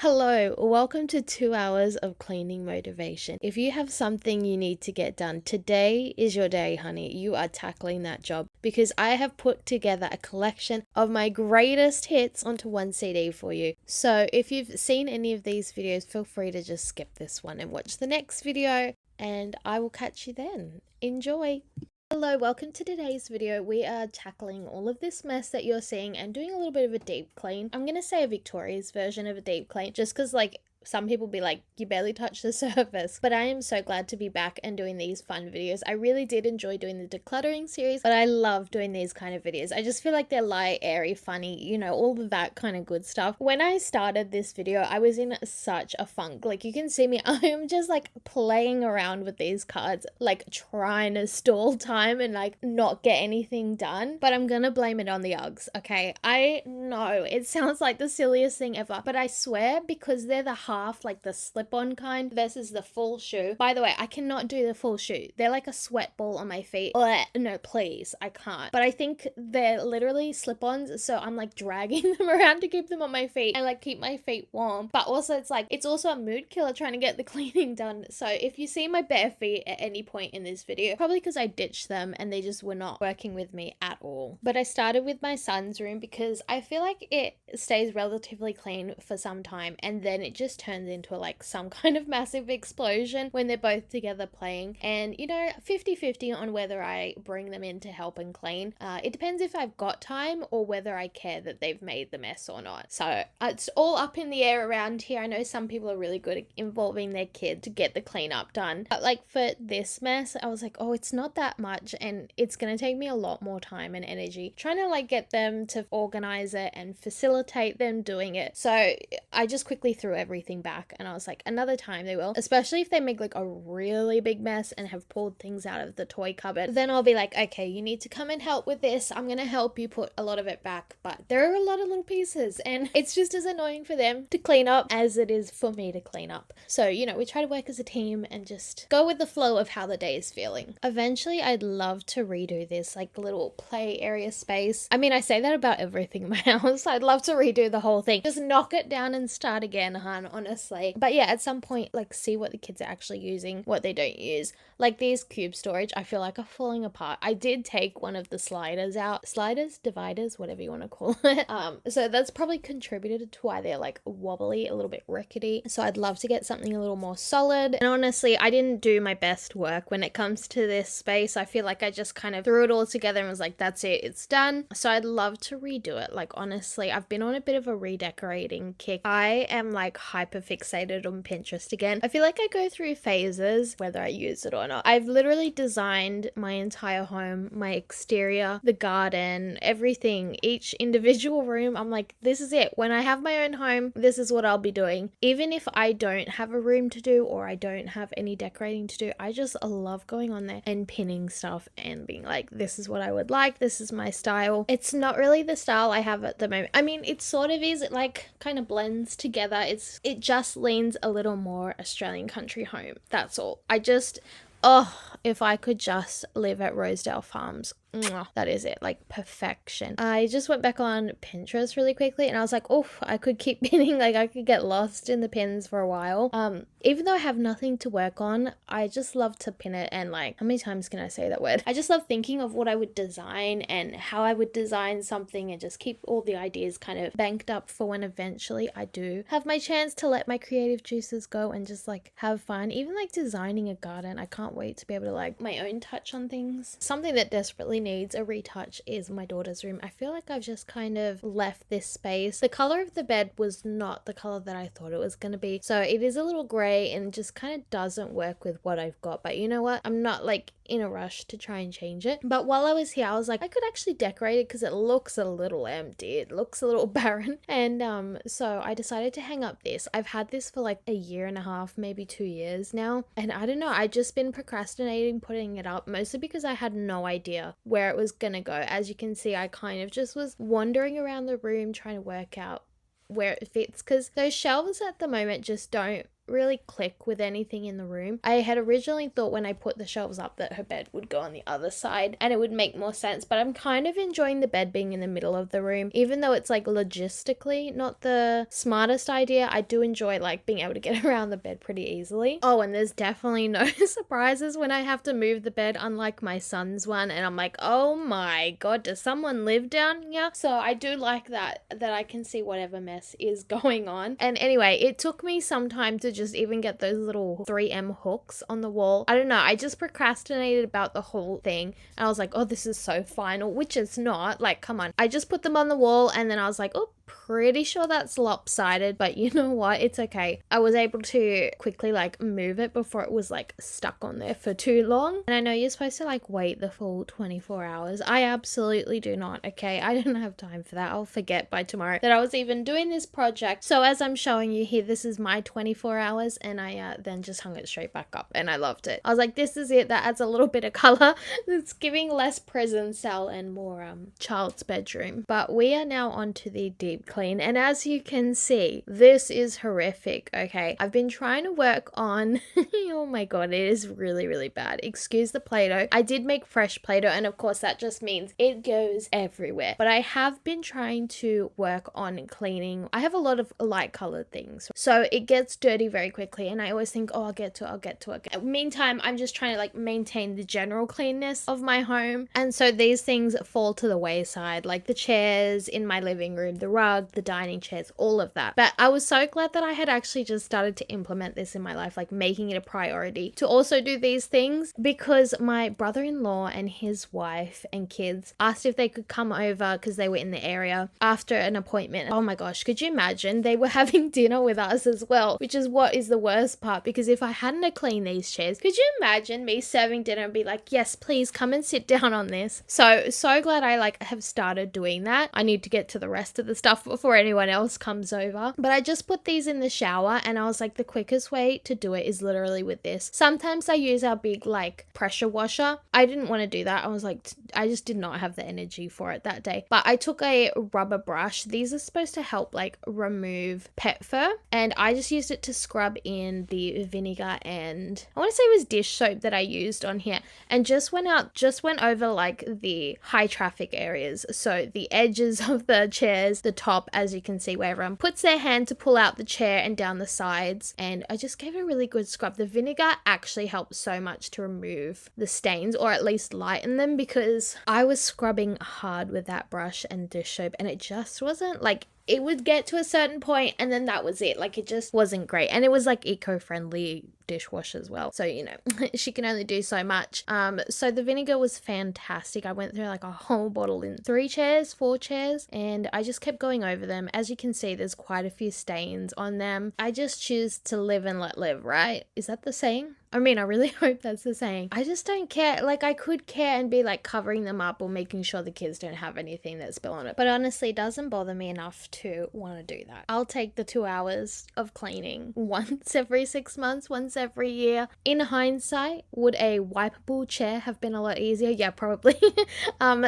Hello, welcome to 2 hours of cleaning motivation. If you have something you need to get done, today is your day, honey. You are tackling that job because I have put together a collection of my greatest hits onto one CD for you. So if you've seen any of these videos, feel free to just skip this one and watch the next video, and I will catch you then. Enjoy! Hello, welcome to today's video. We are tackling all of this mess that you're seeing and doing a little bit of a deep clean. I'm gonna say a Victoria's version of a deep clean just because some people be like, you barely touch the surface. But I am so glad to be back and doing these fun videos. I really did enjoy doing the decluttering series, but I love doing these kind of videos. I just feel like they're light, airy, funny, all of that kind of good stuff. When I started this video, I was in such a funk. Like, you can see me, I am just like playing around with these cards, like trying to stall time and like not get anything done. But I'm gonna blame it on the Uggs, okay? I know it sounds like the silliest thing ever, but I swear, because they're the half, like the slip-on kind versus the full shoe. By the way, I cannot do the full shoe. They're like a sweat ball on my feet. Blech. No, please, I can't. But I think they're literally slip-ons, so I'm like dragging them around to keep them on my feet and like keep my feet warm. But also it's also a mood killer trying to get the cleaning done. So if you see my bare feet at any point in this video, probably because I ditched them and they just were not working with me at all. But I started with my son's room because I feel like it stays relatively clean for some time and then it just turns into like some kind of massive explosion when they're both together playing. And 50-50 on whether I bring them in to help and clean. It depends if I've got time or whether I care that they've made the mess or not. So it's all up in the air around here. I know some people are really good at involving their kid to get the cleanup done, but like for this mess I was like, oh, it's not that much and it's gonna take me a lot more time and energy trying to like get them to organize it and facilitate them doing it. So I just quickly threw everything back and I was like, another time they will, especially if they make like a really big mess and have pulled things out of the toy cupboard. Then I'll be like, okay, you need to come and help with this. I'm gonna help you put a lot of it back, but there are a lot of little pieces and it's just as annoying for them to clean up as it is for me to clean up. So we try to work as a team and just go with the flow of how the day is feeling. Eventually I'd love to redo this like little play area space. I mean, I say that about everything in my house. I'd love to redo the whole thing, just knock it down and start again, hun, honestly. But yeah, at some point, like, see what the kids are actually using, what they don't use. Like these cube storage, I feel like are falling apart. I did take one of the sliders out. Sliders, dividers, whatever you want to call it. So that's probably contributed to why they're like wobbly, a little bit rickety. So I'd love to get something a little more solid. And honestly, I didn't do my best work when it comes to this space. I feel like I just kind of threw it all together and was like, that's it, it's done. So I'd love to redo it. Like, honestly, I've been on a bit of a redecorating kick. I am like hyper fixated on Pinterest again. I feel like I go through phases whether I use it or not. I've literally designed my entire home, my exterior, the garden, everything, each individual room. I'm like, this is it. When I have my own home, this is what I'll be doing. Even if I don't have a room to do or I don't have any decorating to do, I just love going on there and pinning stuff and being like, this is what I would like, this is my style. It's not really the style I have at the moment. I mean, it sort of is. It like kind of blends together. It just leans a little more Australian country home. That's all. If I could just live at Rosedale Farms. Mwah, that is it, like perfection. I just went back on Pinterest really quickly and I was like, oh, I could keep pinning, like I could get lost in the pins for a while. Even though I have nothing to work on, I just love to pin it. And like, how many times can I say that word? I just love thinking of what I would design and how I would design something and just keep all the ideas kind of banked up for when eventually I do have my chance to let my creative juices go and just like have fun. Even like designing a garden, I can't wait to be able to like my own touch on things. Something that desperately needs a retouch is my daughter's room. I feel like I've just kind of left this space. The color of the bed was not the color that I thought it was going to be, so it is a little gray and just kind of doesn't work with what I've got. But you know what, I'm not like in a rush to try and change it. But while I was here, I was like, I could actually decorate it because it looks a little empty, it looks a little barren. And so I decided to hang up this. I've had this for like a year and a half, maybe 2 years now, and I don't know, I just been procrastinating putting it up, mostly because I had no idea where it was gonna go. As you can see, I kind of just was wandering around the room trying to work out where it fits, because those shelves at the moment just don't really click with anything in the room. I had originally thought when I put the shelves up that her bed would go on the other side and it would make more sense, but I'm kind of enjoying the bed being in the middle of the room. Even though it's like logistically not the smartest idea, I do enjoy like being able to get around the bed pretty easily. Oh, and there's definitely no surprises when I have to move the bed, unlike my son's one, and I'm like, oh my god, does someone live down here? So I do like that I can see whatever mess is going on. And anyway, it took me some time to just even get those little 3M hooks on the wall. I don't know, I just procrastinated about the whole thing, and I was like, oh, this is so final, which it's not. Like, come on. I just put them on the wall, and then I was like, oh, pretty sure that's lopsided, but you know what, it's okay. I was able to quickly like move it before it was like stuck on there for too long. And I know you're supposed to like wait the full 24 hours. I absolutely do not, okay? I don't have time for that. I'll forget by tomorrow that I was even doing this project. So as I'm showing you here, this is my 24 hours, and I then just hung it straight back up, and I loved it. I was like, this is it. That adds a little bit of color. It's giving less prison cell and more child's bedroom. But we are now on to the deep clean, and as you can see, this is horrific. Okay, I've been trying to work on oh my god, it is really bad. Excuse the Play-Doh. I did make fresh Play-Doh, and of course that just means it goes everywhere, but I have been trying to work on cleaning. I have a lot of light colored things, so it gets dirty very quickly, and I always think, oh, I'll get to it. Meantime, I'm just trying to like maintain the general cleanness of my home, and so these things fall to the wayside, like the chairs in my living room, the rug, the dining chairs, all of that. But I was so glad that I had actually just started to implement this in my life, like making it a priority to also do these things, because my brother-in-law and his wife and kids asked if they could come over because they were in the area after an appointment. Oh my gosh, could you imagine? They were having dinner with us as well, which is what is the worst part, because if I hadn't have cleaned these chairs, could you imagine me serving dinner and be like, yes, please come and sit down on this? So glad I like have started doing that. I need to get to the rest of the stuff before anyone else comes over. But I just put these in the shower, and I was like, the quickest way to do it is literally with this. Sometimes I use our big like pressure washer. I didn't want to do that. I was like, I just did not have the energy for it that day. But I took a rubber brush. These are supposed to help like remove pet fur, and I just used it to scrub in the vinegar and I want to say it was dish soap that I used on here, and just went over like the high traffic areas. So the edges of the chairs, the top, as you can see, where everyone puts their hand to pull out the chair, and down the sides, and I just gave it a really good scrub. The vinegar actually helps so much to remove the stains, or at least lighten them, because I was scrubbing hard with that brush and dish soap, and it just wasn't like, it would get to a certain point and then that was it. Like, it just wasn't great. And it was like eco-friendly dishwash as well, so you know she can only do so much. So the vinegar was fantastic. I went through like a whole bottle in 4 chairs, and I just kept going over them. As you can see, there's quite a few stains on them. I just choose to live and let live, right? Is that the saying? I mean, I really hope that's the saying. I just don't care. Like, I could care and be like covering them up or making sure the kids don't have anything that spill on it, but honestly, it doesn't bother me enough to want to do that. I'll take the 2 hours of cleaning once every 6 months, once every year. In hindsight, would a wipeable chair have been a lot easier? Yeah, probably.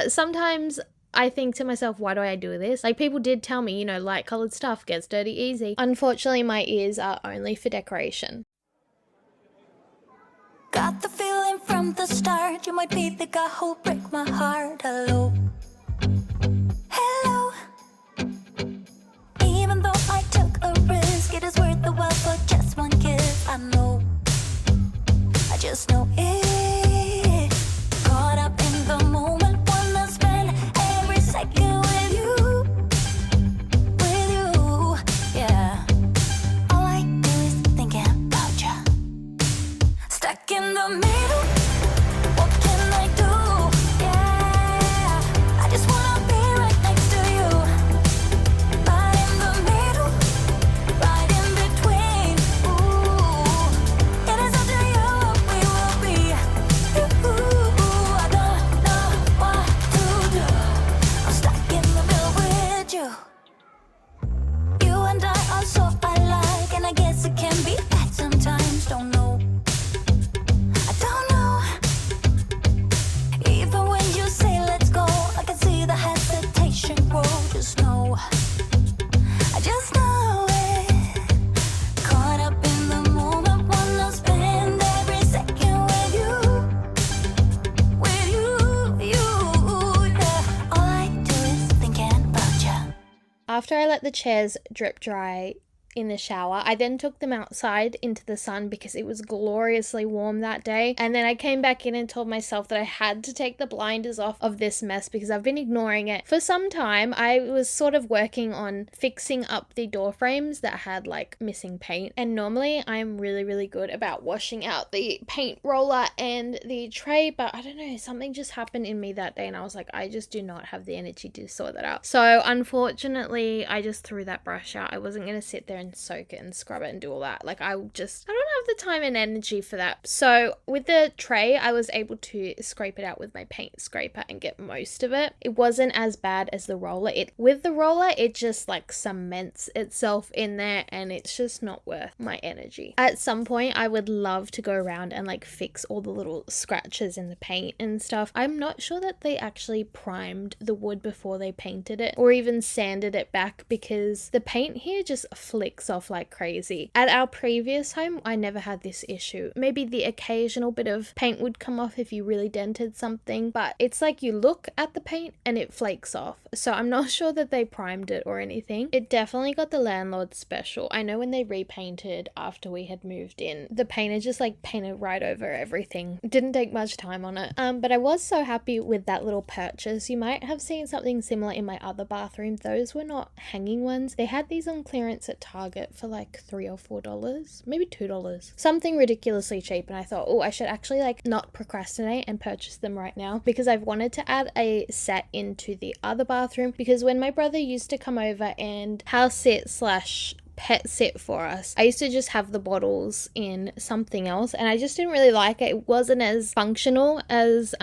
Sometimes I think to myself, why do I do this? Like, people did tell me, you know, light colored stuff gets dirty easy. Unfortunately, my ears are only for decoration. Got the feeling from the start, you might be the guy who'll break my heart. Hello, hello. Even though I took a risk, it is worth the while for just one kiss. I know, I just know it. Caught up in the moment, wanna spend every second with you, yeah. All I do is thinking about you. Stuck in the middle, what can I do? Yeah, I just wanna be right next to you. Right in the middle, right in let the chairs drip dry in the shower. I then took them outside into the sun because it was gloriously warm that day. And then I came back in and told myself that I had to take the blinders off of this mess because I've been ignoring it for some time. I was sort of working on fixing up the door frames that had like missing paint. And normally I'm really, really good about washing out the paint roller and the tray, but I don't know, something just happened in me that day and I was like, I just do not have the energy to sort that out. So unfortunately, I just threw that brush out. I wasn't going to sit there and soak it and scrub it and do all that. Like I don't have the time and energy for that. So with the tray, I was able to scrape it out with my paint scraper and get most of it. It wasn't as bad as the roller. With the roller, it just like cements itself in there and it's just not worth my energy. At some point, I would love to go around and like fix all the little scratches in the paint and stuff. I'm not sure that they actually primed the wood before they painted it or even sanded it back because the paint here just flicks off like crazy. At our previous home, I never had this issue. Maybe the occasional bit of paint would come off if you really dented something, but it's like you look at the paint and it flakes off. So I'm not sure that they primed it or anything. It definitely got the landlord special. I know when they repainted after we had moved in, the painter just like painted right over everything. It didn't take much time on it. But I was so happy with that little purchase. You might have seen something similar in my other bathroom. Those were not hanging ones. They had these on clearance at Target for like $3 or $4, maybe $2, something ridiculously cheap. And I thought, oh, I should actually like not procrastinate and purchase them right now because I've wanted to add a set into the other bathroom because when my brother used to come over and house sit slash pet sit for us, I used to just have the bottles in something else and I just didn't really like it. It wasn't as functional as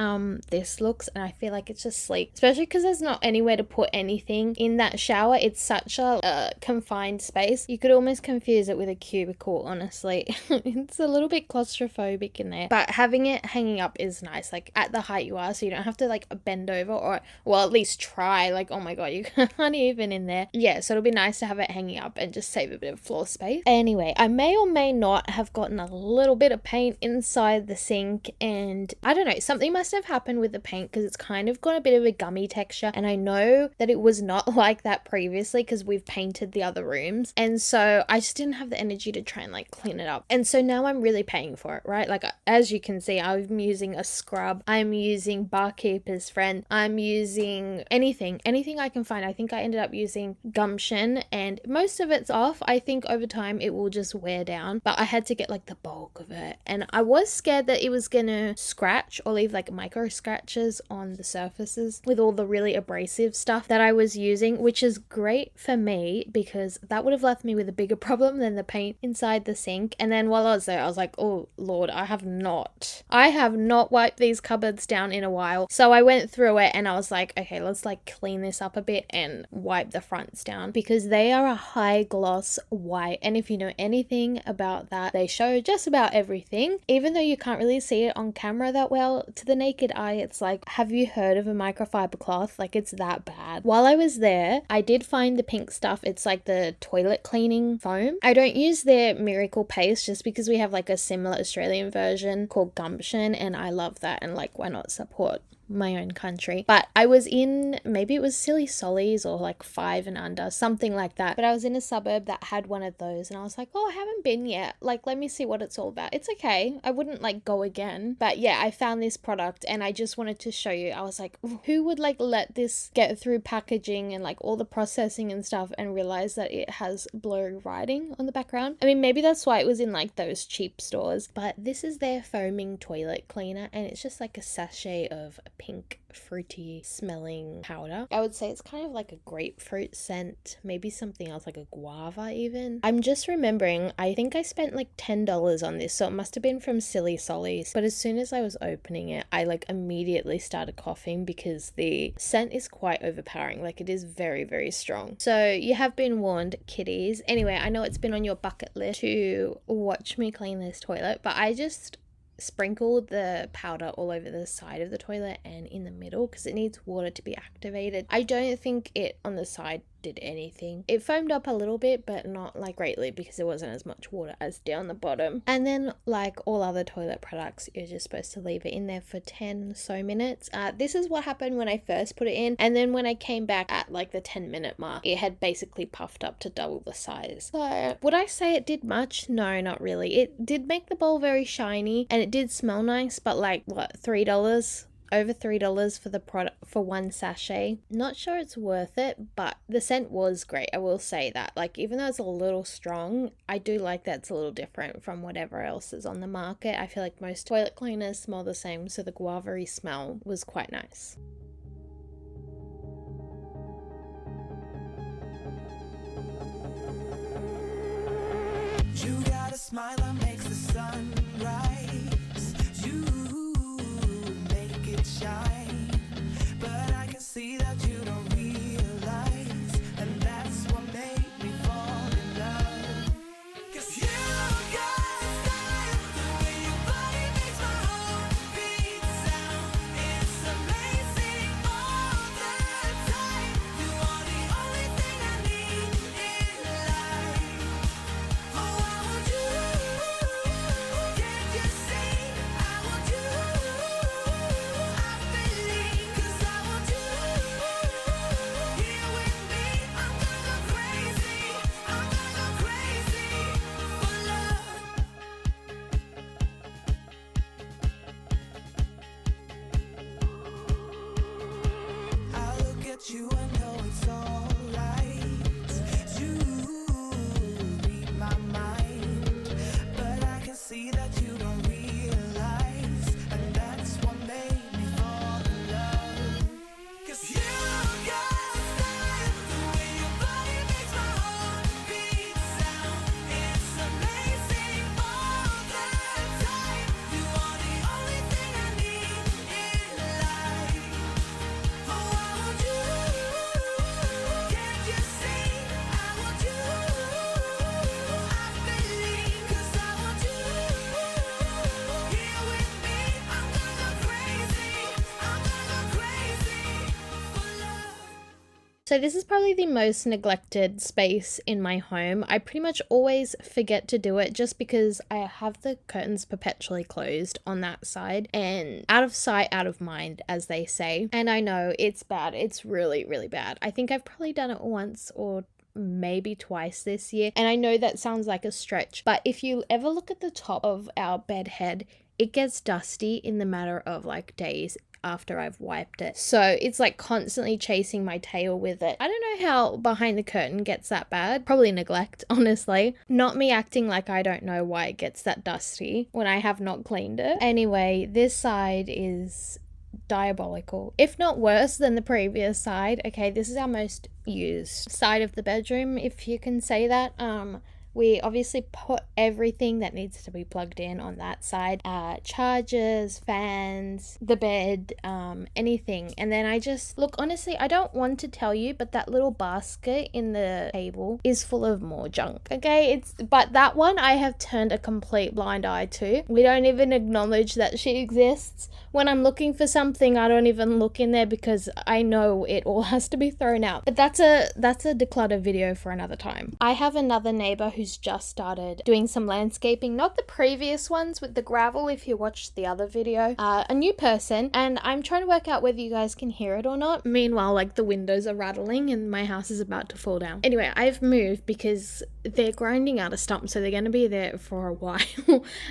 this looks and I feel like it's just sleek, especially because there's not anywhere to put anything in that shower. It's such a confined space. You could almost confuse it with a cubicle, honestly. It's a little bit claustrophobic in there, but having it hanging up is nice, like at the height you are, so you don't have to like bend over or, well, at least try. Like, oh my god, you can't even in there. Yeah, so it'll be nice to have it hanging up and just save a bit of floor space. Anyway, I may or may not have gotten a little bit of paint inside the sink and I don't know, something must have happened with the paint because it's kind of got a bit of a gummy texture and I know that it was not like that previously because we've painted the other rooms and so I just didn't have the energy to try and like clean it up, and so now I'm really paying for it, right? Like as you can see, I'm using a scrub, I'm using Barkeeper's Friend, I'm using anything I can find. I think I ended up using Gumption and most of it's off. I think over time it will just wear down, but I had to get like the bulk of it and I was scared that it was gonna scratch or leave like micro scratches on the surfaces with all the really abrasive stuff that I was using, which is great for me because that would have left me with a bigger problem than the paint inside the sink. And then while I was there I was like, oh lord, I have not wiped these cupboards down in a while. So I went through it and I was like, okay, let's like clean this up a bit and wipe the fronts down because they are a high gloss white, and if you know anything about that, they show just about everything. Even though you can't really see it on camera that well, to the naked eye it's like, have you heard of a microfiber cloth? Like it's that bad. While I was there, I did find the pink stuff. It's like the toilet cleaning foam. I don't use their miracle paste just because we have like a similar Australian version called Gumption and I love that, and like why not support my own country. But I was in, maybe it was Silly Solly's or like Five and Under, something like that, but I was in a suburb that had one of those and I was like, oh, I haven't been yet, like let me see what it's all about. It's okay, I wouldn't like go again, but yeah, I found this product and I just wanted to show you. I was like, who would like let this get through packaging and like all the processing and stuff and realize that it has blurry writing on the background? I mean, maybe that's why it was in like those cheap stores, but this is their foaming toilet cleaner and it's just like a sachet of pink fruity smelling powder. I would say it's kind of like a grapefruit scent, maybe something else like a guava even. I'm just remembering, I think I spent like $10 on this, so it must have been from Silly Solly's, but as soon as I was opening it I like immediately started coughing because the scent is quite overpowering. Like it is very, very strong. So you have been warned, kitties. Anyway, I know it's been on your bucket list to watch me clean this toilet, but I just sprinkled the powder all over the side of the toilet and in the middle because it needs water to be activated. I don't think it on the side did anything. It foamed up a little bit, but not like greatly because there wasn't as much water as down the bottom. And then like all other toilet products, you're just supposed to leave it in there for 10 so minutes. This is what happened when I first put it in, and then when I came back at like the 10-minute mark, it had basically puffed up to double the size. So would I say it did much? No, not really. It did make the bowl very shiny and it did smell nice, but like what, $3? Over $3 for the product for one sachet. Not sure it's worth it, but the scent was great. I will say that. Like, even though it's a little strong, I do like that it's a little different from whatever else is on the market. I feel like most toilet cleaners smell the same, so the guava-y smell was quite nice. You got a smile that makes the sun rise. You make it shine. But I can see that you don't realize, and that's what made me fall in love. 'Cause you got style, the way your body makes my heart beat sound. It's amazing all the time. You are the only thing I need in life. Oh, I want you. Can't you see? I want you. I believe, 'cause I want you here with me. I'm gonna go crazy. I'm gonna go crazy for love. I look at you and know it's alright. You read my mind, but I can see that you don't realize, and that's what made me fall in love. 'Cause you got style, the way your body makes my heart beat sound. It's amazing all the time. You are the only thing I need in life. Oh, I want you. Can't you see? I want you. I believe, 'cause I want you here with me. I'm gonna go crazy. I'm gonna go crazy for love. So this is probably the most neglected space in my home. I pretty much always forget to do it just because I have the curtains perpetually closed on that side, and out of sight, out of mind, as they say. And I know it's bad. It's really, really bad. I think I've probably done it once or maybe twice this year, and I know that sounds like a stretch, but if you ever look at the top of our bed head, it gets dusty in the matter of like days after I've wiped it. So it's like constantly chasing my tail with it. I don't know how behind the curtain gets that bad. Probably neglect, honestly. Not me acting like I don't know why it gets that dusty when I have not cleaned it. Anyway, this side is diabolical, if not worse than the previous side. Okay, this is our most used side of the bedroom, if you can say that. We obviously put everything that needs to be plugged in on that side. Chargers, fans, the bed, anything. And then I just, look, honestly, I don't want to tell you, but that little basket in the table is full of more junk, okay? But that one I have turned a complete blind eye to. We don't even acknowledge that she exists. When I'm looking for something, I don't even look in there because I know it all has to be thrown out. But that's a declutter video for another time. I have another neighbor who's just started doing some landscaping, not the previous ones with the gravel if you watched the other video, a new person, and I'm trying to work out whether you guys can hear it or not. Meanwhile, like the windows are rattling and my house is about to fall down. Anyway, I've moved because they're grinding out a stump, so they're going to be there for a while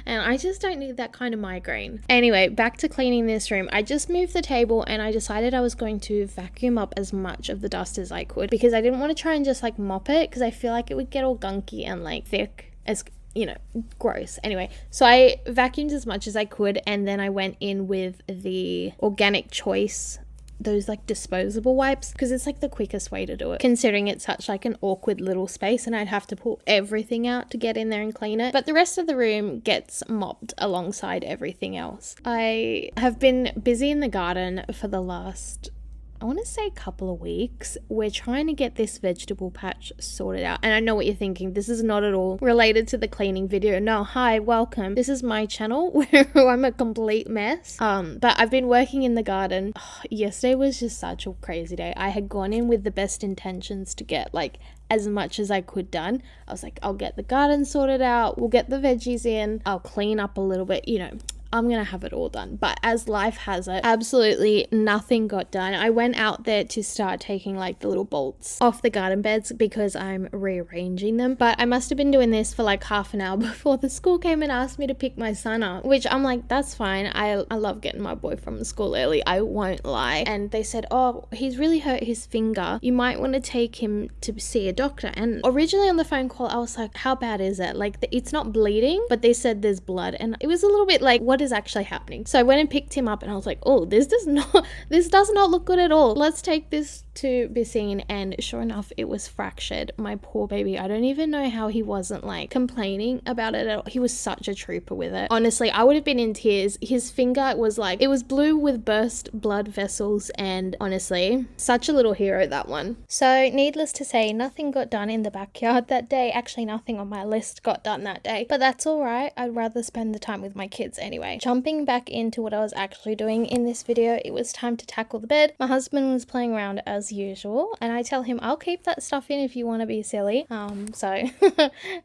and I just don't need that kind of migraine. Anyway, back to cleaning this room. I just moved the table and I decided I was going to vacuum up as much of the dust as I could because I didn't want to try and just like mop it because I feel like it would get all gunky and like thick, as you know, gross. Anyway, so I vacuumed as much as I could, and then I went in with the Organic Choice, those like disposable wipes, because it's like the quickest way to do it, considering it's such like an awkward little space and I'd have to pull everything out to get in there and clean it. But the rest of the room gets mopped alongside everything else. I have been busy in the garden for the last I want to say a couple of weeks. We're trying to get this vegetable patch sorted out. And I know what you're thinking. This is not at all related to the cleaning video. No, hi, welcome. This is my channel where I'm a complete mess. But I've been working in the garden. Oh, yesterday was just such a crazy day. I had gone in with the best intentions to get like as much as I could done. I was like, I'll get the garden sorted out. We'll get the veggies in. I'll clean up a little bit, you know. I'm gonna have it all done. But as life has it, absolutely nothing got done. I went out there to start taking like the little bolts off the garden beds because I'm rearranging them. But I must have been doing this for like half an hour before the school came and asked me to pick my son up, which I'm like, that's fine. I love getting my boy from school early, I won't lie. And they said, oh, he's really hurt his finger. You might want to take him to see a doctor. And originally on the phone call, I was like, how bad is it? Like, it's not bleeding, but they said there's blood. And it was a little bit like, what is actually happening? So I went and picked him up and I was like, oh, this does not look good at all. Let's take this to be seen. And sure enough, it was fractured. My poor baby, I don't even know how he wasn't like complaining about it at all. He was such a trooper with it. Honestly, I would have been in tears. His finger was like, it was blue with burst blood vessels, and honestly, such a little hero, that one. So needless to say, nothing got done in the backyard that day. Actually, nothing on my list got done that day, but that's all right. I'd rather spend the time with my kids anyway. Jumping back into what I was actually doing in this video, it was time to tackle the bed. My husband was playing around as usual, and I tell him, I'll keep that stuff in if you want to be silly. So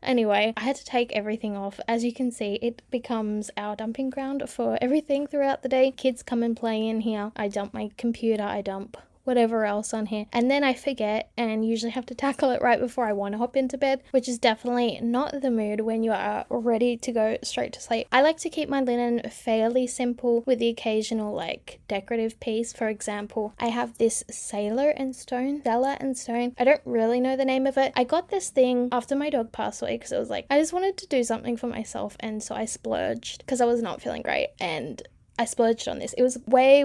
anyway, I had to take everything off. As you can see, it becomes our dumping ground for everything throughout the day. Kids come and play in here. I dump my computer, I dump whatever else on here, and then I forget and usually have to tackle it right before I want to hop into bed, which is definitely not the mood when you are ready to go straight to sleep. I like to keep my linen fairly simple with the occasional like decorative piece. For example, I have this Sailor and Stone. I don't really know the name of it. I got this thing after my dog passed away because it was like, I just wanted to do something for myself, and so I splurged because I was not feeling great, and I splurged on this. It was way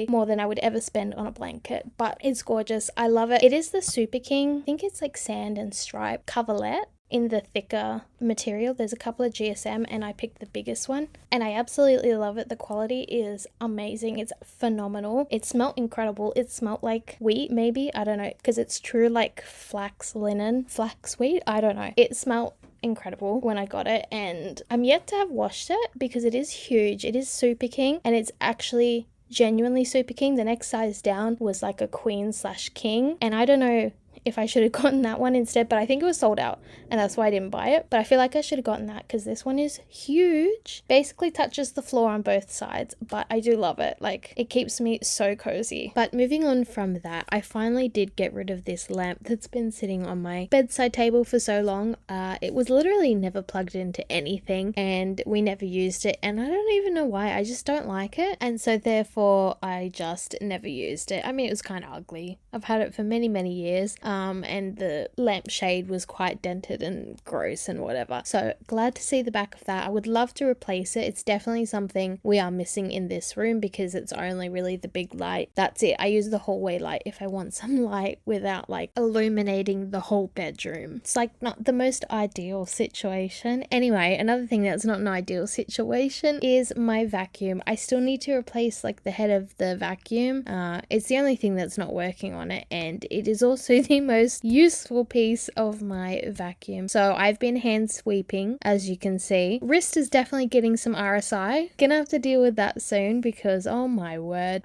more than I would ever spend on a blanket, but it's gorgeous. I love it. It is the Super King. I think it's like sand and stripe coverlet in the thicker material. There's a couple of GSM and I picked the biggest one, and I absolutely love it. The quality is amazing. It's phenomenal. It smelled incredible. It smelled like wheat, maybe, I don't know, because it's true like flax wheat, I don't know. It smelled incredible when I got it, and I'm yet to have washed it because it is huge. It is Super King, and it's actually genuinely Super King. The next size down was like a queen/king, and I don't know if I should have gotten that one instead, but I think it was sold out and that's why I didn't buy it. But I feel like I should have gotten that because this one is huge. Basically touches the floor on both sides, but I do love it. Like, it keeps me so cozy. But moving on from that, I finally did get rid of this lamp that's been sitting on my bedside table for so long. It was literally never plugged into anything and we never used it, and I don't even know why. I just don't like it, and so therefore I just never used it. I mean, it was kind of ugly. I've had it for many years. And the lampshade was quite dented and gross and whatever. So glad to see the back of that. I would love to replace it. It's definitely something we are missing in this room because it's only really the big light. That's it. I use the hallway light if I want some light without like illuminating the whole bedroom. It's like not the most ideal situation. Anyway, another thing that's not an ideal situation is my vacuum. I still need to replace like the head of the vacuum. It's the only thing that's not working on it, and it is also the most useful piece of my vacuum. So I've been hand sweeping, as you can see. Wrist is definitely getting some RSI. Gonna have to deal with that soon because oh my word.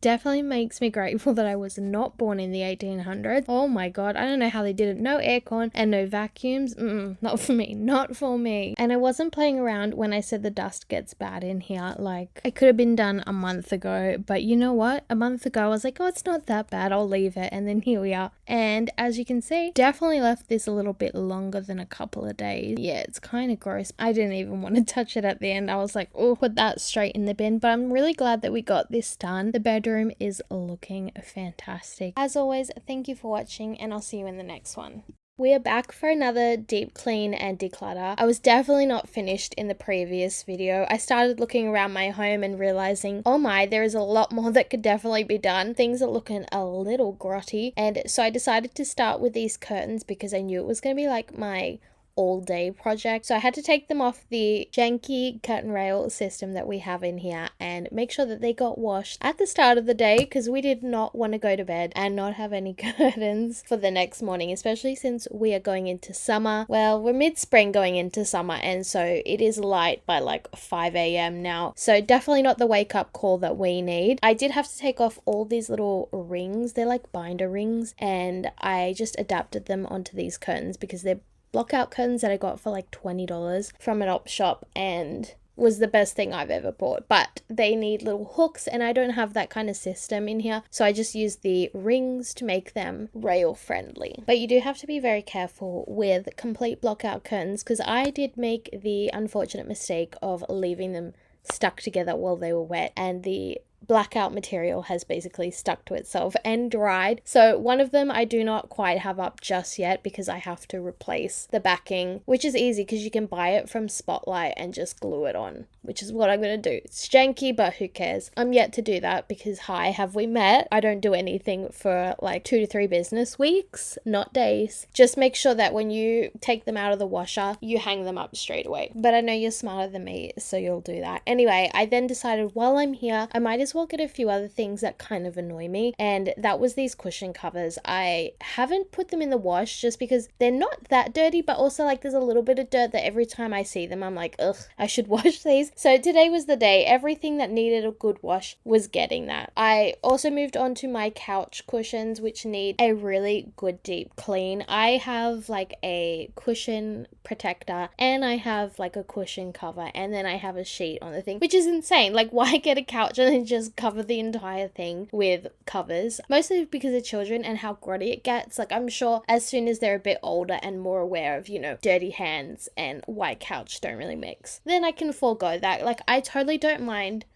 Definitely makes me grateful that I was not born in the 1800s. Oh my god, I don't know how they did it. No aircon and no vacuums. Not for me, not for me. And I wasn't playing around when I said the dust gets bad in here. Like, it could have been done a month ago, but you know what? A month ago I was like, oh, it's not that bad, I'll leave it, and then here we are. And as you can see, definitely left this a little bit longer than a couple of days. Yeah, it's kind of gross. I didn't even want to touch it at the end. I was like, oh, put that straight in the bin. But I'm really glad that we got this done. The bedroom is looking fantastic. As always, thank you for watching, and I'll see you in the next one. We are back for another deep clean and declutter. I was definitely not finished in the previous video. I started looking around my home and realizing, oh my, there is a lot more that could definitely be done. Things are looking a little grotty, and so I decided to start with these curtains because I knew it was going to be like my all day project. So I had to take them off the janky curtain rail system that we have in here and make sure that they got washed at the start of the day, because we did not want to go to bed and not have any curtains for the next morning, especially since we are going into summer. Well, we're mid-spring going into summer, and so it is light by like 5 a.m. now. So definitely not the wake up call that we need. I did have to take off all these little rings. They're like binder rings, and I just adapted them onto these curtains because they're blockout curtains that I got for like $20 from an op shop, and was the best thing I've ever bought. But they need little hooks, and I don't have that kind of system in here, so I just use the rings to make them rail friendly. But you do have to be very careful with complete blockout curtains, because I did make the unfortunate mistake of leaving them stuck together while they were wet, and the blackout material has basically stuck to itself and dried. So one of them I do not quite have up just yet because I have to replace the backing, which is easy because you can buy it from Spotlight and just glue it on, which is what I'm going to do. It's janky, but who cares? I'm yet to do that because, hi, have we met? I don't do anything for like 2 to 3 business weeks, not days. Just make sure that when you take them out of the washer, you hang them up straight away. But I know you're smarter than me, so you'll do that. Anyway, I then decided while I'm here, I might as well get a few other things that kind of annoy me, and that was these cushion covers. I haven't put them in the wash just because they're not that dirty, but also like there's a little bit of dirt that every time I see them I'm like, ugh, I should wash these. So today was the day. Everything that needed a good wash was getting that. I also moved on to my couch cushions, which need a really good deep clean. I have like a cushion protector, and I have like a cushion cover, and then I have a sheet on the thing, which is insane. Like, why get a couch and then just cover the entire thing with covers? Mostly because of children and how grotty it gets. Like, I'm sure as soon as they're a bit older and more aware of, you know, dirty hands and white couch don't really mix, then I can forego that. Like, I totally don't mind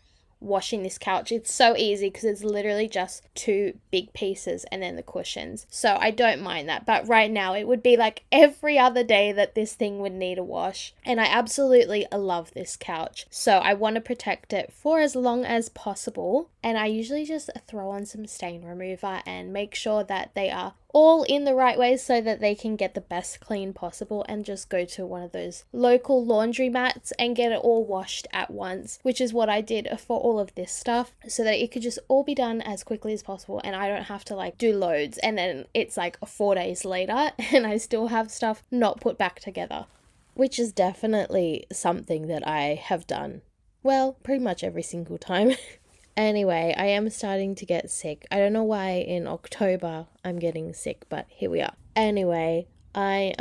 washing this couch. It's so easy because it's literally just 2 big pieces and then the cushions, so I don't mind that. But right now it would be like every other day that this thing would need a wash, and I absolutely love this couch, so I want to protect it for as long as possible. And I usually just throw on some stain remover and make sure that they are all in the right way so that they can get the best clean possible, and just go to one of those local laundry mats and get it all washed at once, which is what I did for all of this stuff, so that it could just all be done as quickly as possible and I don't have to like do loads and then it's like 4 days later and I still have stuff not put back together, which is definitely something that I have done, well, pretty much every single time. Anyway, I am starting to get sick. I don't know why in October I'm getting sick, but here we are. Anyway, I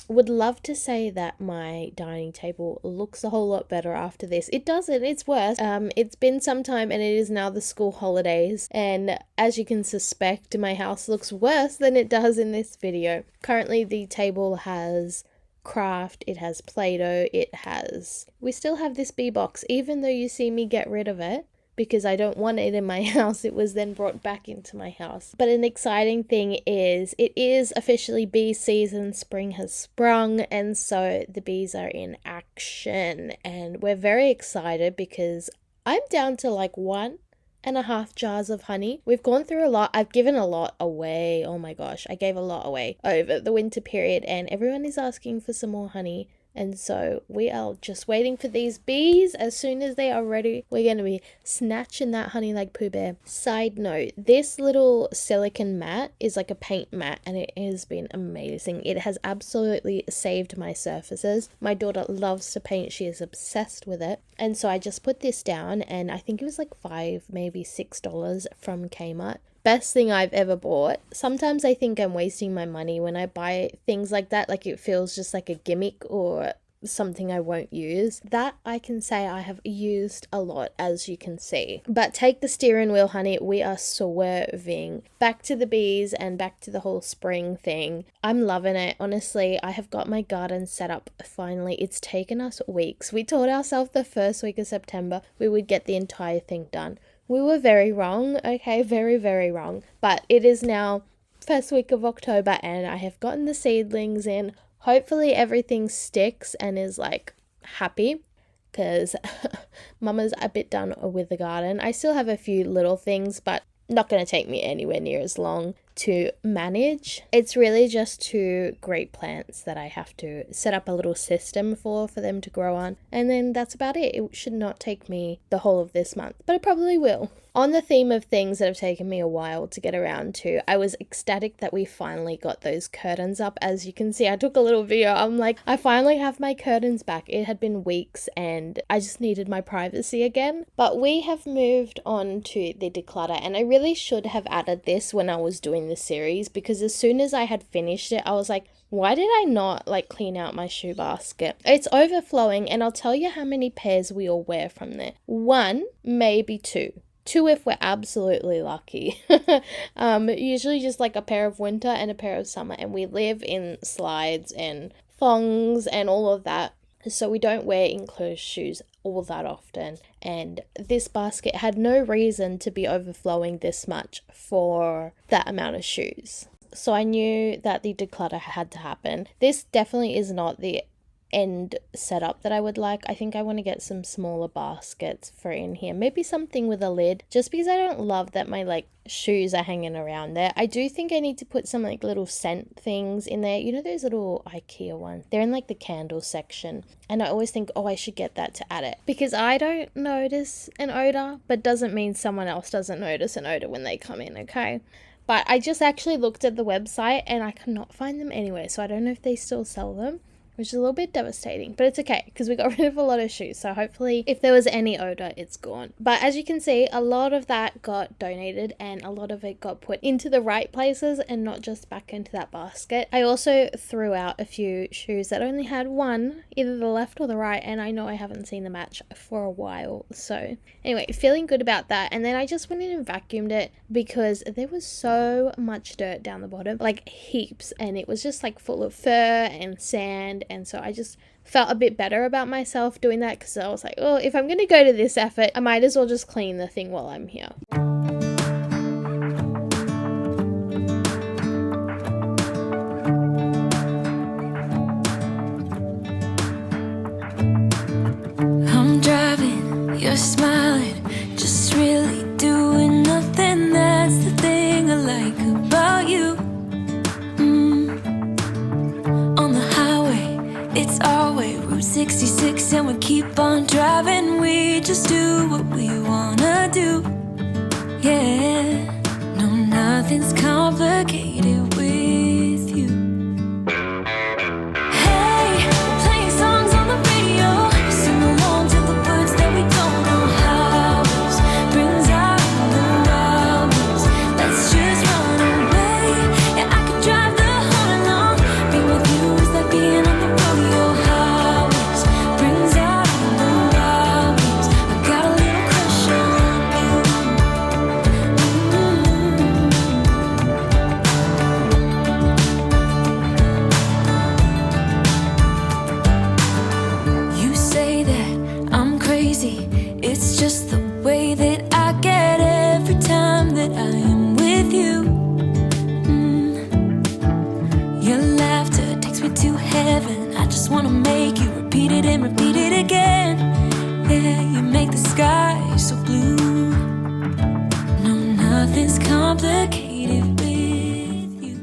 would love to say that my dining table looks a whole lot better after this. It doesn't, it's worse. It's been some time and it is now the school holidays, and as you can suspect, my house looks worse than it does in this video. Currently the table has craft, it has Play-Doh, we still have this bee box, even though you see me get rid of it because I don't want it in my house. It was then brought back into my house. But an exciting thing is it is officially bee season. Spring has sprung, and so the bees are in action, and we're very excited because I'm down to like 1.5 jars of honey. We've gone through a lot. I've given a lot away. Oh my gosh, I gave a lot away over the winter period, and everyone is asking for some more honey. And so we are just waiting for these bees. As soon as they are ready, we're going to be snatching that honey like Pooh Bear. Side note, this little silicone mat is like a paint mat, and it has been amazing. It has absolutely saved my surfaces. My daughter loves to paint. She is obsessed with it. And so I just put this down, and I think it was like $5, maybe $6 from Kmart. Best thing I've ever bought. Sometimes I think I'm wasting my money when I buy things like that, like it feels just like a gimmick or something I won't use. That I can say I have used a lot, as you can see. But take the steering wheel, honey. We are swerving back to the bees and back to the whole spring thing. I'm loving it. Honestly, I have got my garden set up finally. It's taken us weeks. We told ourselves the first week of September we would get the entire thing done. We were very wrong, okay, very, very wrong. But it is now first week of October and I have gotten the seedlings in. Hopefully everything sticks and is like happy, because Mama's a bit done with the garden. I still have a few little things, but not going to take me anywhere near as long. to manage. It's really just 2 great plants that I have to set up a little system for them to grow on, and then that's about it. It should not take me the whole of this month, but it probably will. On the theme of things that have taken me a while to get around to, I was ecstatic that we finally got those curtains up. As you can see, I took a little video. I'm like, I finally have my curtains back. It had been weeks and I just needed my privacy again. But we have moved on to the declutter, and I really should have added this when I was doing the series, because as soon as I had finished it, I was like, why did I not clean out my shoe basket? It's overflowing, and I'll tell you how many pairs we all wear from there. 1, maybe 2. 2 if we're absolutely lucky. Usually just a pair of winter and a pair of summer, and we live in slides and thongs and all of that, so we don't wear enclosed shoes all that often. And this basket had no reason to be overflowing this much for that amount of shoes. So I knew that the declutter had to happen. This definitely is not the end setup that I would like. I think I want to get some smaller baskets for in here, maybe something with a lid, just because I don't love that my shoes are hanging around there. I do think I need to put some little scent things in there, you know, those little IKEA ones, they're in the candle section, and I always think, oh, I should get that to add it, because I don't notice an odor, but doesn't mean someone else doesn't notice an odor when they come in, okay? But I just actually looked at the website and I cannot find them anywhere, so I don't know if they still sell them, which is a little bit devastating, but it's okay because we got rid of a lot of shoes, so hopefully if there was any odor, it's gone. But as you can see, a lot of that got donated and a lot of it got put into the right places and not just back into that basket. I also threw out a few shoes that only had one, either the left or the right, and I know I haven't seen the match for a while. So anyway, feeling good about that. And then I just went in and vacuumed it because there was so much dirt down the bottom, heaps, and it was just full of fur and sand. And so I just felt a bit better about myself doing that, because I was like, oh, if I'm going to go to this effort, I might as well just clean the thing while I'm here. I'm driving, you're smiling, just really doing nothing. That's the thing I like about you. On the highway, it's our way, Route 66, and we keep on driving. We just do what we wanna do. Yeah, no, nothing's complicated with you. Hey, playing songs on the radio, sing along to the words that we don't know. House brings out the wildness. Let's just run away. Yeah, I could drive the whole night long. Being with you is like being on the rodeo. House brings out the wildness. I got a little crush on you. You say that I'm crazy. It's just the way that I get every time that I am with you. Your laughter takes me to heaven. I just wanna make you repeat it and repeat it again. Yeah, you make the sky so blue. No, nothing's complicated with you.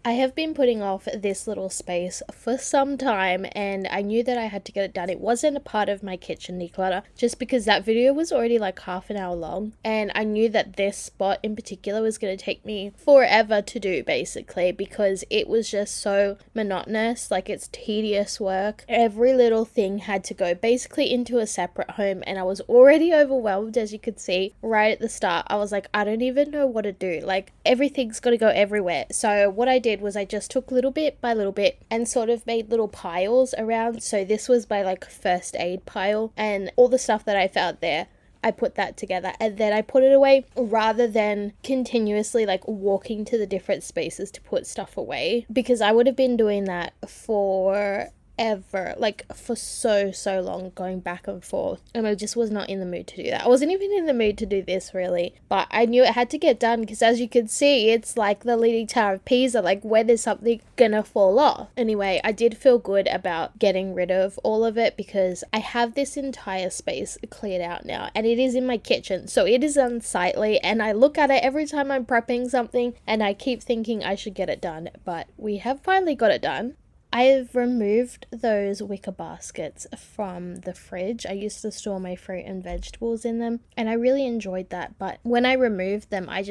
I have been putting off this little space for some time, and I knew that I had to get it done. It wasn't a part of my kitchen declutter, just because that video was already half an hour long, and I knew that this spot in particular was going to take me forever to do, basically, because it was just so monotonous. It's tedious work. Every little thing had to go basically into a separate home, and I was already overwhelmed, as you could see right at the start. I was like, I don't even know what to do. Everything's got to go everywhere. So what I did was I just took little bit by little bit and sort of made little piles around. So this was my first aid pile, and all the stuff that I found there, I put that together and then I put it away, rather than continuously walking to the different spaces to put stuff away, because I would have been doing that for ever, like for so long, going back and forth, and I just was not in the mood to do that. I wasn't even in the mood to do this really, but I knew it had to get done because, as you can see, it's like the Leaning Tower of Pisa, like when is something gonna fall off? Anyway, I did feel good about getting rid of all of it because I have this entire space cleared out now, and it is in my kitchen, so it is unsightly, and I look at it every time I'm prepping something and I keep thinking I should get it done, but we have finally got it done. I've removed those wicker baskets from the fridge. I used to store my fruit and vegetables in them, and I really enjoyed that. But when I removed them, I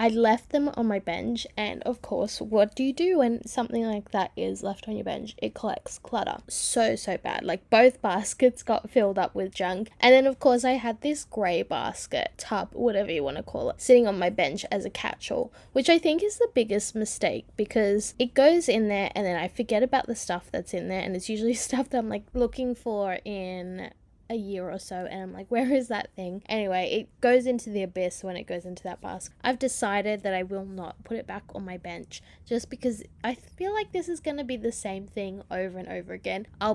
left them on my bench. And of course, what do you do when something like that is left on your bench? It collects clutter. So bad. Like, both baskets got filled up with junk. And then of course I had this grey basket, tub, whatever you want to call it, sitting on my bench as a catch-all, which I think is the biggest mistake because it goes in there and then I forget about the stuff that's in there, and it's usually stuff that I'm like looking for in a year or so, and I'm like, where is that thing? Anyway, it goes into the abyss when it goes into that basket. I've decided that I will not put it back on my bench just because I feel like this is going to be the same thing over and over again. I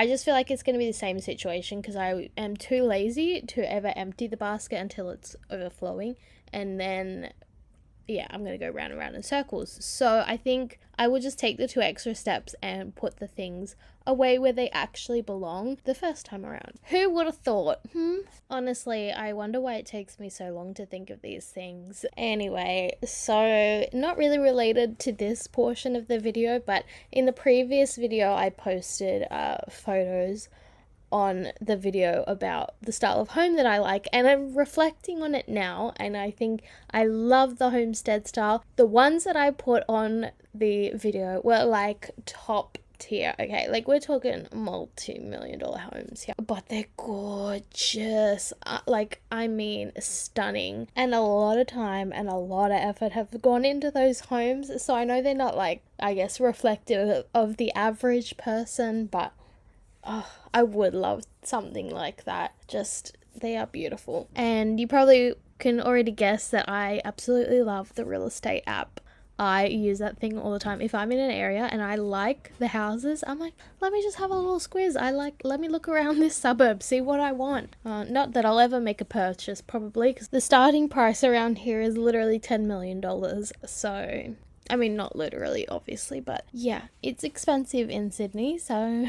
just feel like it's going to be the same situation because I am too lazy to ever empty the basket until it's overflowing, and then I'm going to go round and round in circles. So I think I will just take the 2 extra steps and put the things away where they actually belong the first time around. Who would have thought? Honestly, I wonder why it takes me so long to think of these things. Anyway, so not really related to this portion of the video, but in the previous video I posted photos on the video about the style of home that I like, and I'm reflecting on it now, and I think I love the homestead style. The ones that I put on the video were like top tier, okay? Like, we're talking multi-million-dollar homes here, but they're gorgeous. Stunning. And a lot of time and a lot of effort have gone into those homes, so I know they're not, like, I guess, reflective of the average person, but I would love something like that. Just, they are beautiful. And you probably can already guess that I absolutely love the real estate app. I use that thing all the time. If I'm in an area and I like the houses, I'm like, let me just have a little squiz. Let me look around this suburb, see what I want. Not that I'll ever make a purchase, probably, because the starting price around here is literally $10 million. So, I mean, not literally, obviously, but yeah, it's expensive in Sydney, so...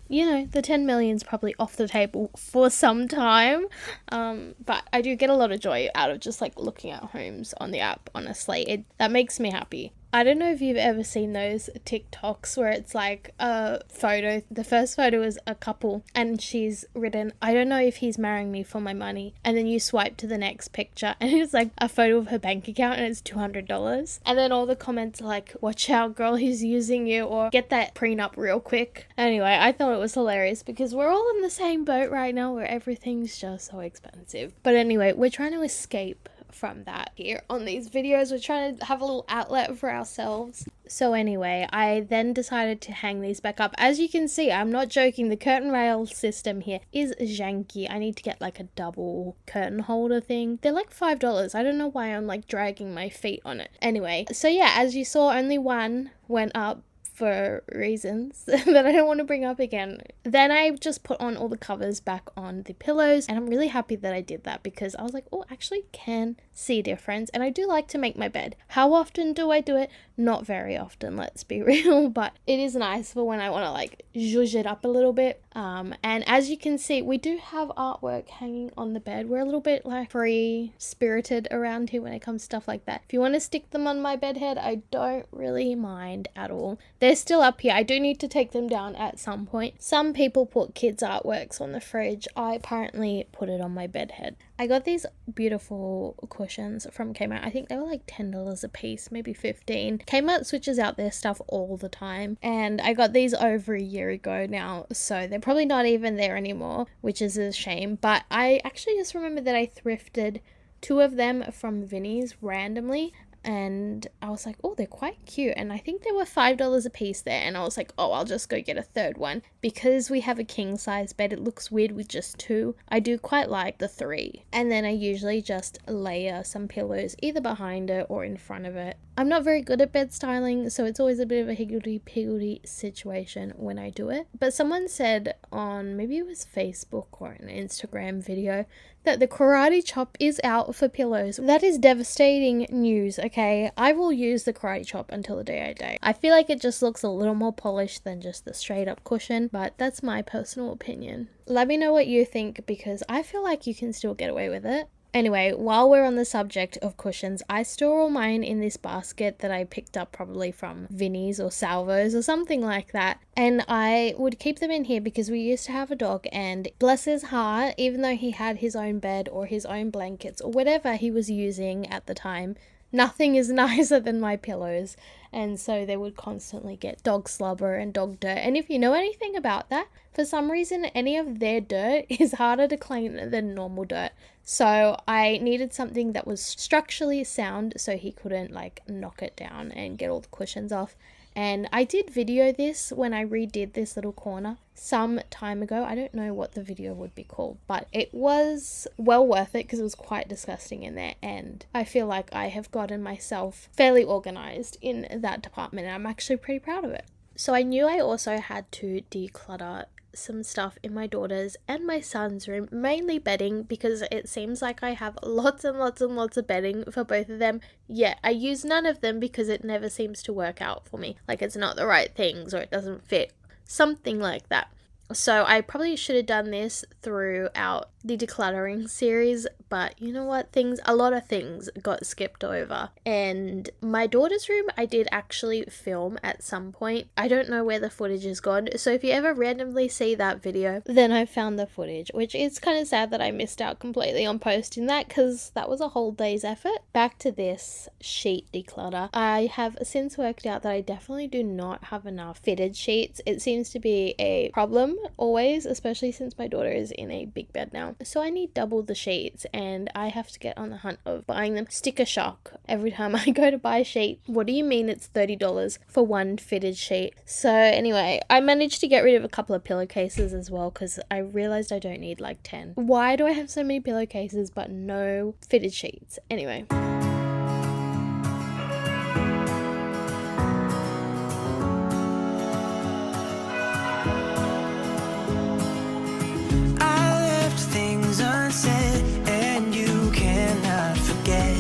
you know, the 10 million's probably off the table for some time. But I do get a lot of joy out of just like looking at homes on the app, honestly. That makes me happy. I don't know if you've ever seen those TikToks where it's like a photo. The first photo is a couple and she's written, I don't know if he's marrying me for my money. And then you swipe to the next picture and it's like a photo of her bank account and it's $200. And then all the comments are like, watch out girl, he's using you, or get that prenup real quick. Anyway, I thought it was hilarious because we're all in the same boat right now where everything's just so expensive. But anyway, we're trying to escape from that here on these videos. We're trying to have a little outlet for ourselves. So anyway, I then decided to hang these back up. As you can see, I'm not joking, the curtain rail system here is janky. I need to get like a double curtain holder thing. They're like $5. I don't know why I'm like dragging my feet on it. Anyway, so yeah, as you saw, only one went up for reasons that I don't want to bring up again. Then I just put on all the covers back on the pillows, and I'm really happy that I did that because I was like, oh, actually can see a difference. And I do like to make my bed. How often do I do it? Not very often, let's be real, but it is nice for when I want to like zhuzh it up a little bit. And as you can see, we do have artwork hanging on the bed. We're a little bit like free-spirited around here when it comes to stuff like that. If you want to stick them on my bed head, I don't really mind at all. They're still up here. I do need to take them down at some point. Some people put kids' artworks on the fridge. I apparently put it on my bed head. I got these beautiful cushions from Kmart. I think they were like $10 a piece, maybe 15. Kmart switches out their stuff all the time, and I got these over a year ago now, so they're probably not even there anymore, which is a shame. But I actually just remembered that I thrifted 2 of them from Vinnie's randomly. and I was like, oh, they're quite cute. And I think they were $5 a piece there. And I was like, oh, I'll just go get a third one. Because we have a king size bed, it looks weird with just two. I do quite like the three. And then I usually just layer some pillows either behind it or in front of it. I'm not very good at bed styling, so it's always a bit of a higgledy-piggledy situation when I do it. But someone said on, maybe it was Facebook or an Instagram video, that the karate chop is out for pillows. That is devastating news, okay? I will use the karate chop until the day I die. I feel like it just looks a little more polished than just the straight up cushion, but that's my personal opinion. Let me know what you think, because I feel like you can still get away with it. Anyway, while we're on the subject of cushions, I store all mine in this basket that I picked up probably from Vinnie's or Salvo's or something like that. And I would keep them in here because we used to have a dog, and bless his heart, even though he had his own bed or his own blankets or whatever he was using at the time, nothing is nicer than my pillows. And so they would constantly get dog slobber and dog dirt. And if you know anything about that, for some reason, any of their dirt is harder to clean than normal dirt. So I needed something that was structurally sound so he couldn't like knock it down and get all the cushions off. And I did video this when I redid this little corner some time ago. I don't know what the video would be called, but it was well worth it because it was quite disgusting in there. And I feel like I have gotten myself fairly organized in that department, and I'm actually pretty proud of it. So I knew I also had to declutter some stuff in my daughter's and my son's room, mainly bedding, because it seems like I have lots and lots and lots of bedding for both of them, yet I use none of them because it never seems to work out for me. Like it's not the right things or it doesn't fit, something like that. So I probably should have done this throughout the decluttering series, but you know what, a lot of things got skipped over. And my daughter's room I did actually film at some point. I don't know where the footage is gone, so if you ever randomly see that video, then I found the footage, which is kind of sad that I missed out completely on posting that because that was a whole day's effort. Back to this sheet declutter. I have since worked out that I definitely do not have enough fitted sheets. It seems to be a problem always, especially since my daughter is in a big bed now. So I need double the sheets, and I have to get on the hunt of buying them. Sticker shock every time I go to buy a sheet. What do you mean it's $30 for one fitted sheet? So anyway, I managed to get rid of a couple of pillowcases as well because I realized I don't need like 10. Why do I have so many pillowcases but no fitted sheets? Anyway. Unsaid, and you cannot forget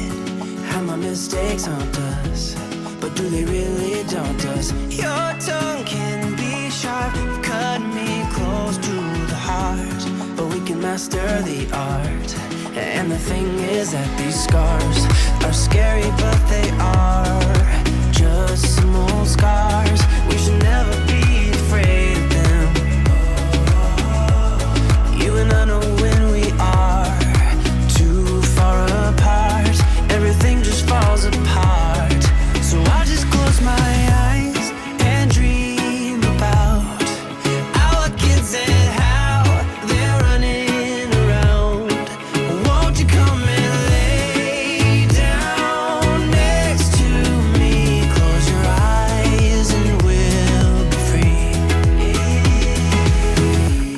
how my mistakes haunt us, but do they really daunt us? Your tongue can be sharp, cut me close to the heart, but we can master the art. And the thing is that these scars are scary, but they are just some old scars. We should never be afraid of them. You and I know when we are too far apart, everything just falls apart. So I just close my eyes and dream about our kids and how they're running around. Won't you come and lay down next to me? Close your eyes and we'll be free.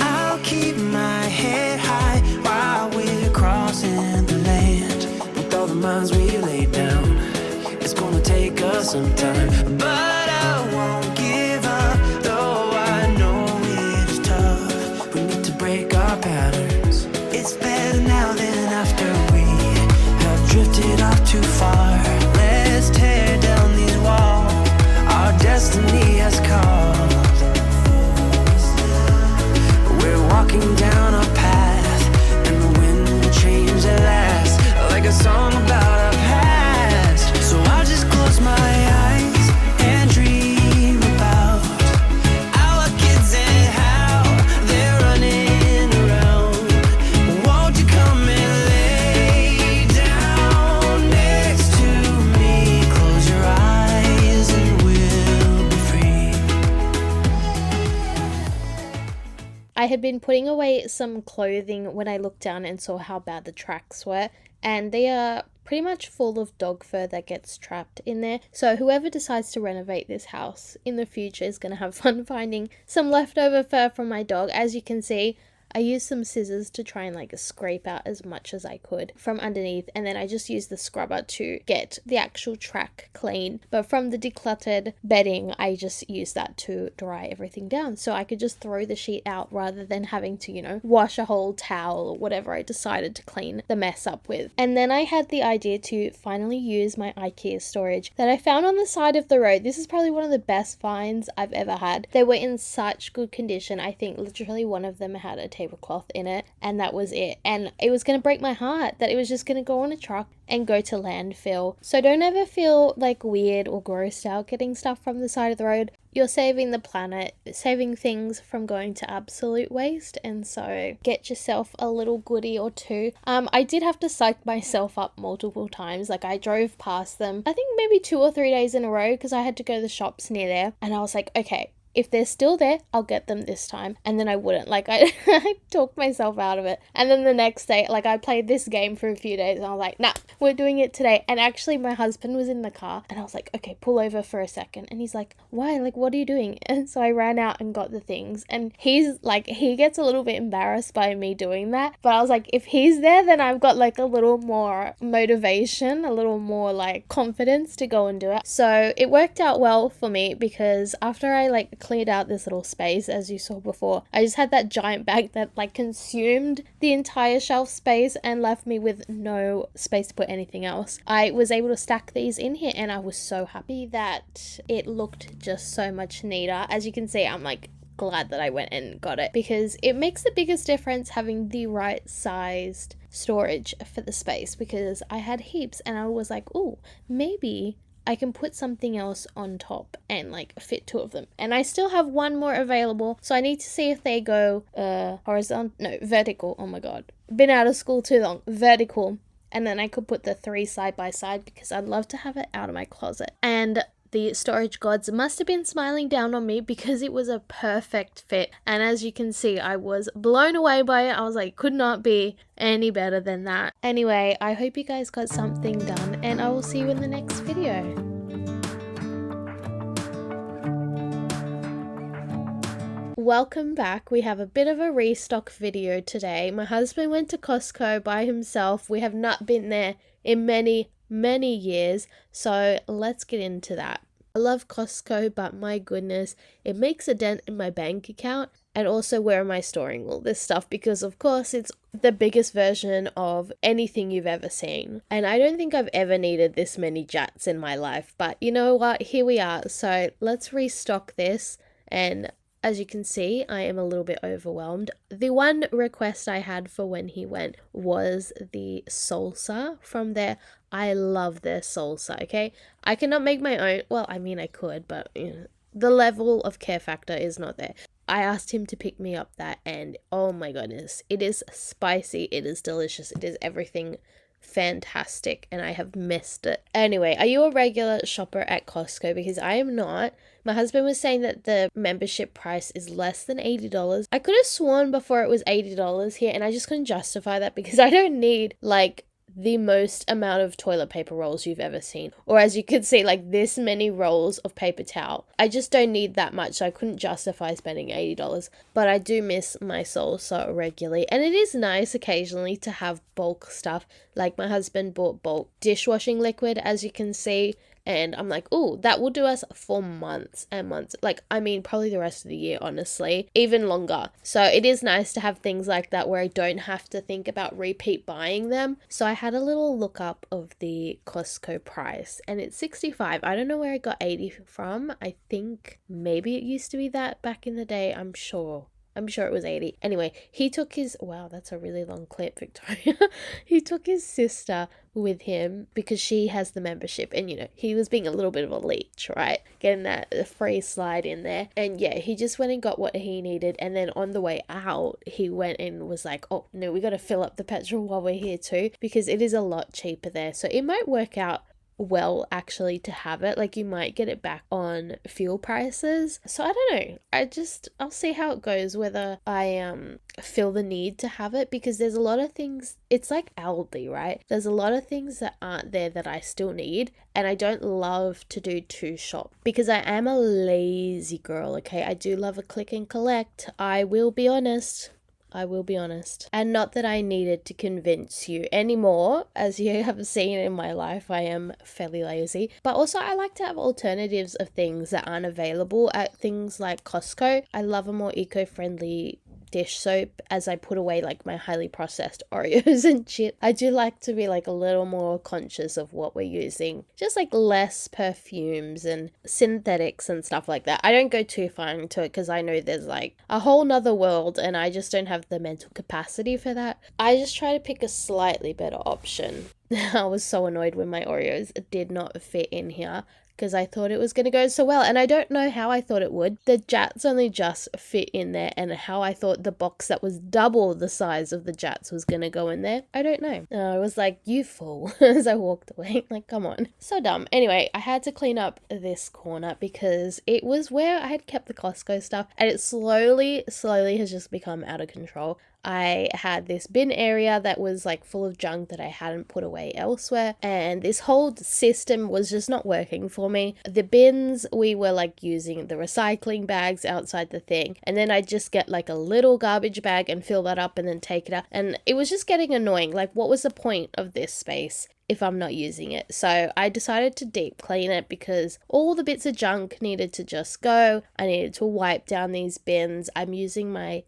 I'll keep my head high while we're crossing the land. With all the minds we laid down, it's gonna take us some time, but I won't give up, though I know it's tough. We need to break our patterns. It's better now than after we have drifted off too far. Let's tear down these walls our destiny has called. We're walking down a path, and the wind will change at last, like a song about our past. So I'll just close my eyes and dream about our kids and how they're running around. Won't you come and lay down next to me? Close your eyes and we'll be free. I had been putting away some clothing when I looked down and saw how bad the tracks were, and they are pretty much full of dog fur that gets trapped in there. So whoever decides to renovate this house in the future is going to have fun finding some leftover fur from my dog. As you can see, I used some scissors to try and like scrape out as much as I could from underneath, and then I just used the scrubber to get the actual track clean. But from the decluttered bedding, I just used that to dry everything down, so I could just throw the sheet out rather than having to, you know, wash a whole towel or whatever I decided to clean the mess up with. And then I had the idea to finally use my IKEA storage that I found on the side of the road. This is probably one of the best finds I've ever had. They were in such good condition. I think literally one of them had a tablecloth in it, and that was it. And it was going to break my heart that it was just going to go on a truck and go to landfill. So don't ever feel like weird or grossed out getting stuff from the side of the road. You're saving the planet, saving things from going to absolute waste, and so get yourself a little goodie or two. I did have to psych myself up multiple times. Like, I drove past them, I think maybe 2 or 3 days in a row, because I had to go to the shops near there, and I was like, okay, if they're still there, I'll get them this time. And then I wouldn't. Like, I talked myself out of it. And then the next day, like, I played this game for a few days and I was like, nah, we're doing it today. And actually my husband was in the car and I was like, okay, pull over for a second. And he's like, why? Like, what are you doing? And so I ran out and got the things. And he's like, he gets a little bit embarrassed by me doing that. But I was like, if he's there, then I've got like a little more motivation, a little more like confidence to go and do it. So it worked out well for me, because after I like cleared out this little space, as you saw before, I just had that giant bag that like consumed the entire shelf space and left me with no space to put anything else. I was able to stack these in here and I was so happy that it looked just so much neater. As you can see, I'm like glad that I went and got it, because it makes the biggest difference having the right sized storage for the space, because I had heaps and I was like, oh, maybe I can put something else on top and like fit 2 of them. And I still have 1 more available, so I need to see if they go vertical. Oh my god, been out of school too long. Vertical, and then I could put the 3 side by side, because I'd love to have it out of my closet. And the storage gods must have been smiling down on me, because it was a perfect fit. And as you can see, I was blown away by it. I was like, could not be any better than that. Anyway, I hope you guys got something done, and I will see you in the next video. Welcome back. We have a bit of a restock video today. My husband went to Costco by himself. We have not been there in many years, so let's get into that. I love Costco, but my goodness, it makes a dent in my bank account. And also, where am I storing all this stuff? Because of course it's the biggest version of anything you've ever seen. And I don't think I've ever needed this many jats in my life, but you know what? Here we are. So let's restock this. And as you can see, I am a little bit overwhelmed. The one request I had for when he went was the salsa from there. I love their salsa, okay? I cannot make my own. Well, I mean, I could, but you know, the level of care factor is not there. I asked him to pick me up that, and oh my goodness, it is spicy, it is delicious, it is everything fantastic, and I have missed it. Anyway, are you a regular shopper at Costco? Because I am not. My husband was saying that the membership price is less than $80. I could have sworn before it was $80 here, and I just couldn't justify that, because I don't need like the most amount of toilet paper rolls you've ever seen, or as you could see, like this many rolls of paper towel. I just don't need that much, so I couldn't justify spending $80. But I do miss my salsa regularly, and it is nice occasionally to have bulk stuff. Like my husband bought bulk dishwashing liquid, as you can see, and I'm like, oh, that will do us for months and months. Like, I mean, probably the rest of the year, honestly, even longer. So it is nice to have things like that where I don't have to think about repeat buying them. So I had a little look up of the Costco price, and it's $65. I don't know where I got 80 from. I think maybe it used to be that back in the day. I'm sure it was 80. Anyway, he took his, wow, that's a really long clip, Victoria. He took his sister with him because she has the membership, and you know, he was being a little bit of a leech, right? Getting that free slide in there. And yeah, he just went and got what he needed, and then on the way out, he went and was like, oh no, we got to fill up the petrol while we're here too, because it is a lot cheaper there. So it might work out well actually to have it. Like you might get it back on fuel prices. So I don't know. I'll see how it goes, whether I feel the need to have it, because there's a lot of things. It's like Aldi, right? There's a lot of things that aren't there that I still need, and I don't love to do two shop because I am a lazy girl, okay? I do love a click and collect. I will be honest. And not that I needed to convince you anymore. As you have seen in my life, I am fairly lazy. But also I like to have alternatives of things that aren't available at things like Costco. I love a more eco-friendly dish soap as I put away like my highly processed Oreos and shit. I do like to be like a little more conscious of what we're using. Just like less perfumes and synthetics and stuff like that. I don't go too far into it because I know there's like a whole nother world and I just don't have the mental capacity for that. I just try to pick a slightly better option. I was so annoyed when my Oreos did not fit in here because I thought it was going to go so well, and I don't know how I thought it would. The Jats only just fit in there, and how I thought the box that was double the size of the Jats was going to go in there, I don't know. I was like, you fool, as I walked away. Like, come on. So dumb. Anyway, I had to clean up this corner because it was where I had kept the Costco stuff, and it slowly has just become out of control. I had this bin area that was like full of junk that I hadn't put away elsewhere, and this whole system was just not working for me. The bins, we were like using the recycling bags outside the thing, and then I'd just get like a little garbage bag and fill that up and then take it out, and it was just getting annoying. Like, what was the point of this space if I'm not using it? So I decided to deep clean it because all the bits of junk needed to just go. I needed to wipe down these bins. I'm using my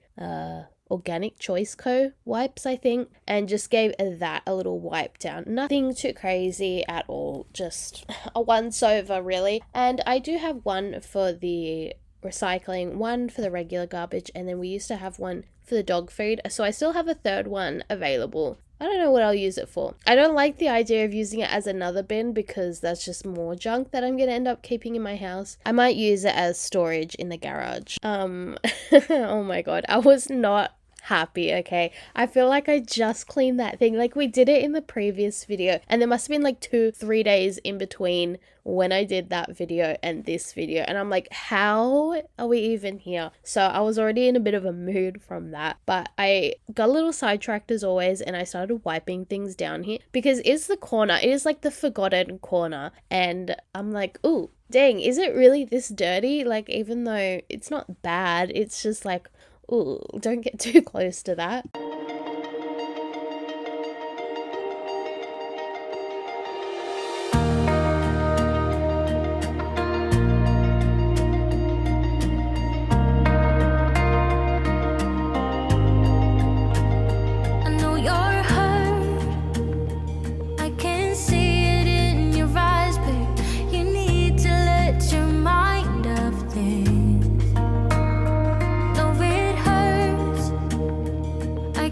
Organic Choice Co. wipes, I think, and just gave that a little wipe down. Nothing too crazy at all, just a once over really. And I do have one for the recycling, one for the regular garbage, and then we used to have one for the dog food, so I still have a third one available. I don't know what I'll use it for. I don't like the idea of using it as another bin because that's just more junk that I'm going to end up keeping in my house. I might use it as storage in the garage. Oh my god, I was not happy, okay? I feel like I just cleaned that thing. Like, we did it in the previous video, and there must have been like 2-3 days in between when I did that video and this video, and I'm like, how are we even here? So I was already in a bit of a mood from that, but I got a little sidetracked as always, and I started wiping things down here because it's the corner. It is like the forgotten corner, and I'm like, ooh, dang, is it really this dirty? Like, even though it's not bad, it's just like, ooh, don't get too close to that. I know you're hurt. I can see it in your eyes, babe. You need to let your mind off things. No, it hurts. I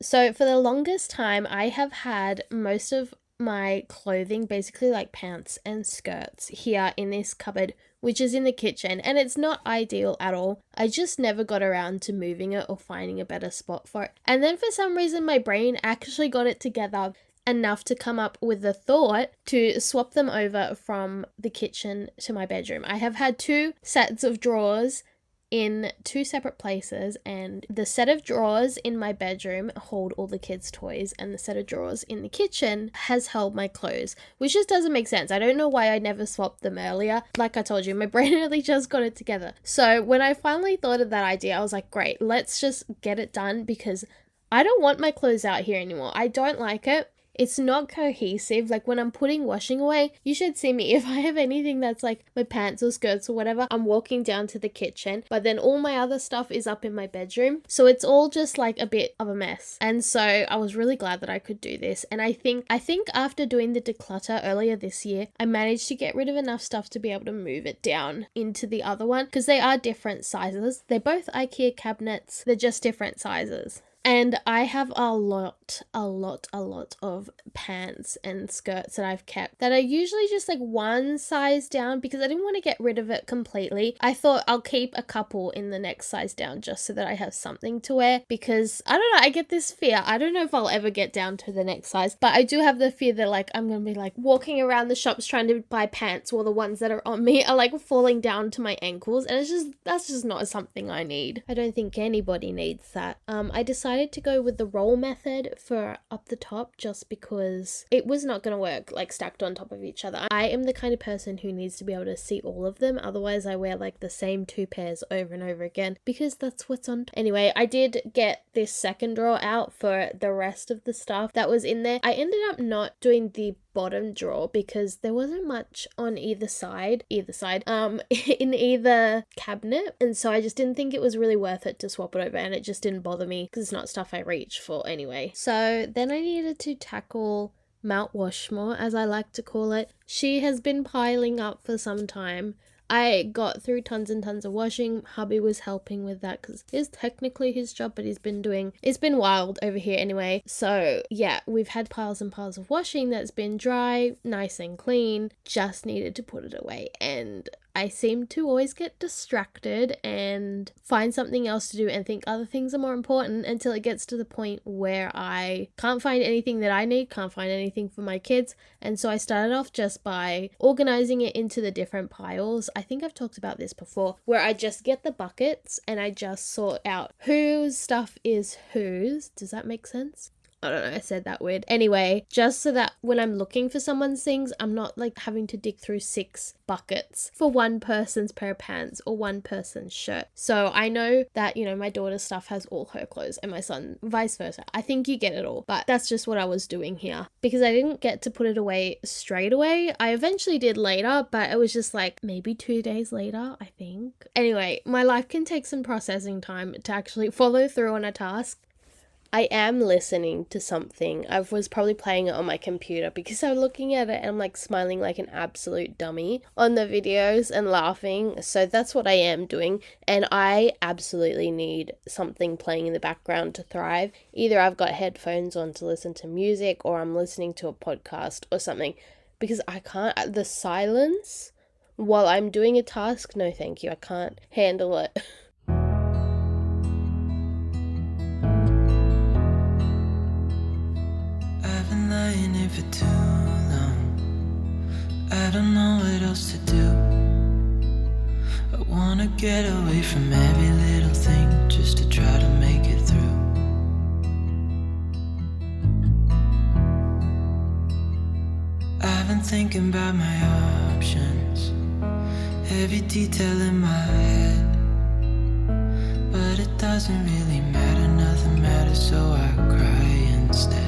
So for the longest time, I have had most of my clothing, basically like pants and skirts, here in this cupboard, which is in the kitchen, and it's not ideal at all. I just never got around to moving it or finding a better spot for it. And then for some reason, my brain actually got it together enough to come up with the thought to swap them over from the kitchen to my bedroom. I have had 2 sets of drawers in 2 separate places, and the set of drawers in my bedroom hold all the kids' toys, and the set of drawers in the kitchen has held my clothes, which just doesn't make sense. I don't know why I never swapped them earlier. Like I told you, my brain really just got it together. So when I finally thought of that idea, I was like, great, let's just get it done, because I don't want my clothes out here anymore. I don't like it. It's not cohesive. Like when I'm putting washing away, you should see me. If I have anything that's like my pants or skirts or whatever, I'm walking down to the kitchen, but then all my other stuff is up in my bedroom. So it's all just like a bit of a mess. And so I was really glad that I could do this. And I think after doing the declutter earlier this year, I managed to get rid of enough stuff to be able to move it down into the other one, because they are different sizes. They're both IKEA cabinets. They're just different sizes. And I have a lot of pants and skirts that I've kept that are usually just like one size down, because I didn't want to get rid of it completely. I thought I'll keep a couple in the next size down just so that I have something to wear, because I don't know, I get this fear. I don't know if I'll ever get down to the next size, but I do have the fear that like I'm going to be like walking around the shops trying to buy pants while the ones that are on me are like falling down to my ankles, and that's just not something I need. I don't think anybody needs that. I decided to go with the roll method for up the top just because it was not going to work like stacked on top of each other. I am the kind of person who needs to be able to see all of them, otherwise I wear like the same 2 pairs over and over again because that's what's on. Anyway, I did get this second drawer out for the rest of the stuff that was in there. I ended up not doing the bottom drawer because there wasn't much on either side in either cabinet, and so I just didn't think it was really worth it to swap it over, and it just didn't bother me because it's not stuff I reach for anyway. So then I needed to tackle Mount Washmore, as I like to call it. She has been piling up for some time. I got through tons and tons of washing. Hubby was helping with that because it's technically his job, but it's been wild over here anyway. So yeah, we've had piles and piles of washing that's been dry, nice and clean, just needed to put it away. And I seem to always get distracted and find something else to do and think other things are more important until it gets to the point where I can't find anything that I need, can't find anything for my kids. And so I started off just by organizing it into the different piles. I think I've talked about this before, where I just get the buckets and I just sort out whose stuff is whose. Does that make sense? I don't know, I said that weird. Anyway, just so that when I'm looking for someone's things, I'm not like having to dig through 6 buckets for one person's pair of pants or one person's shirt. So I know that, my daughter's stuff has all her clothes and my son vice versa. I think you get it all, but that's just what I was doing here because I didn't get to put it away straight away. I eventually did later, but it was just like maybe 2 days later, I think. Anyway, my life can take some processing time to actually follow through on a task. I am listening to something. I was probably playing it on my computer because I'm looking at it and I'm like smiling like an absolute dummy on the videos and laughing. So that's what I am doing. And I absolutely need something playing in the background to thrive. Either I've got headphones on to listen to music or I'm listening to a podcast or something because I can't. The silence while I'm doing a task, no thank you. I can't handle it. Lying here for too long. I don't know what else to do. I wanna get away from every little thing just to try to make it through. I've been thinking about my options, every detail in my head, but it doesn't really matter, nothing matters, so I cry instead.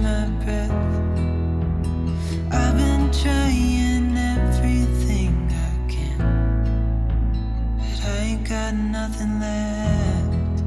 My breath. I've been trying everything I can, but I ain't got nothing left.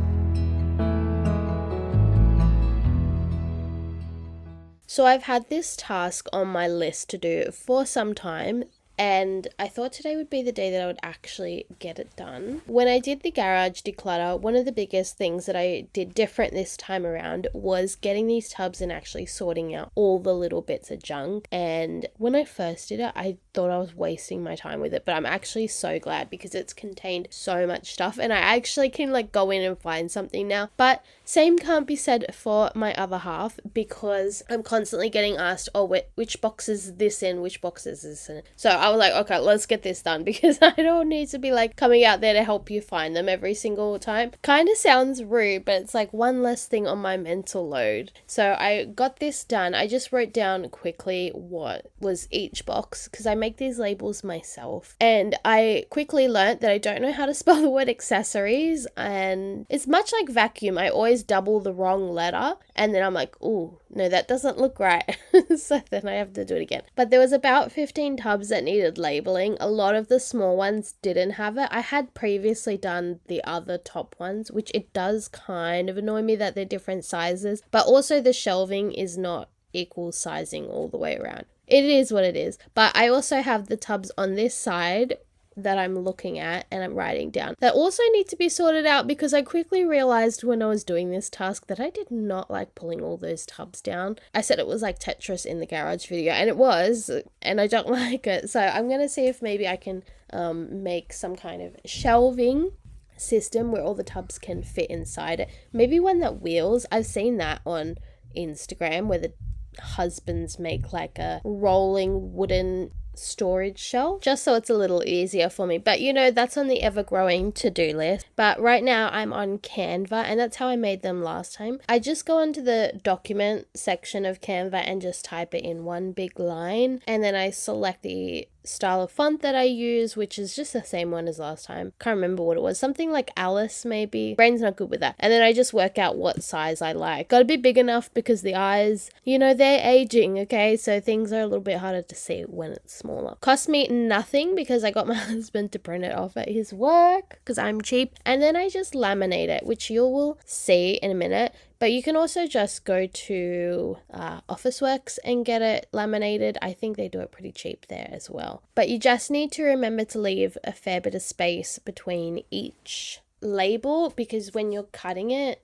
So I've had this task on my list to do for some time, and I thought today would be the day that I would actually get it done. When I did the garage declutter, one of the biggest things that I did different this time around was getting these tubs and actually sorting out all the little bits of junk. And when I first did it, I thought I was wasting my time with it, but I'm actually so glad because it's contained so much stuff and I actually can like go in and find something now. But same can't be said for my other half because I'm constantly getting asked, oh, which box is this in, which box is this in. So I was like, okay, let's get this done because I don't need to be like coming out there to help you find them every single time. Kind of sounds rude, but it's like one less thing on my mental load. So I got this done. I just wrote down quickly what was each box because I make these labels myself. And I quickly learnt that I don't know how to spell the word accessories, and it's much like vacuum. I always double the wrong letter and then I'm like, oh no, that doesn't look right. So then I have to do it again. But there was about 15 tubs that needed labeling. A lot of the small ones didn't have it. I had previously done the other top ones, which it does kind of annoy me that they're different sizes, but also the shelving is not equal sizing all the way around. It is what it is. But I also have the tubs on this side that I'm looking at and I'm writing down that also need to be sorted out because I quickly realized when I was doing this task that I did not like pulling all those tubs down. I said it was like Tetris in the garage video, and it was, and I don't like it. So I'm going to see if maybe I can make some kind of shelving system where all the tubs can fit inside it. Maybe one that wheels. I've seen that on Instagram where the husbands make like a rolling wooden storage shelf just so it's a little easier for me, but you know, that's on the ever-growing to-do list. But right now I'm on Canva, and that's how I made them last time. I just go onto the document section of Canva and just type it in one big line, and then I select the style of font that I use, which is just the same one as last time. Can't remember what it was, something like Alice maybe. Brain's not good with that. And then I just work out what size I like. Gotta be big enough because the eyes, you know, they're aging, okay? So things are a little bit harder to see when it's smaller. Cost me nothing because I got my husband to print it off at his work because I'm cheap. And then I just laminate it, which you will see in a minute. But you can also just go to Officeworks and get it laminated. I think they do it pretty cheap there as well. But you just need to remember to leave a fair bit of space between each label because when you're cutting it,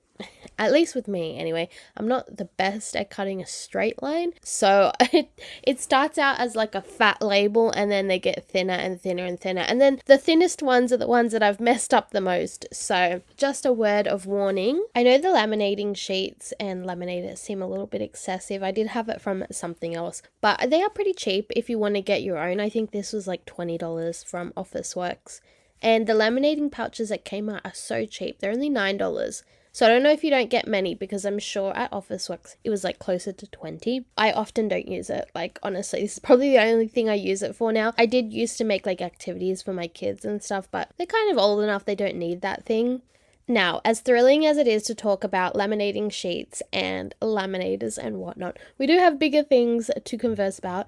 at least with me anyway, I'm not the best at cutting a straight line. So it starts out as like a fat label and then they get thinner and thinner and thinner. And then the thinnest ones are the ones that I've messed up the most. So just a word of warning. I know the laminating sheets and laminators seem a little bit excessive. I did have it from something else, but they are pretty cheap if you want to get your own. I think this was like $20 from Officeworks. And the laminating pouches at Kmart are so cheap. They're only $9. So I don't know if you don't get many because I'm sure at Officeworks it was like closer to 20. I often don't use it. Like honestly, this is probably the only thing I use it for now. I did used to make like activities for my kids and stuff, but they're kind of old enough they don't need that thing. Now, as thrilling as it is to talk about laminating sheets and laminators and whatnot, we do have bigger things to converse about.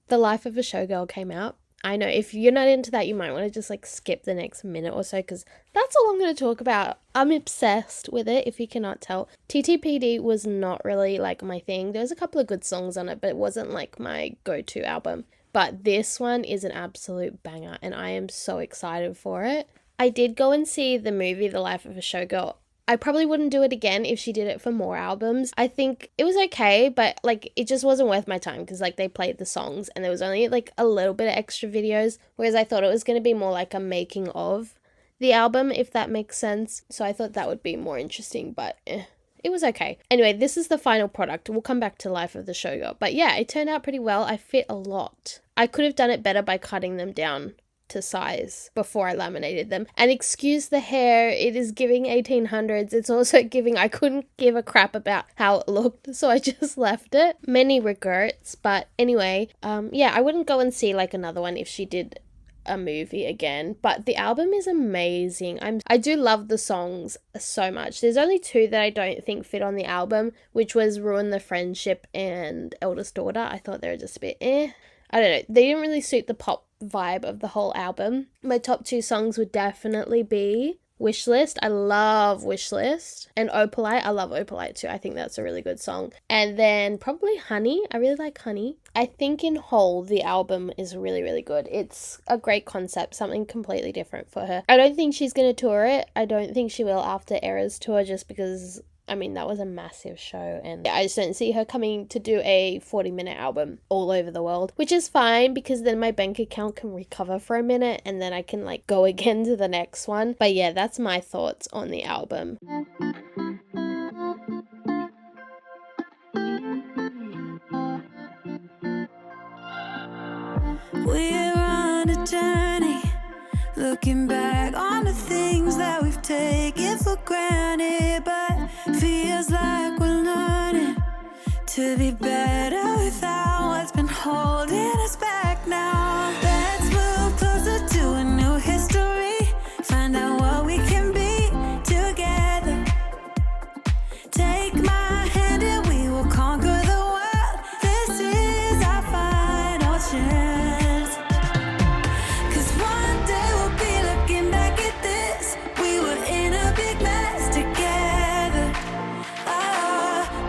The Life of a Showgirl came out. I know if you're not into that, you might want to just like skip the next minute or so because that's all I'm going to talk about. I'm obsessed with it, if you cannot tell. TTPD was not really like my thing. There was a couple of good songs on it, but it wasn't like my go-to album. But this one is an absolute banger and I am so excited for it. I did go and see the movie The Life of a Showgirl. I probably wouldn't do it again if she did it for more albums. I think it was okay, but like it just wasn't worth my time because like they played the songs and there was only like a little bit of extra videos, whereas I thought it was going to be more like a making of the album, if that makes sense. So I thought that would be more interesting, but it was okay. Anyway, this is the final product. We'll come back to Life of the Showgirl. But yeah, it turned out pretty well. I fit a lot. I could have done it better by cutting them down to size before I laminated them. And excuse the hair, it is giving 1800s. It's also giving, I couldn't give a crap about how it looked, so I just left it. Many regrets, but anyway, yeah, I wouldn't go and see like another one if she did a movie again, but the album is amazing. I do love the songs so much. There's only two that I don't think fit on the album, which was Ruin the Friendship and Eldest Daughter. I thought they were just a bit I don't know, they didn't really suit the pop vibe of the whole album. My top two songs would definitely be Wishlist. I love Wishlist. And Opalite. I love Opalite too. I think that's a really good song. And then probably Honey. I really like Honey. I think in whole, the album is really, really good. It's a great concept, something completely different for her. I don't think she's going to tour it. I don't think she will after Era's tour, just because, I mean, that was a massive show, and I just don't see her coming to do a 40-minute album all over the world, which is fine because then my bank account can recover for a minute and then I can like go again to the next one. But yeah, that's my thoughts on the album. We're on a journey, looking back on the things that we've taken for granted, but feels like we're learning to be better without what's been holding us back now. Let's move closer to a new history, find out what we can be together. Take my hand and we will conquer the world. This is our final chance. 'Cause one day we'll be looking back at this. We were in a big mess together.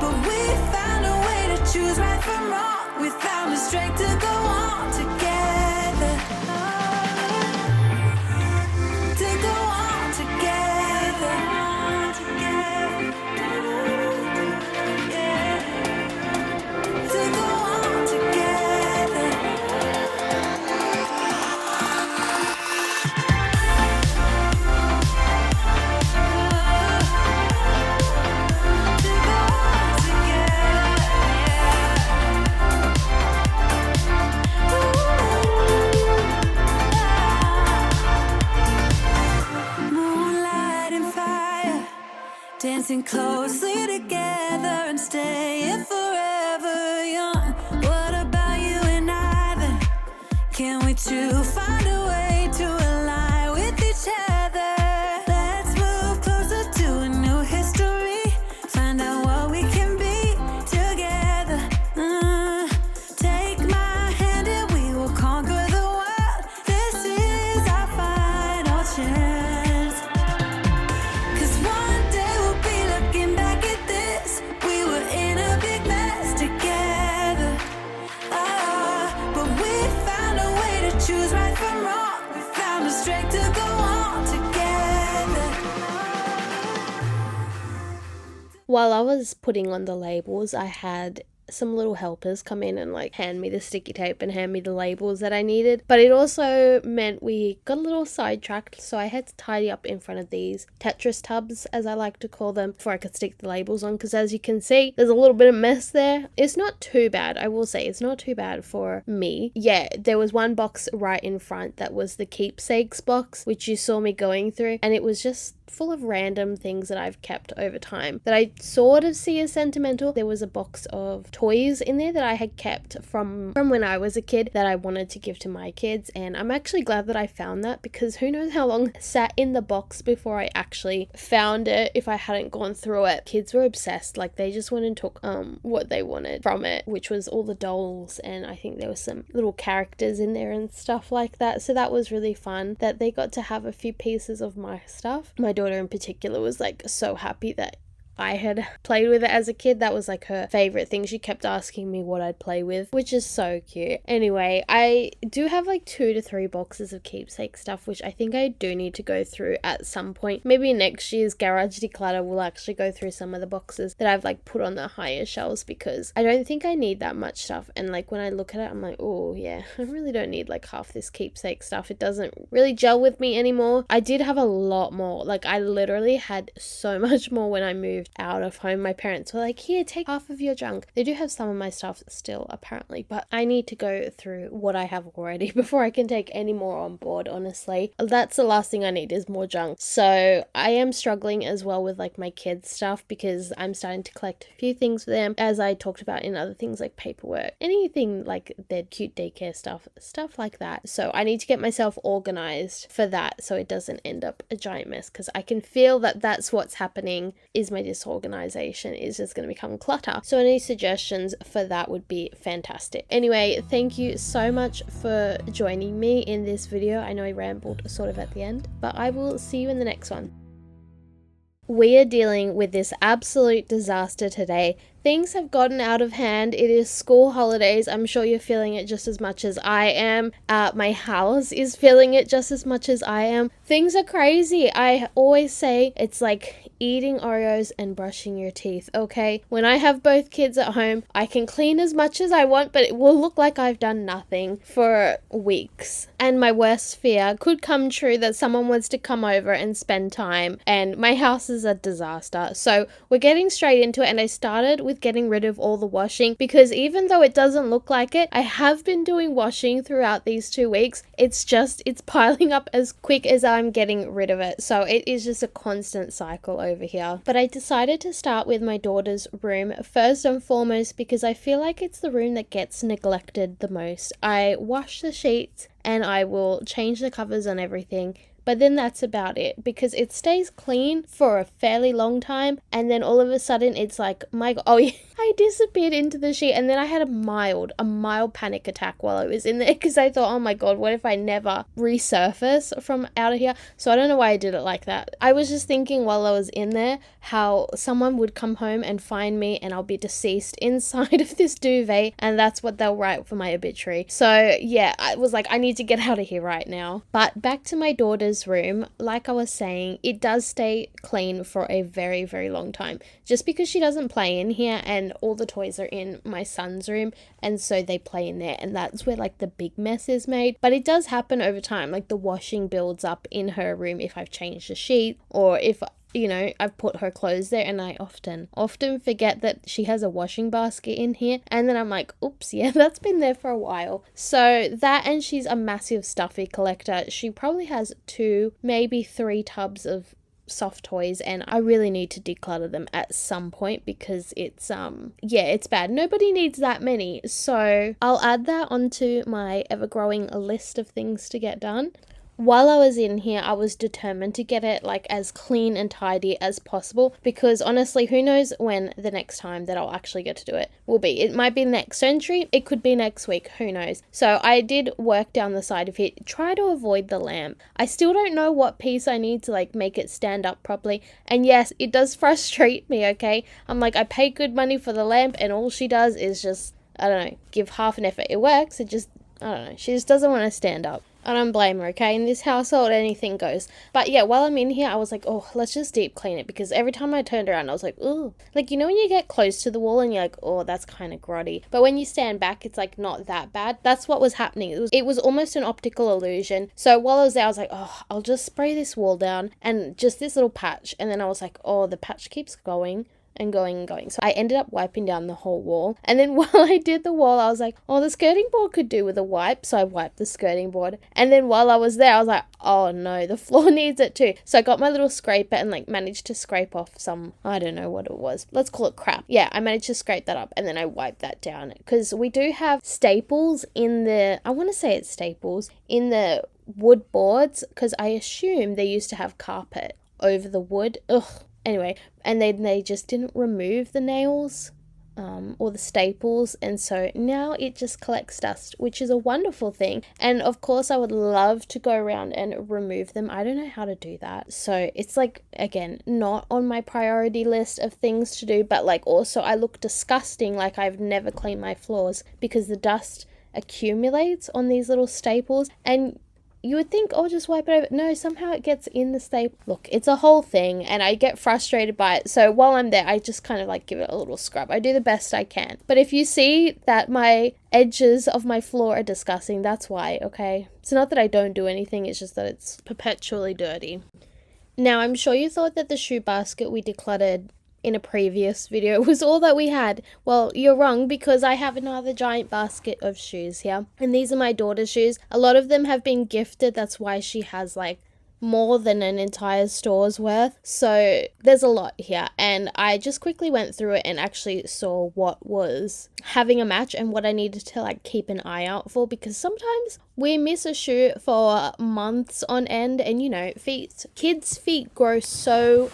But we found a way to choose right from wrong. We found the strength to go on together. To go on together. Yeah. To go on together. To go on together. Moonlight and fire, dancing closely together and staying forever young. What about you and I then? Can we two find a way to align with each other? Let's move closer to a new history, find out what we can be together. Take my hand and we will conquer the world. This is our final chance. 'Cause one day we'll be looking back at this. We were in a big mess together. But we found a way to choose right from wrong. We found the strength to go on together. While I was putting on the labels, I had some little helpers come in and like hand me the sticky tape and hand me the labels that I needed. But it also meant we got a little sidetracked, so I had to tidy up in front of these Tetris tubs, as I like to call them, before I could stick the labels on, because as you can see, there's a little bit of mess there. It's not too bad, I will say, it's not too bad for me. Yeah, there was one box right in front that was the keepsakes box, which you saw me going through, and it was just full of random things that I've kept over time that I sort of see as sentimental. There was a box of toys in there that I had kept from when I was a kid that I wanted to give to my kids, and I'm actually glad that I found that, because who knows how long it sat in the box before I actually found it if I hadn't gone through it. Kids were obsessed, like they just went and took what they wanted from it, which was all the dolls, and I think there was some little characters in there and stuff like that. So that was really fun that they got to have a few pieces of my stuff. My daughter in particular was like so happy that I had played with it as a kid. That was like her favorite thing. She kept asking me what I'd play with, which is so cute. Anyway, I do have like 2 to 3 boxes of keepsake stuff, which I think I do need to go through at some point. Maybe next year's Garage Declutter will actually go through some of the boxes that I've like put on the higher shelves, because I don't think I need that much stuff. And like when I look at it, I'm like, oh yeah, I really don't need like half this keepsake stuff. It doesn't really gel with me anymore. I did have a lot more. Like I literally had so much more when I moved out of home. My parents were like, here, take half of your junk. They do have some of my stuff still apparently, but I need to go through what I have already before I can take any more on board, honestly. That's the last thing I need, is more junk. So I am struggling as well with like my kids stuff, because I'm starting to collect a few things for them, as I talked about in other things like paperwork, anything like their cute daycare stuff like that. So I need to get myself organized for that, so it doesn't end up a giant mess, because I can feel that that's what's happening, is my disorganization is just going to become clutter. So any suggestions for that would be fantastic. Anyway, thank you so much for joining me in this video. I know I rambled sort of at the end, but I will see you in the next one. We are dealing with this absolute disaster today. Things have gotten out of hand. It is school holidays. I'm sure you're feeling it just as much as I am. My house is feeling it just as much as I am. Things are crazy. I always say it's like eating Oreos and brushing your teeth, okay? When I have both kids at home, I can clean as much as I want, but it will look like I've done nothing for weeks. And my worst fear could come true, that someone wants to come over and spend time, and my house is a disaster. So we're getting straight into it, and I started with getting rid of all the washing, because even though it doesn't look like it, I have been doing washing throughout these 2 weeks. It's piling up as quick as I'm getting rid of it. So it is just a constant cycle over here. But I decided to start with my daughter's room first and foremost, because I feel like it's the room that gets neglected the most. I wash the sheets and I will change the covers on everything, but then that's about it, because it stays clean for a fairly long time, and then all of a sudden it's like, my God, oh yeah, I disappeared into the sheet, and then I had a mild panic attack while I was in there, because I thought, oh my God, what if I never resurface from out of here? So I don't know why I did it like that. I was just thinking while I was in there how someone would come home and find me and I'll be deceased inside of this duvet, and that's what they'll write for my obituary. So yeah, I was like, I need to get out of here right now. But back to my daughter's room, like I was saying, it does stay clean for a very, very long time, just because she doesn't play in here, and all the toys are in my son's room, and so they play in there, and that's where like the big mess is made. But it does happen over time, like the washing builds up in her room if I've changed the sheet, or if I've put her clothes there, and I often forget that she has a washing basket in here, and then I'm like, oops, yeah, that's been there for a while. So that, and she's a massive stuffy collector. She probably has 2, maybe 3 tubs of soft toys, and I really need to declutter them at some point, because it's it's bad. Nobody needs that many. So I'll add that onto my ever-growing list of things to get done. While I was in here, I was determined to get it like as clean and tidy as possible, because honestly, who knows when the next time that I'll actually get to do it will be. It might be next century, it could be next week, who knows. So I did work down the side of it, try to avoid the lamp. I still don't know what piece I need to like make it stand up properly, and yes, it does frustrate me, okay? I'm like, I pay good money for the lamp, and all she does is just, I don't know, give half an effort. It works, it just, I don't know, she just doesn't want to stand up. I don't blame her, okay? In this household, anything goes. But yeah, while I'm in here, I was like, oh, let's just deep clean it, because every time I turned around, I was like, ooh. Like, when you get close to the wall and you're like, oh, that's kind of grotty. But when you stand back, it's like not that bad. That's what was happening. It was almost an optical illusion. So while I was there, I was like, oh, I'll just spray this wall down and just this little patch. And then I was like, oh, the patch keeps going and going and going. So I ended up wiping down the whole wall. And then while I did the wall, I was like, oh, the skirting board could do with a wipe. So I wiped the skirting board. And then while I was there, I was like, oh no, the floor needs it too. So I got my little scraper and like managed to scrape off some, I don't know what it was. Let's call it crap. Yeah, I managed to scrape that up, and then I wiped that down, because we do have staples in the, I want to say it's staples in the wood boards, because I assume they used to have carpet over the wood. Ugh. Anyway, and they just didn't remove the nails or the staples, and so now it just collects dust, which is a wonderful thing. And of course I would love to go around and remove them. I don't know how to do that, so it's like, again, not on my priority list of things to do. But like, also I look disgusting, like I've never cleaned my floors, because the dust accumulates on these little staples, and you would think, oh, just wipe it over. No, somehow it gets in the staple. Look, it's a whole thing, and I get frustrated by it. So while I'm there, I just kind of like give it a little scrub. I do the best I can. But if you see that my edges of my floor are disgusting, that's why, okay? It's not that I don't do anything, it's just that it's perpetually dirty. Now, I'm sure you thought that the shoe basket we decluttered in a previous video was all that we had. Well, you're wrong, because I have another giant basket of shoes here, and these are my daughter's shoes. A lot of them have been gifted. That's why she has like more than an entire store's worth. So there's a lot here, and I just quickly went through it and actually saw what was having a match and what I needed to like keep an eye out for, because sometimes we miss a shoe for months on end, and kids' feet grow so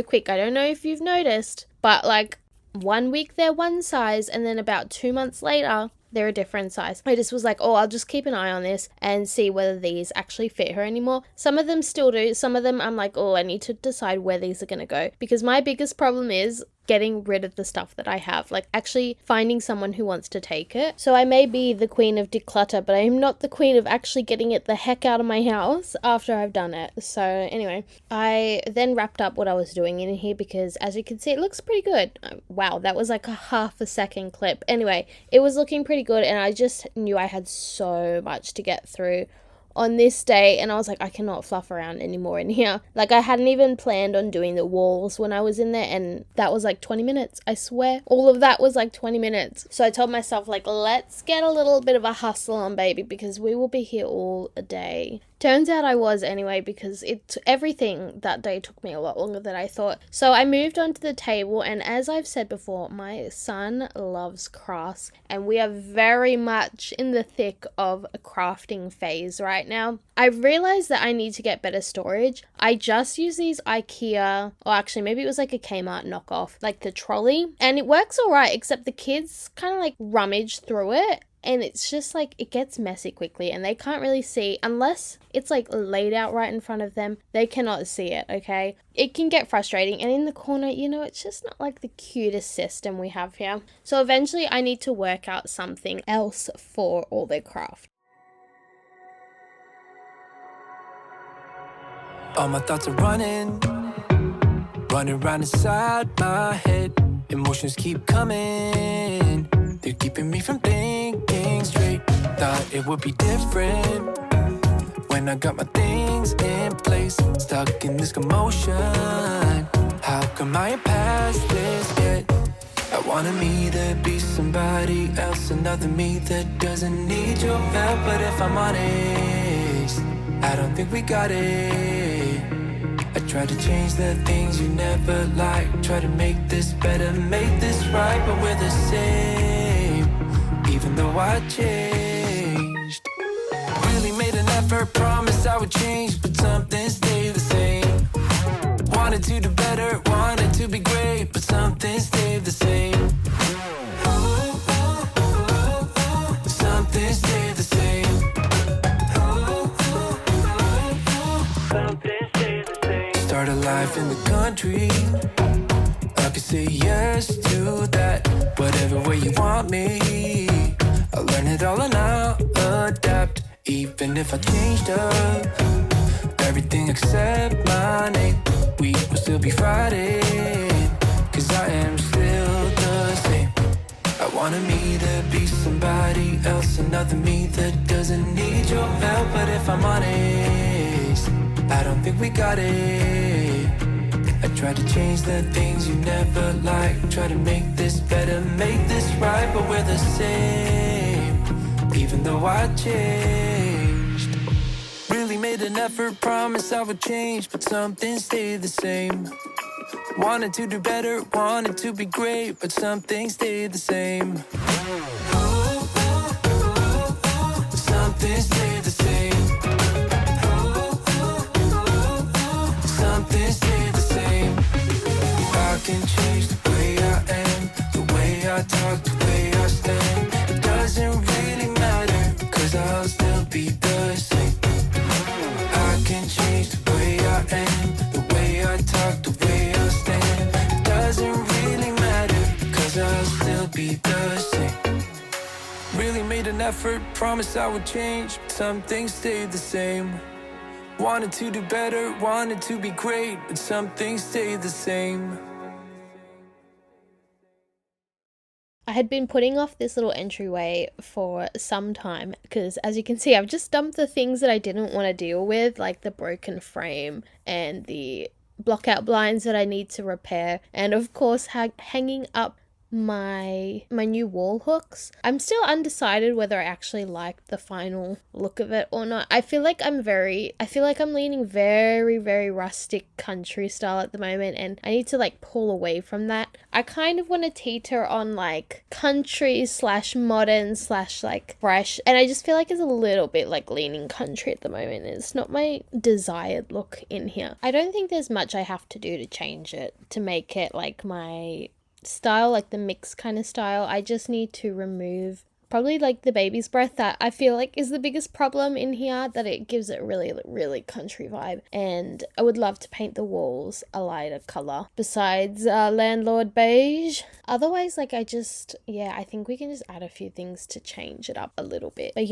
quick. I don't know if you've noticed, but like 1 week they're one size, and then about 2 months later They're a different size. I just was like, oh, I'll just keep an eye on this and see whether these actually fit her anymore. Some of them still do. Some of them I'm like, oh, I need to decide where these are going to go, because my biggest problem is getting rid of the stuff that I have, like actually finding someone who wants to take it. So I may be the queen of declutter, but I am not the queen of actually getting it the heck out of my house after I've done it. So anyway, I then wrapped up what I was doing in here, because as you can see, it looks pretty good. Wow, that was like a half a second clip. Anyway, it was looking pretty good, and I just knew I had so much to get through on this day, and I was like, I cannot fluff around anymore in here. Like, I hadn't even planned on doing the walls when I was in there, and that was like 20 minutes. I swear, all of that was like 20 minutes. So I told myself, like, let's get a little bit of a hustle on, baby, because we will be here all day. Turns out I was anyway, because everything that day took me a lot longer than I thought. So I moved onto the table, and as I've said before, my son loves crafts, and we are very much in the thick of a crafting phase right now. I realized that I need to get better storage. I just use these IKEA, or actually maybe it was like a Kmart knockoff, like the trolley, and it works all right, except the kids kind of like rummage through it. And it's just like, it gets messy quickly, and they can't really see, unless it's like laid out right in front of them, they cannot see it, okay? It can get frustrating, and in the corner, you know, it's just not like the cutest system we have here. So eventually I need to work out something else for all their craft. All my thoughts are running around inside my head. Emotions keep coming, they're keeping me from thinking straight. Thought it would be different when I got my things in place. Stuck in this commotion, how come I ain't past this yet? I wanted me to be somebody else, another me that doesn't need your help. But if I'm honest, I don't think we got it. I try to change the things you never liked, try to make this better, make this right, but we're the same, even though I changed. Really made an effort, promised I would change, but something stayed the same. Wanted to do better, wanted to be great, but something stayed the same. Something stayed the same. Something stayed the same. Start a life in the country, I could say yes to that. Whatever way you want me, I'll learn it all and I'll adapt. Even if I changed up everything except my name, we will still be Friday, cause I am still the same. I wanted me to be somebody else, another me that doesn't need your help. But if I'm honest, I don't think we got it. I tried to change the things you never liked, try to make this better, make this right, but we're the same, even though I changed. Really made an effort, promised I would change, but something stayed the same. Wanted to do better, wanted to be great, but something stayed the same. Something stayed the same. Something stayed the same. I can change the way I am, the way I talk, the way I stand. It doesn't really matter, cause I'll still be the same. I can change the way I am, the way I talk, the way I stand. It doesn't really matter, cause I'll still be the same. Really made an effort, promised I would change, but some things stayed the same. Wanted to do better, wanted to be great, but some things stayed the same. I had been putting off this little entryway for some time because, as you can see, I've just dumped the things that I didn't want to deal with, like the broken frame and the blockout blinds that I need to repair, and of course hanging up my new wall hooks. I'm still undecided whether I actually like the final look of it or not. I feel like I'm leaning very, very rustic country style at the moment, and I need to like pull away from that. I kind of want to teeter on like country / modern / like fresh, and I just feel like it's a little bit like leaning country at the moment. It's not my desired look in here. I don't think there's much I have to do to change it, to make it like my style, like the mix kind of style. I just need to remove probably like the baby's breath that I feel like is the biggest problem in here, that it gives it really, really country vibe. And I would love to paint the walls a lighter color besides landlord beige. Otherwise, like I think we can just add a few things to change it up a little bit. But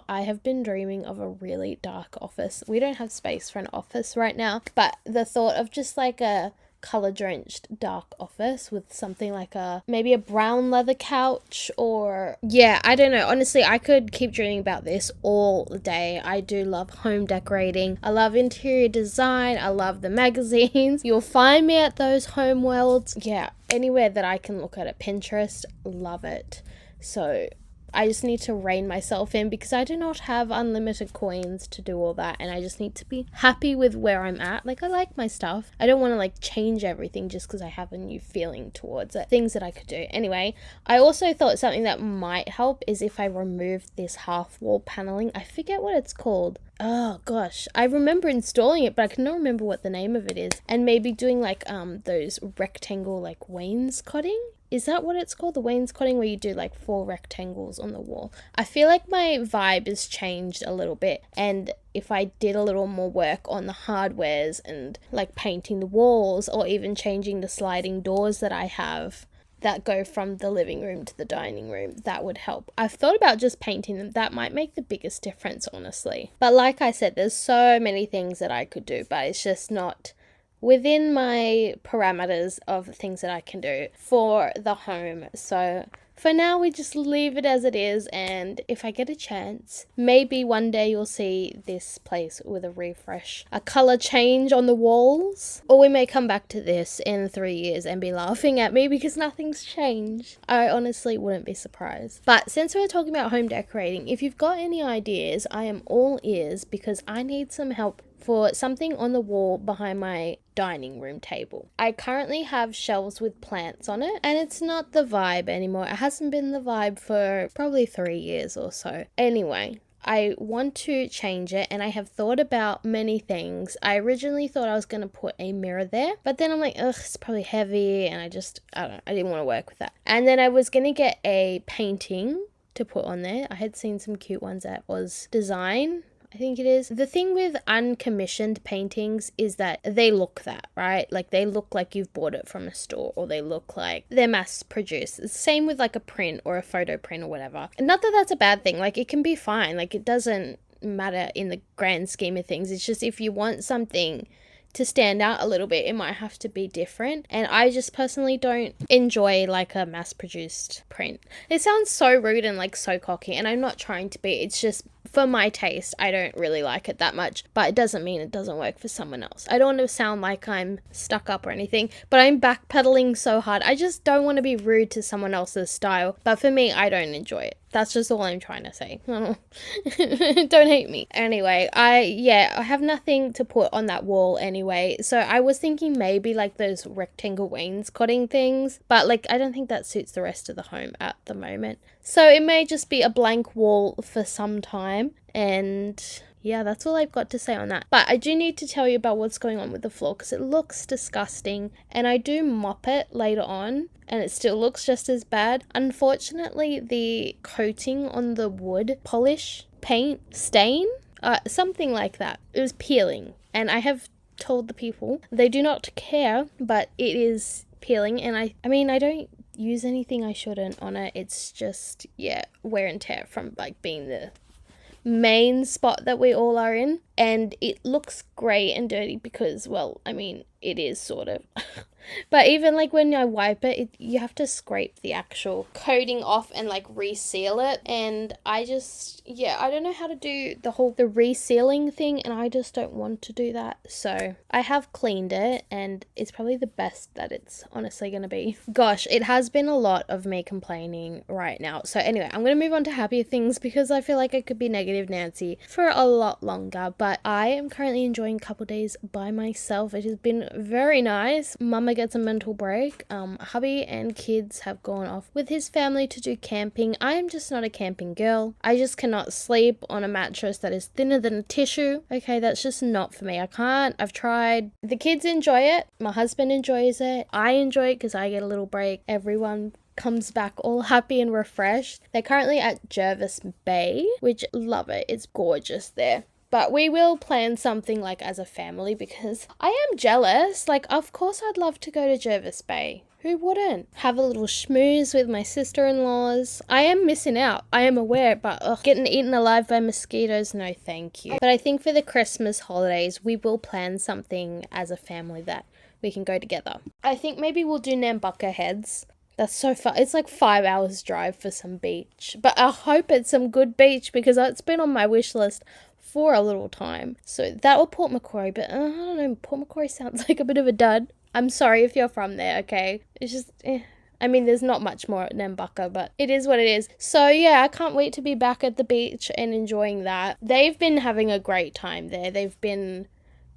I have been dreaming of a really dark office. We don't have space for an office right now, but the thought of just like a color drenched dark office with something like maybe a brown leather couch, or I don't know, honestly I could keep dreaming about this all day. I do love home decorating, I love interior design, I love the magazines. You'll find me at those home worlds, anywhere that I can look at Pinterest, love it. So I just need to rein myself in because I do not have unlimited coins to do all that, and I just need to be happy with where I'm at. Like, I like my stuff. I don't want to like change everything just because I have a new feeling towards it. Things that I could do. Anyway, I also thought something that might help is if I remove this half wall paneling. I forget what it's called. Oh gosh, I remember installing it, but I cannot remember what the name of it is. And maybe doing like those rectangle like wainscoting. Is that what it's called? The wainscoting, where you do like 4 rectangles on the wall. I feel like my vibe has changed a little bit, and if I did a little more work on the hardwares and like painting the walls, or even changing the sliding doors that I have that go from the living room to the dining room, that would help. I've thought about just painting them. That might make the biggest difference, honestly. But like I said, there's so many things that I could do, but it's just not within my parameters of things that I can do for the home. So for now, we just leave it as it is, and if I get a chance, maybe one day you'll see this place with a refresh, a colour change on the walls, or we may come back to this in 3 years and be laughing at me because nothing's changed. I honestly wouldn't be surprised. But since we're talking about home decorating, if you've got any ideas, I am all ears because I need some help for something on the wall behind my dining room table. I currently have shelves with plants on it, and it's not the vibe anymore. It hasn't been the vibe for probably 3 years or so. Anyway, I want to change it, and I have thought about many things. I originally thought I was going to put a mirror there, but then I'm like, ugh, it's probably heavy, and I didn't want to work with that. And then I was going to get a painting to put on there. I had seen some cute ones at Oz Design, I think it is. The thing with uncommissioned paintings is that they look that, right? Like they look like you've bought it from a store, or they look like they're mass produced. It's the same with like a print or a photo print or whatever. And not that that's a bad thing. Like it can be fine. Like it doesn't matter in the grand scheme of things. It's just if you want something to stand out a little bit, it might have to be different. And I just personally don't enjoy like a mass-produced print. It sounds so rude and like so cocky, and I'm not trying to be. It's just for my taste, I don't really like it that much, but it doesn't mean it doesn't work for someone else. I don't want to sound like I'm stuck up or anything, but I'm backpedaling so hard. I just don't want to be rude to someone else's style, but for me, I don't enjoy it. That's just all I'm trying to say. Don't hate me. Anyway, I have nothing to put on that wall anyway, so I was thinking maybe like those rectangle wainscoting things, but like I don't think that suits the rest of the home at the moment. So it may just be a blank wall for some time, and yeah, that's all I've got to say on that. But I do need to tell you about what's going on with the floor because it looks disgusting, and I do mop it later on and it still looks just as bad. Unfortunately, the coating on the wood polish paint stain, something like that, it was peeling, and I have told the people they do not care, but it is peeling, and I mean I don't use anything I shouldn't on it. It's just wear and tear from like being the main spot that we all are in, and it looks grey and dirty because, well, I mean, it is sort of but even like when I wipe it, you have to scrape the actual coating off and like reseal it, and I just I don't know how to do the resealing thing, and I just don't want to do that. So I have cleaned it, and it's probably the best that it's honestly gonna be. Gosh, it has been a lot of me complaining right now. So anyway, I'm gonna move on to happier things because I feel like I could be negative Nancy for a lot longer, but I am currently enjoying a couple days by myself. It has been very nice. Mama gets a mental break. Hubby and kids have gone off with his family to do camping. I am just not a camping girl. I just cannot sleep on a mattress that is thinner than a tissue. Okay, that's just not for me. I can't. I've tried. The kids enjoy it. My husband enjoys it. I enjoy it because I get a little break. Everyone comes back all happy and refreshed. They're currently at Jervis Bay, which love it. It's gorgeous there. But we will plan something like as a family because I am jealous. Like, of course I'd love to go to Jervis Bay. Who wouldn't? Have a little schmooze with my sister-in-laws. I am missing out. I am aware, but getting eaten alive by mosquitoes, no thank you. But I think for the Christmas holidays, we will plan something as a family that we can go together. I think maybe we'll do Nambucca Heads. That's so far. It's like 5 hours drive for some beach. But I hope it's some good beach because it's been on my wish list for a little time. So that or Port Macquarie, but I don't know, Port Macquarie sounds like a bit of a dud. I'm sorry if you're from there, okay? It's just, I mean, there's not much more at Nambucca, but it is what it is. So yeah, I can't wait to be back at the beach and enjoying that. They've been having a great time there. They've been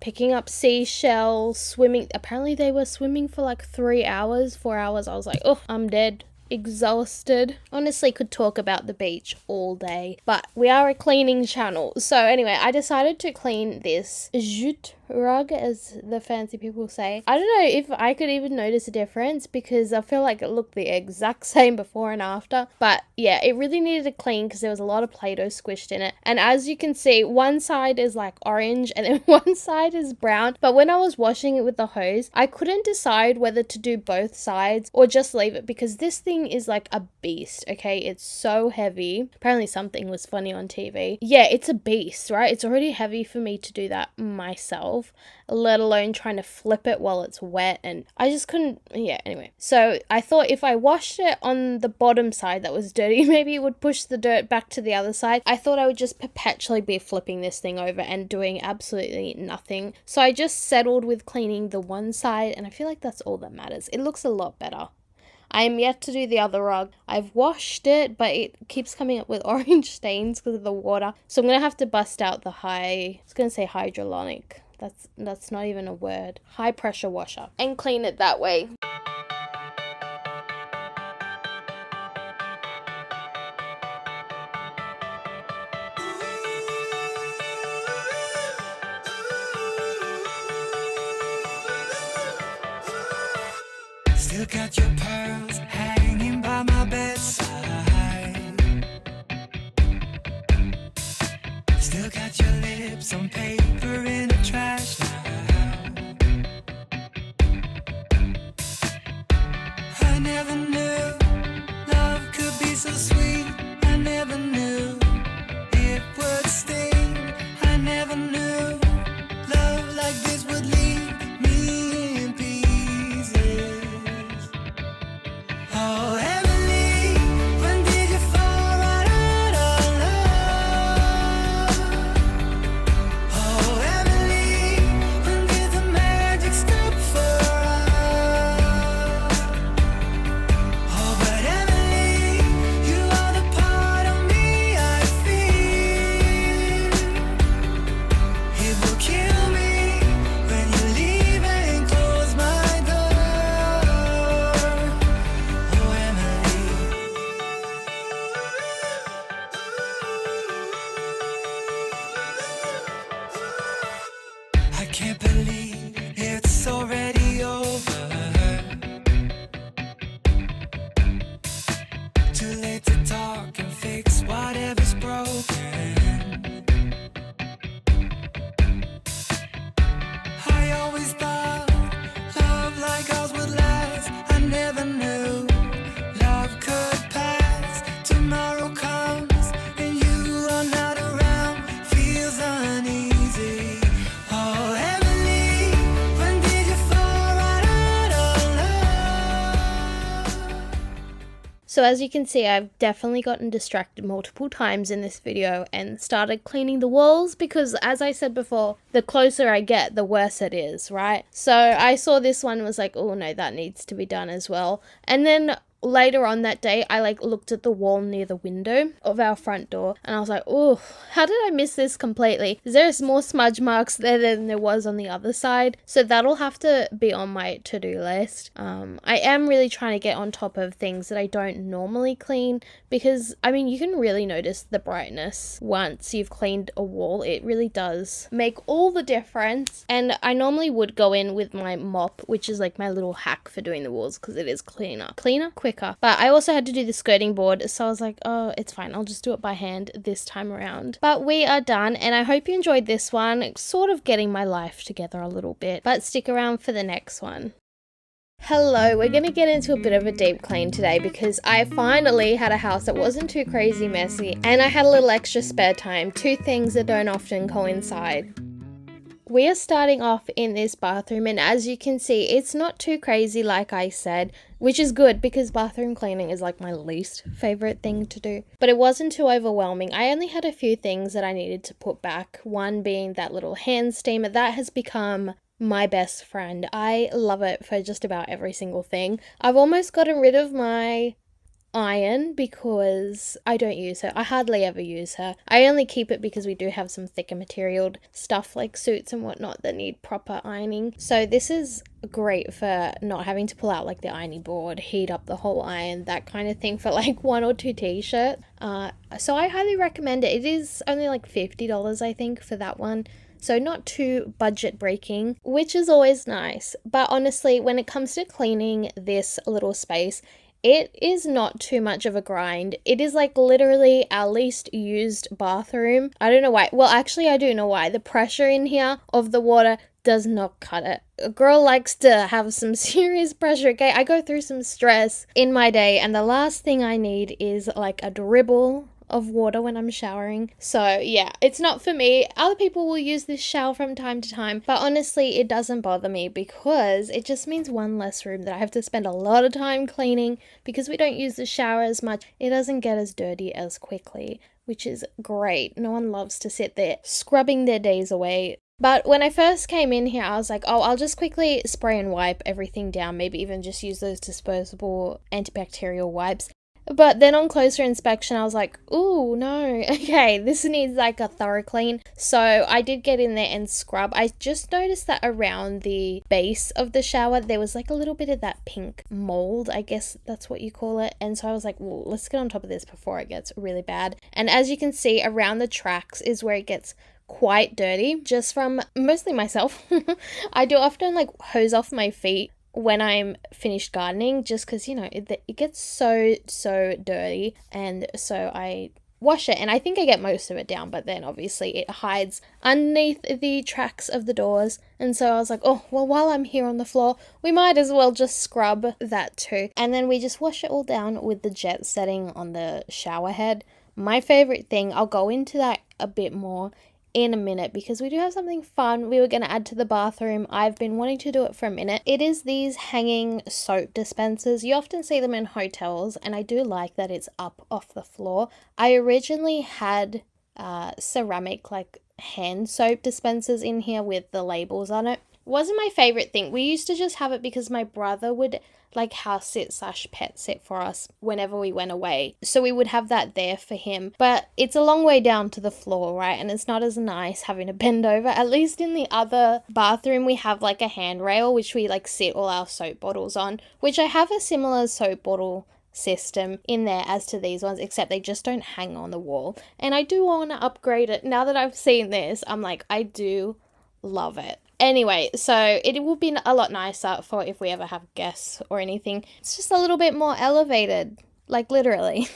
picking up seashells, swimming. Apparently they were swimming for like 3 hours, 4 hours. I was like, oh, I'm dead. Exhausted. Honestly, could talk about the beach all day, but we are a cleaning channel. So anyway, I decided to clean this jute rug, as the fancy people say. I don't know if I could even notice a difference because I feel like it looked the exact same before and after. But yeah, it really needed to clean because there was a lot of Play-Doh squished in it. And as you can see, one side is like orange and then one side is brown. But when I was washing it with the hose, I couldn't decide whether to do both sides or just leave it because this thing is like a beast, okay? It's so heavy. Apparently something was funny on TV. Yeah, it's a beast, right? It's already heavy for me to do that myself, let alone trying to flip it while it's wet, and I just couldn't. Yeah, anyway, so I thought if I washed it on the bottom side that was dirty, maybe it would push the dirt back to the other side. I thought I would just perpetually be flipping this thing over and doing absolutely nothing, so I just settled with cleaning the one side, and I feel like that's all that matters. It looks a lot better. I am yet to do the other rug. I've washed it, but it keeps coming up with orange stains because of the water. So I'm going to have to bust out the I was going to say hydrolonic. That's not even a word. High pressure washer. And clean it that way. Still got your pearls hanging by my bedside. Still got your lips on paper in the trash now. I never knew love could be so sweet. I never knew it would sting. I never knew love like this would leave me in pieces. Oh, Emily, when did you fall right out of love? Oh, Emily, when did the magic stop for us? Oh, but Emily, you are the part of me I feel. It will kill me when you leave and close my door. Oh, Emily. I can't believe it's already over. Too late to talk and fix whatever's broken. I always thought love like ours would last. I never knew love could pass. Tomorrow comes and you are not around. Feels uneasy. Oh, Emily, when did you fall right out of love? So as you can see, I've definitely gotten distracted multiple times in this video and started cleaning the walls because, as I said before, the closer I get, the worse it is, right? So I saw this one and was like, oh no, that needs to be done as well. And then later on that day, I looked at the wall near the window of our front door and I was like, oh, how did I miss this completely? There's more smudge marks there than there was on the other side. So that'll have to be on my to-do list. I am really trying to get on top of things that I don't normally clean because, I mean, you can really notice the brightness once you've cleaned a wall. It really does make all the difference. And I normally would go in with my mop, which is like my little hack for doing the walls because it is quicker, quicker. But I also had to do the skirting board, so I was like, oh, it's fine, I'll just do it by hand this time around. But we are done, and I hope you enjoyed this one, sort of getting my life together a little bit. But stick around for the next one. Hello, we're going to get into a bit of a deep clean today because I finally had a house that wasn't too crazy messy and I had a little extra spare time, two things that don't often coincide. We are starting off in this bathroom, and as you can see, it's not too crazy like I said, which is good because bathroom cleaning is like my least favorite thing to do. But it wasn't too overwhelming. I only had a few things that I needed to put back, one being that little hand steamer. That has become my best friend. I love it for just about every single thing. I've almost gotten rid of my iron because I don't use her. I hardly ever use her. I only keep it because we do have some thicker materialed stuff like suits and whatnot that need proper ironing. So this is great for not having to pull out like the ironing board, heat up the whole iron, that kind of thing for like 1 or 2 t-shirts. So I highly recommend it. It is only like $50 I think for that one. So not too budget breaking, which is always nice. But honestly, when it comes to cleaning this little space, it is not too much of a grind. It is like literally our least used bathroom. I don't know why. Well, actually, I do know why. The pressure in here of the water does not cut it. A girl likes to have some serious pressure, okay? I go through some stress in my day, and the last thing I need is like a dribble of water when I'm showering. So yeah, it's not for me. Other people will use this shower from time to time, but honestly, it doesn't bother me because it just means one less room that I have to spend a lot of time cleaning because we don't use the shower as much. It doesn't get as dirty as quickly, which is great. No one loves to sit there scrubbing their days away. But when I first came in here, I was like, oh, I'll just quickly spray and wipe everything down, maybe even just use those disposable antibacterial wipes. But then on closer inspection, I was like, ooh, no, okay, this needs like a thorough clean. So I did get in there and scrub. I just noticed that around the base of the shower, there was like a little bit of that pink mold, I guess that's what you call it. And so I was like, well, let's get on top of this before it gets really bad. And as you can see, around the tracks is where it gets quite dirty, just from mostly myself. I do often like hose off my feet when I'm finished gardening, just because, you know, it gets so dirty, and so I wash it, and I think I get most of it down, but then obviously it hides underneath the tracks of the doors. And so I was like, oh, well, while I'm here on the floor, we might as well just scrub that too. And then we just wash it all down with the jet setting on the shower head. My favorite thing, I'll go into that a bit more in a minute because we do have something fun we were going to add to the bathroom. I've been wanting to do it for a minute. It is these hanging soap dispensers. You often see them in hotels, and I do like that it's up off the floor. I originally had ceramic like hand soap dispensers in here with the labels on it. Wasn't my favorite thing. We used to just have it because my brother would like house sit / pet sit for us whenever we went away. So we would have that there for him. But it's a long way down to the floor, right? And it's not as nice having to bend over. At least in the other bathroom, we have like a handrail, which we like sit all our soap bottles on, which I have a similar soap bottle system in there as to these ones, except they just don't hang on the wall. And I do want to upgrade it. Now that I've seen this, I'm like, I do love it. Anyway, so it will be a lot nicer for if we ever have guests or anything. It's just a little bit more elevated, like literally.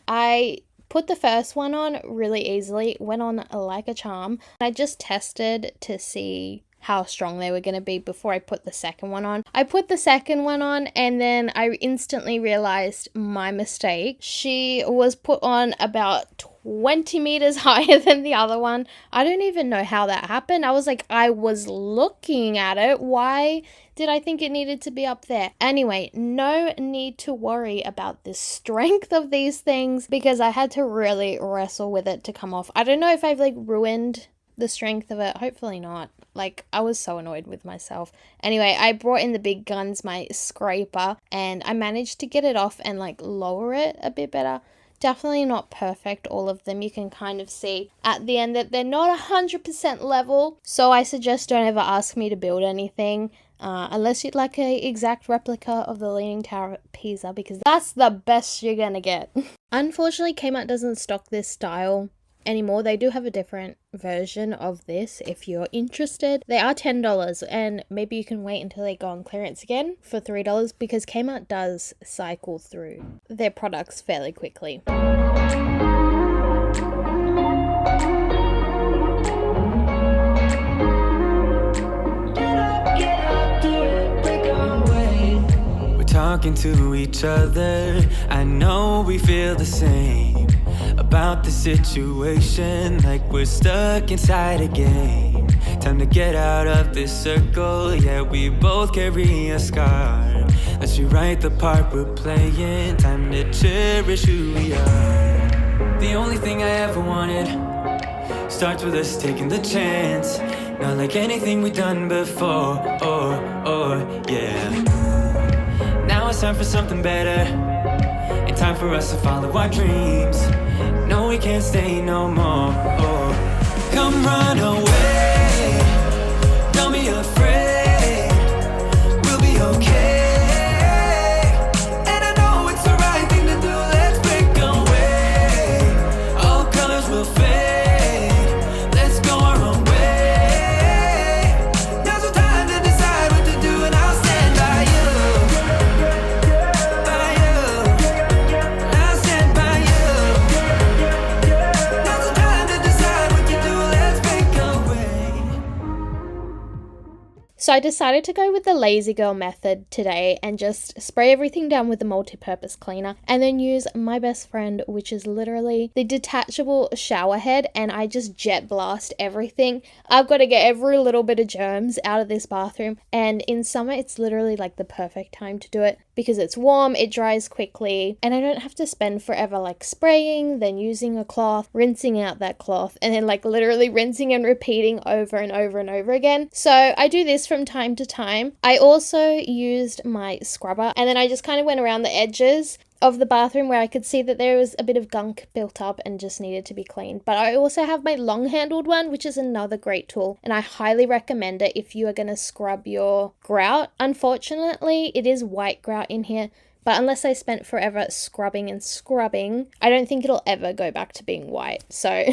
I put the first one on really easily, went on like a charm. I just tested to see how strong they were going to be before I put the second one on. I put the second one on and then I instantly realized my mistake. She was put on about 20 meters higher than the other one. I don't even know how that happened. I was like, I was looking at it. Why did I think it needed to be up there? Anyway, no need to worry about the strength of these things because I had to really wrestle with it to come off. I don't know if I've like ruined the strength of it. Hopefully not. Like, I was so annoyed with myself. Anyway, I brought in the big guns, my scraper, and I managed to get it off and like lower it a bit better. Definitely not perfect, all of them. You can kind of see at the end that they're not 100% level. So I suggest don't ever ask me to build anything unless you'd like a exact replica of the Leaning Tower of Pisa, because that's the best you're gonna get. Unfortunately, Kmart doesn't stock this style anymore. They do have a different version of this if you're interested. They are $10, and maybe you can wait until they go on clearance again for $3 because Kmart does cycle through their products fairly quickly. Talking to each other, I know we feel the same about the situation, like we're stuck inside a game. Time to get out of this circle, yeah, we both carry a scar. Let's rewrite the part we're playing, time to cherish who we are. The only thing I ever wanted starts with us taking the chance, not like anything we've done before, yeah. Now it's time for something better, and time for us to follow our dreams. No, we can't stay no more. Come run away, don't be afraid, we'll be okay. And I know it's the right thing to do, let's break away. All colors will fade, let's go our own way. Now's the time to decide what to do, and I'll stand by you. So I decided to go with the lazy girl method today and just spray everything down with the multi-purpose cleaner and then use my best friend, which is literally the detachable shower head, and I just jet blast everything. I've got to get every little bit of germs out of this bathroom, and in summer it's literally like the perfect time to do it because it's warm, it dries quickly, and I don't have to spend forever like spraying, then using a cloth, rinsing out that cloth, and then like literally rinsing and repeating over and over and over again. So I do this from time to time. I also used my scrubber, and then I just kind of went around the edges of the bathroom where I could see that there was a bit of gunk built up and just needed to be cleaned. But I also have my long-handled one, which is another great tool, and I highly recommend it if you are going to scrub your grout. Unfortunately, it is white grout in here, but unless I spent forever scrubbing and scrubbing, I don't think it'll ever go back to being white. So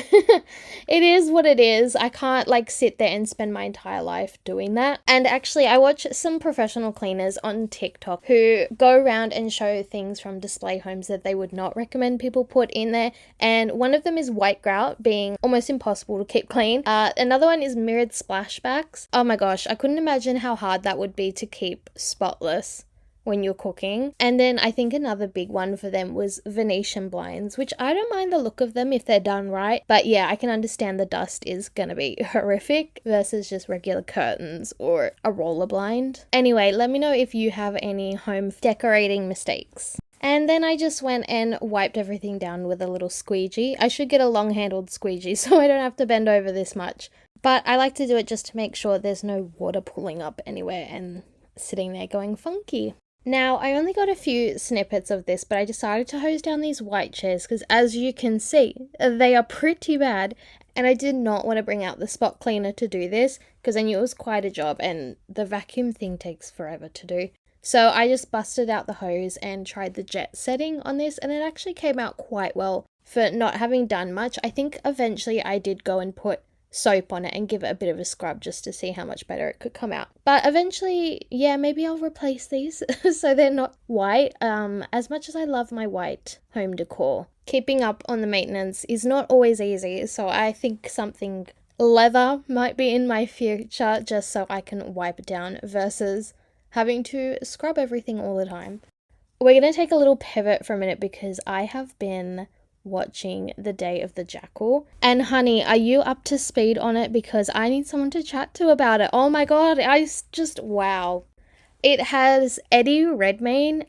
it is what it is. I can't like sit there and spend my entire life doing that. And actually, I watch some professional cleaners on TikTok who go around and show things from display homes that they would not recommend people put in there. And one of them is white grout being almost impossible to keep clean. Another one is mirrored splashbacks. Oh my gosh, I couldn't imagine how hard that would be to keep spotless when you're cooking. And then I think another big one for them was Venetian blinds, which I don't mind the look of them if they're done right. But yeah, I can understand the dust is gonna be horrific versus just regular curtains or a roller blind. Anyway, let me know if you have any home decorating mistakes. And then I just went and wiped everything down with a little squeegee. I should get a long-handled squeegee so I don't have to bend over this much. But I like to do it just to make sure there's no water pooling up anywhere and sitting there going funky. Now, I only got a few snippets of this, but I decided to hose down these white chairs because, as you can see, they are pretty bad, and I did not want to bring out the spot cleaner to do this because I knew it was quite a job, and the vacuum thing takes forever to do. So I just busted out the hose and tried the jet setting on this, and it actually came out quite well for not having done much. I think eventually I did go and put soap on it and give it a bit of a scrub just to see how much better it could come out. But eventually, yeah, maybe I'll replace these so they're not white. As much as I love my white home decor, keeping up on the maintenance is not always easy, so I think something leather might be in my future just so I can wipe it down versus having to scrub everything all the time. We're going to take a little pivot for a minute because I have been watching The Day of the Jackal. And honey, are you up to speed on it? Because I need someone to chat to about it. Oh my god, wow. It has Eddie Redmayne,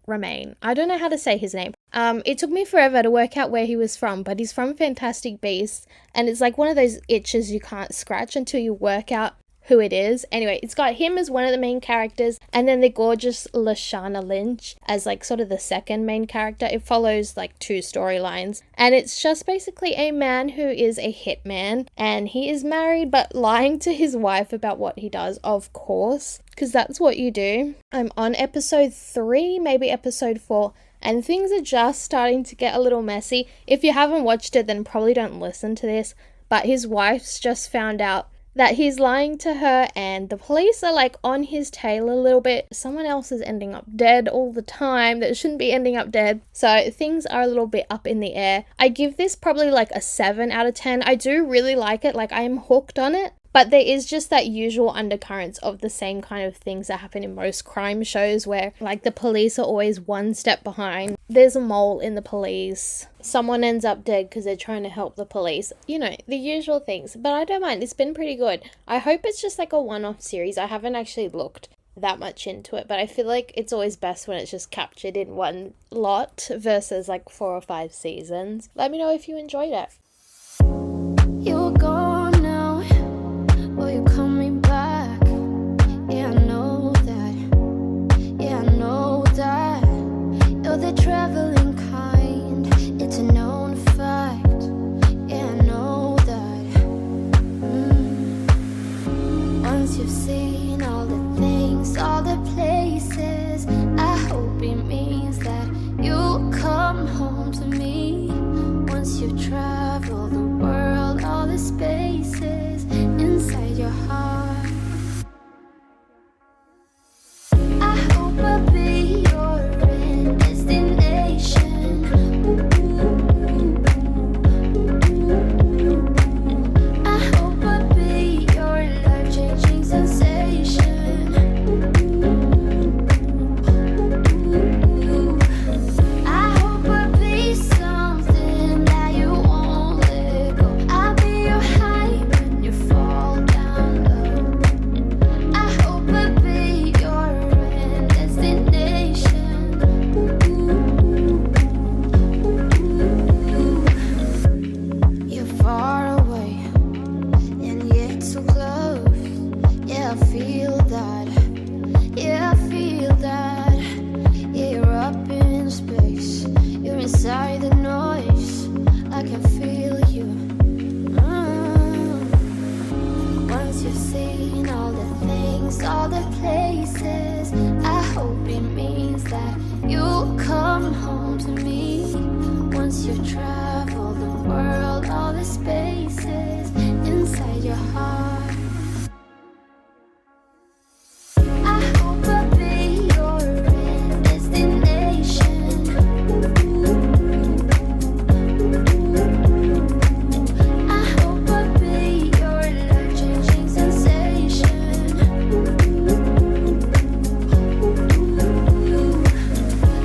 Remain. I don't know how to say his name. It took me forever to work out where he was from, but he's from Fantastic Beasts, and it's like one of those itches you can't scratch until you work out who it is. Anyway, it's got him as one of the main characters, and then the gorgeous Lashana Lynch as like sort of the second main character. It follows like two storylines, and it's just basically a man who is a hitman, and he is married but lying to his wife about what he does, of course, because that's what you do. I'm on episode 3, maybe episode 4, and things are just starting to get a little messy. If you haven't watched it, then probably don't listen to this, but his wife's just found out that he's lying to her, and the police are like on his tail a little bit. Someone else is ending up dead all the time that shouldn't be ending up dead. So things are a little bit up in the air. I give this probably like a 7 out of 10. I do really like it. Like, I am hooked on it. But there is just that usual undercurrents of the same kind of things that happen in most crime shows where, like, the police are always one step behind. There's a mole in the police. Someone ends up dead because they're trying to help the police. You know, the usual things. But I don't mind. It's been pretty good. I hope it's just like a one-off series. I haven't actually looked that much into it, but I feel like it's always best when it's just captured in one lot versus like 4 or 5 seasons. Let me know if you enjoyed it. You're gone now. Will you coming back? Yeah, I know that. Yeah, I know that. You're the traveling kind. It's a known fact. Yeah, I know that. Once you've seen all the things, all the places, I hope it means that you'll come home to me. Once you've traveled the world, all the spaces inside your heart, I hope I'll be your end destination. I hope I'll be your life-changing sensation. I hope I'll be something that you won't let go. I'll be your high when you fall down low. I hope I'll be your end destination. You're far away and yet so close. Yeah, I feel that. Yeah, I feel that. Yeah, you're up in space. You're inside the noise. I can feel you. Once you've seen all the things, all the places, I hope it means that you'll come home to me. Once you've traveled the world, all the spaces inside your heart, I hope I'll be your end destination. I hope I'll be your life-changing sensation.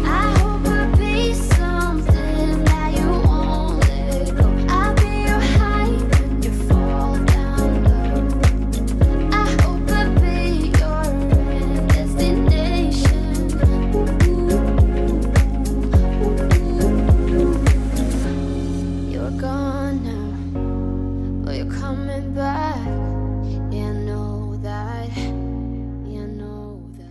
I hope I'll be something that you won't let go. I'll be your high when you fall down low. I hope I'll be your end destination. You're gone now, but you're coming back. Yeah, I know that. Yeah, I know that.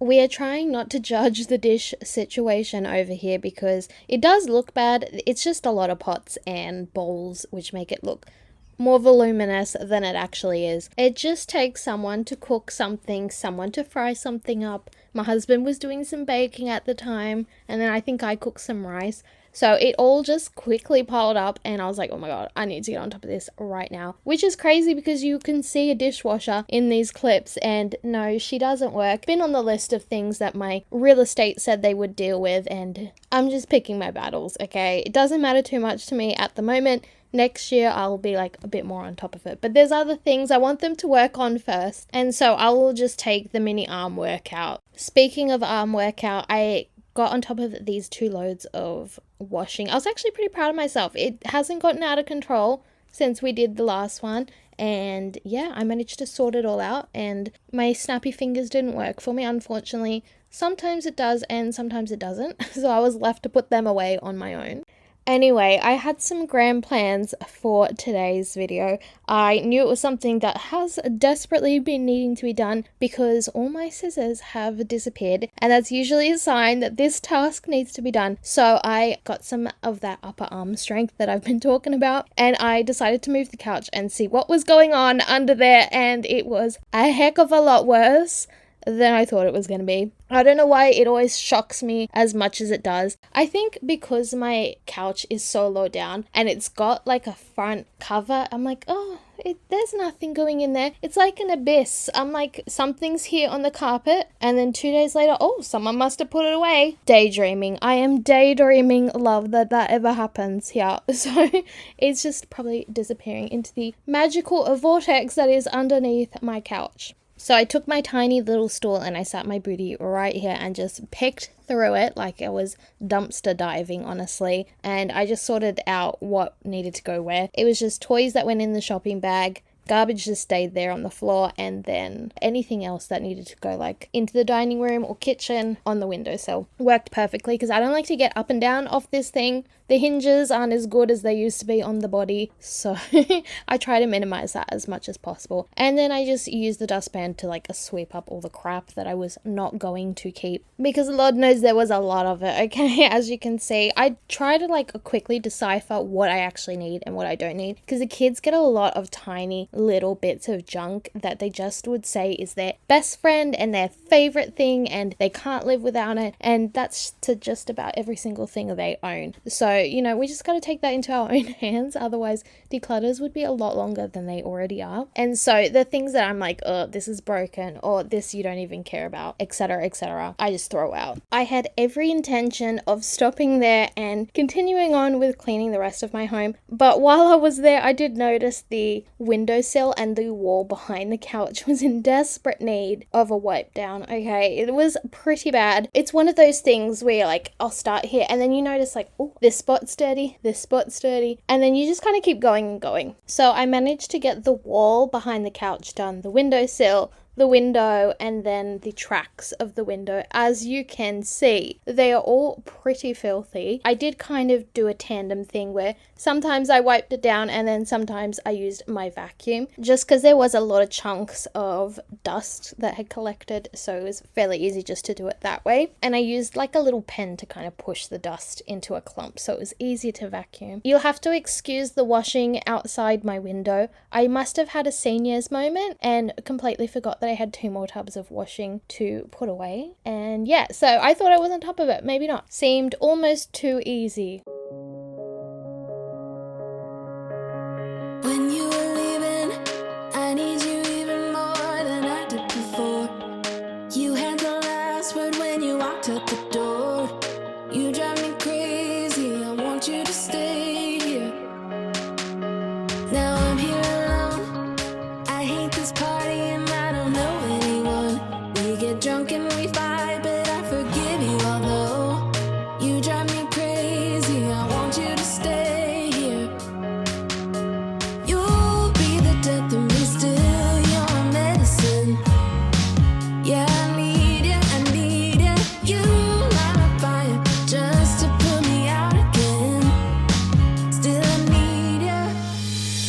We are trying not to judge the dish situation over here because it does look bad. It's just a lot of pots and bowls which make it look more voluminous than it actually is. It just takes someone to cook something, someone to fry something up. My husband was doing some baking at the time, and then I think I cooked some rice. So it all just quickly piled up, and I was like, oh my god, I need to get on top of this right now. Which is crazy because you can see a dishwasher in these clips, and no, she doesn't work. Been on the list of things that my real estate said they would deal with, and I'm just picking my battles, okay? It doesn't matter too much to me at the moment. Next year I'll be like a bit more on top of it, but there's other things I want them to work on first, and so I will just take the mini arm workout. Speaking of arm workout, I got on top of these 2 loads of washing. I was actually pretty proud of myself. It hasn't gotten out of control since we did the last one, and yeah, I managed to sort it all out, and my snappy fingers didn't work for me, unfortunately. Sometimes it does and sometimes it doesn't, so I was left to put them away on my own. Anyway, I had some grand plans for today's video. I knew it was something that has desperately been needing to be done because all my scissors have disappeared, and that's usually a sign that this task needs to be done. So I got some of that upper arm strength that I've been talking about, and I decided to move the couch and see what was going on under there, and it was a heck of a lot worse than I thought it was going to be. I don't know why it always shocks me as much as it does. I think because my couch is so low down and it's got like a front cover, I'm like, oh, there's nothing going in there. It's like an abyss. I'm like, something's here on the carpet. And then 2 days later, oh, someone must have put it away. Daydreaming. I am daydreaming, love, that ever happens here. So it's just probably disappearing into the magical vortex that is underneath my couch. So I took my tiny little stool and I sat my booty right here and just picked through it like I was dumpster diving, honestly. And I just sorted out what needed to go where. It was just toys that went in the shopping bag, garbage just stayed there on the floor, and then anything else that needed to go like into the dining room or kitchen on the windowsill. Worked perfectly because I don't like to get up and down off this thing. The hinges aren't as good as they used to be on the body, so I try to minimize that as much as possible. And then I just use the dustpan to like sweep up all the crap that I was not going to keep, because Lord knows there was a lot of it, okay? As you can see, I try to like quickly decipher what I actually need and what I don't need, because the kids get a lot of tiny little bits of junk that they just would say is their best friend and their favorite thing and they can't live without it, and that's to just about every single thing they own. So, you know, we just got to take that into our own hands, otherwise declutters would be a lot longer than they already are. And so the things that I'm like, oh, this is broken, or this you don't even care about, etc., etc., I just throw out. I had every intention of stopping there and continuing on with cleaning the rest of my home, but while I was there, I did notice the windowsill and the wall behind the couch was in desperate need of a wipe down, okay? It was pretty bad. It's one of those things where like, I'll start here and then you notice like, oh, this spot's dirty, this spot's dirty, and then you just kind of keep going and going. So I managed to get the wall behind the couch done, the windowsill, the window, and then the tracks of the window. As you can see, they are all pretty filthy. I did kind of do a tandem thing where sometimes I wiped it down and then sometimes I used my vacuum, just because there was a lot of chunks of dust that had collected, so it was fairly easy just to do it that way. And I used like a little pen to kind of push the dust into a clump, so it was easy to vacuum. You'll have to excuse the washing outside my window. I must have had a seniors moment and completely forgot that I had 2 more tubs of washing to put away. And yeah, so I thought I was on top of it. Maybe not. Seemed almost too easy. When you were leaving, I need you even more than I did before. You had the last word when you walked out the door. You drive me crazy, I want you to stay here. Now I'm here alone, I hate this party and I don't know anyone. We get drunk and we fight, but I forgive you, although you drive me crazy, I want you to stay here. You'll be the death of me still, you're medicine. Yeah, I need you, I need you. You light my fire just to put me out again. Still I need you.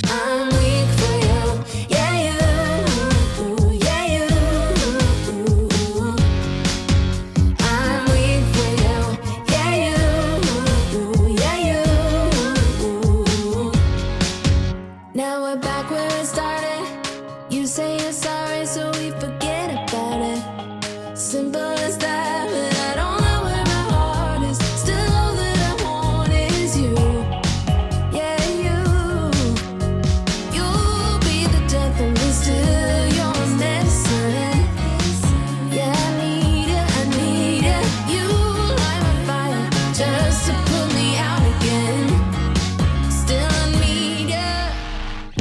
I'm weak for you. Yeah, you. Yeah, you. I'm weak for you. Yeah, you. Yeah, you. Now we're back where it started. You say you're sorry, so we forget about it. Simple as that, but I don't know where my heart is. Still all that I want is you. Yeah, you. You'll be the death of me still, you're medicine. Yeah, I need you, I need you. You light my fire just to put me out again. Still I need you.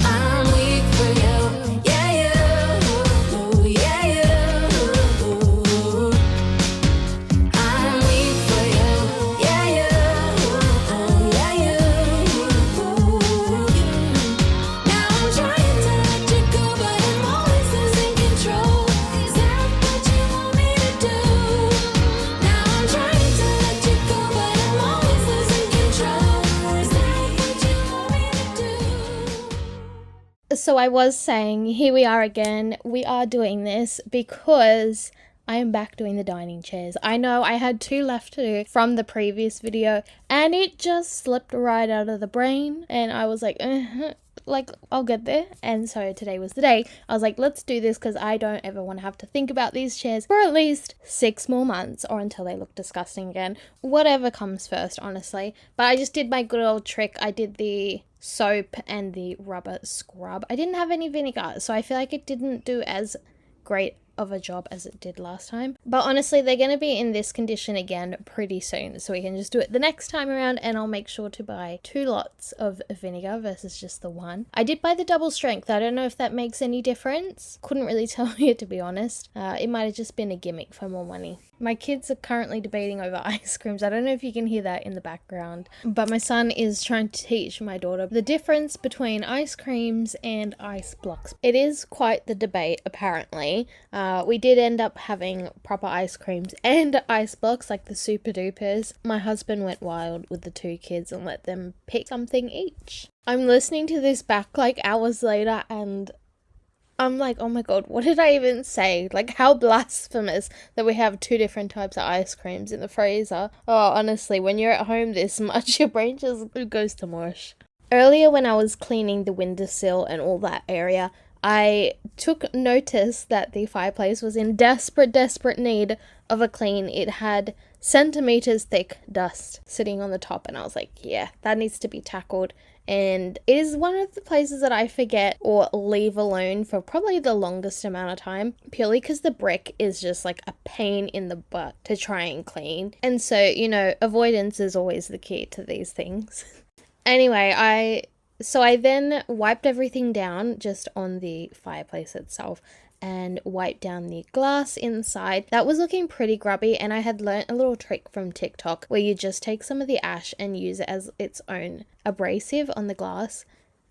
I'm weak for you. Yeah, you. Yeah, you. I'm weak for you. Yeah, you. Yeah, you. Now I'm trying to let you go, but I'm always losing control. Is that what you want me to do? Now I'm trying to let you go, but I'm always losing control. Is that what you want me to do? So I was saying, here we are again. We are doing this because I am back doing the dining chairs. I know I had 2 left to do from the previous video and it just slipped right out of the brain and I was like, like, I'll get there. And so today was the day. I was like, let's do this because I don't ever want to have to think about these chairs for at least 6 more months or until they look disgusting again. Whatever comes first, honestly. But I just did my good old trick. I did the soap and the rubber scrub. I didn't have any vinegar, so I feel like it didn't do as great of a job as it did last time. But honestly, they're going to be in this condition again pretty soon, so we can just do it the next time around, and I'll make sure to buy 2 lots of vinegar versus just the one. I did buy the double strength. I don't know if that makes any difference. Couldn't really tell you, to be honest. It might have just been a gimmick for more money. My kids are currently debating over ice creams. I don't know if you can hear that in the background, but my son is trying to teach my daughter the difference between ice creams and ice blocks. It is quite the debate, apparently. We did end up having proper ice creams and ice blocks, like the super dupers. My husband went wild with the 2 kids and let them pick something each. I'm listening to this back like hours later and I'm like, oh my god, what did I even say? Like, how blasphemous that we have 2 different types of ice creams in the freezer. Oh, honestly, when you're at home this much, your brain just goes to mush. Earlier when I was cleaning the windowsill and all that area, I took notice that the fireplace was in desperate need of a clean. It had centimeters thick dust sitting on the top, and I was like, yeah, that needs to be tackled. And it is one of the places that I forget or leave alone for probably the longest amount of time, purely because the brick is just like a pain in the butt to try and clean. And so, you know, avoidance is always the key to these things. Anyway, I then wiped everything down just on the fireplace itself and wiped down the glass inside. That was looking pretty grubby, and I had learnt a little trick from TikTok where you just take some of the ash and use it as its own abrasive on the glass,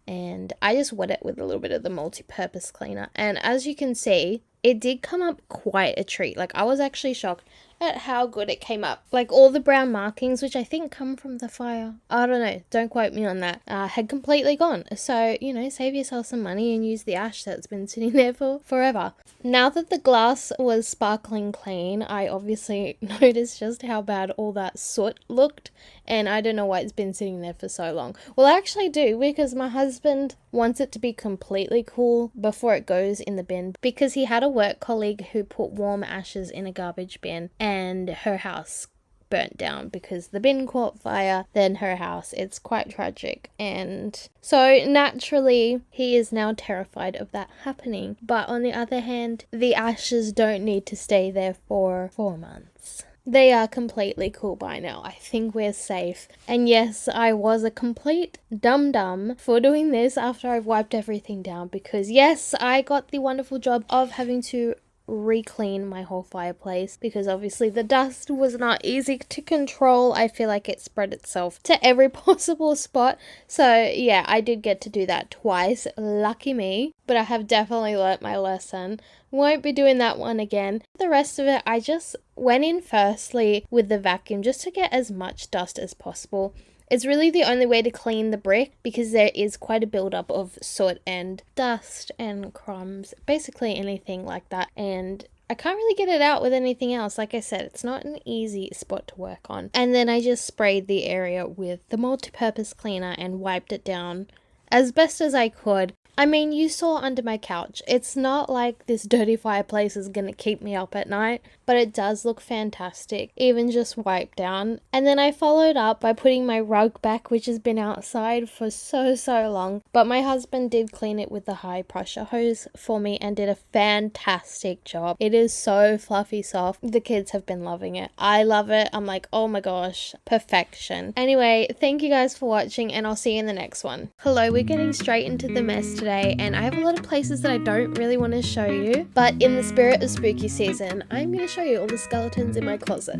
and I just wet it with a little bit of the multi-purpose cleaner, and as you can see, it did come up quite a treat. Like, I was actually shocked at how good it came up. Like, all the brown markings, which I think come from the fire, I don't know, don't quote me on that, had completely gone. So, you know, save yourself some money and use the ash that's been sitting there for forever. Now that the glass was sparkling clean, I obviously noticed just how bad all that soot looked, and I don't know why it's been sitting there for so long. Well, I actually do, because my husband wants it to be completely cool before it goes in the bin, because he had a work colleague who put warm ashes in a garbage bin and her house burnt down because the bin caught fire, then her house. It's quite tragic, and so naturally he is now terrified of that happening. But on the other hand, the ashes don't need to stay there for 4 months. They are completely cool by now. I think we're safe. And yes, I was a complete dum-dum for doing this after I've wiped everything down, because yes, I got the wonderful job of having to re-clean my whole fireplace, because obviously the dust was not easy to control. I feel like it spread itself to every possible spot. So yeah, I did get to do that twice. Lucky me. But I have definitely learnt my lesson. Won't be doing that one again. The rest of it, I just went in firstly with the vacuum just to get as much dust as possible. It's really the only way to clean the brick, because there is quite a buildup of soot and dust and crumbs, basically anything like that, and I can't really get it out with anything else. Like I said, it's not an easy spot to work on. And then I just sprayed the area with the multi-purpose cleaner and wiped it down as best as I could. I mean, you saw under my couch. It's not like this dirty fireplace is gonna keep me up at night, but it does look fantastic, even just wiped down. And then I followed up by putting my rug back, which has been outside for so long. But my husband did clean it with the high pressure hose for me and did a fantastic job. It is so fluffy soft. The kids have been loving it. I love it. I'm like, oh my gosh, perfection. Anyway, thank you guys for watching, and I'll see you in the next one. Hello, we're getting straight into the mess today, and I have a lot of places that I don't really want to show you, but in the spirit of spooky season, I'm going to show you all the skeletons in my closet.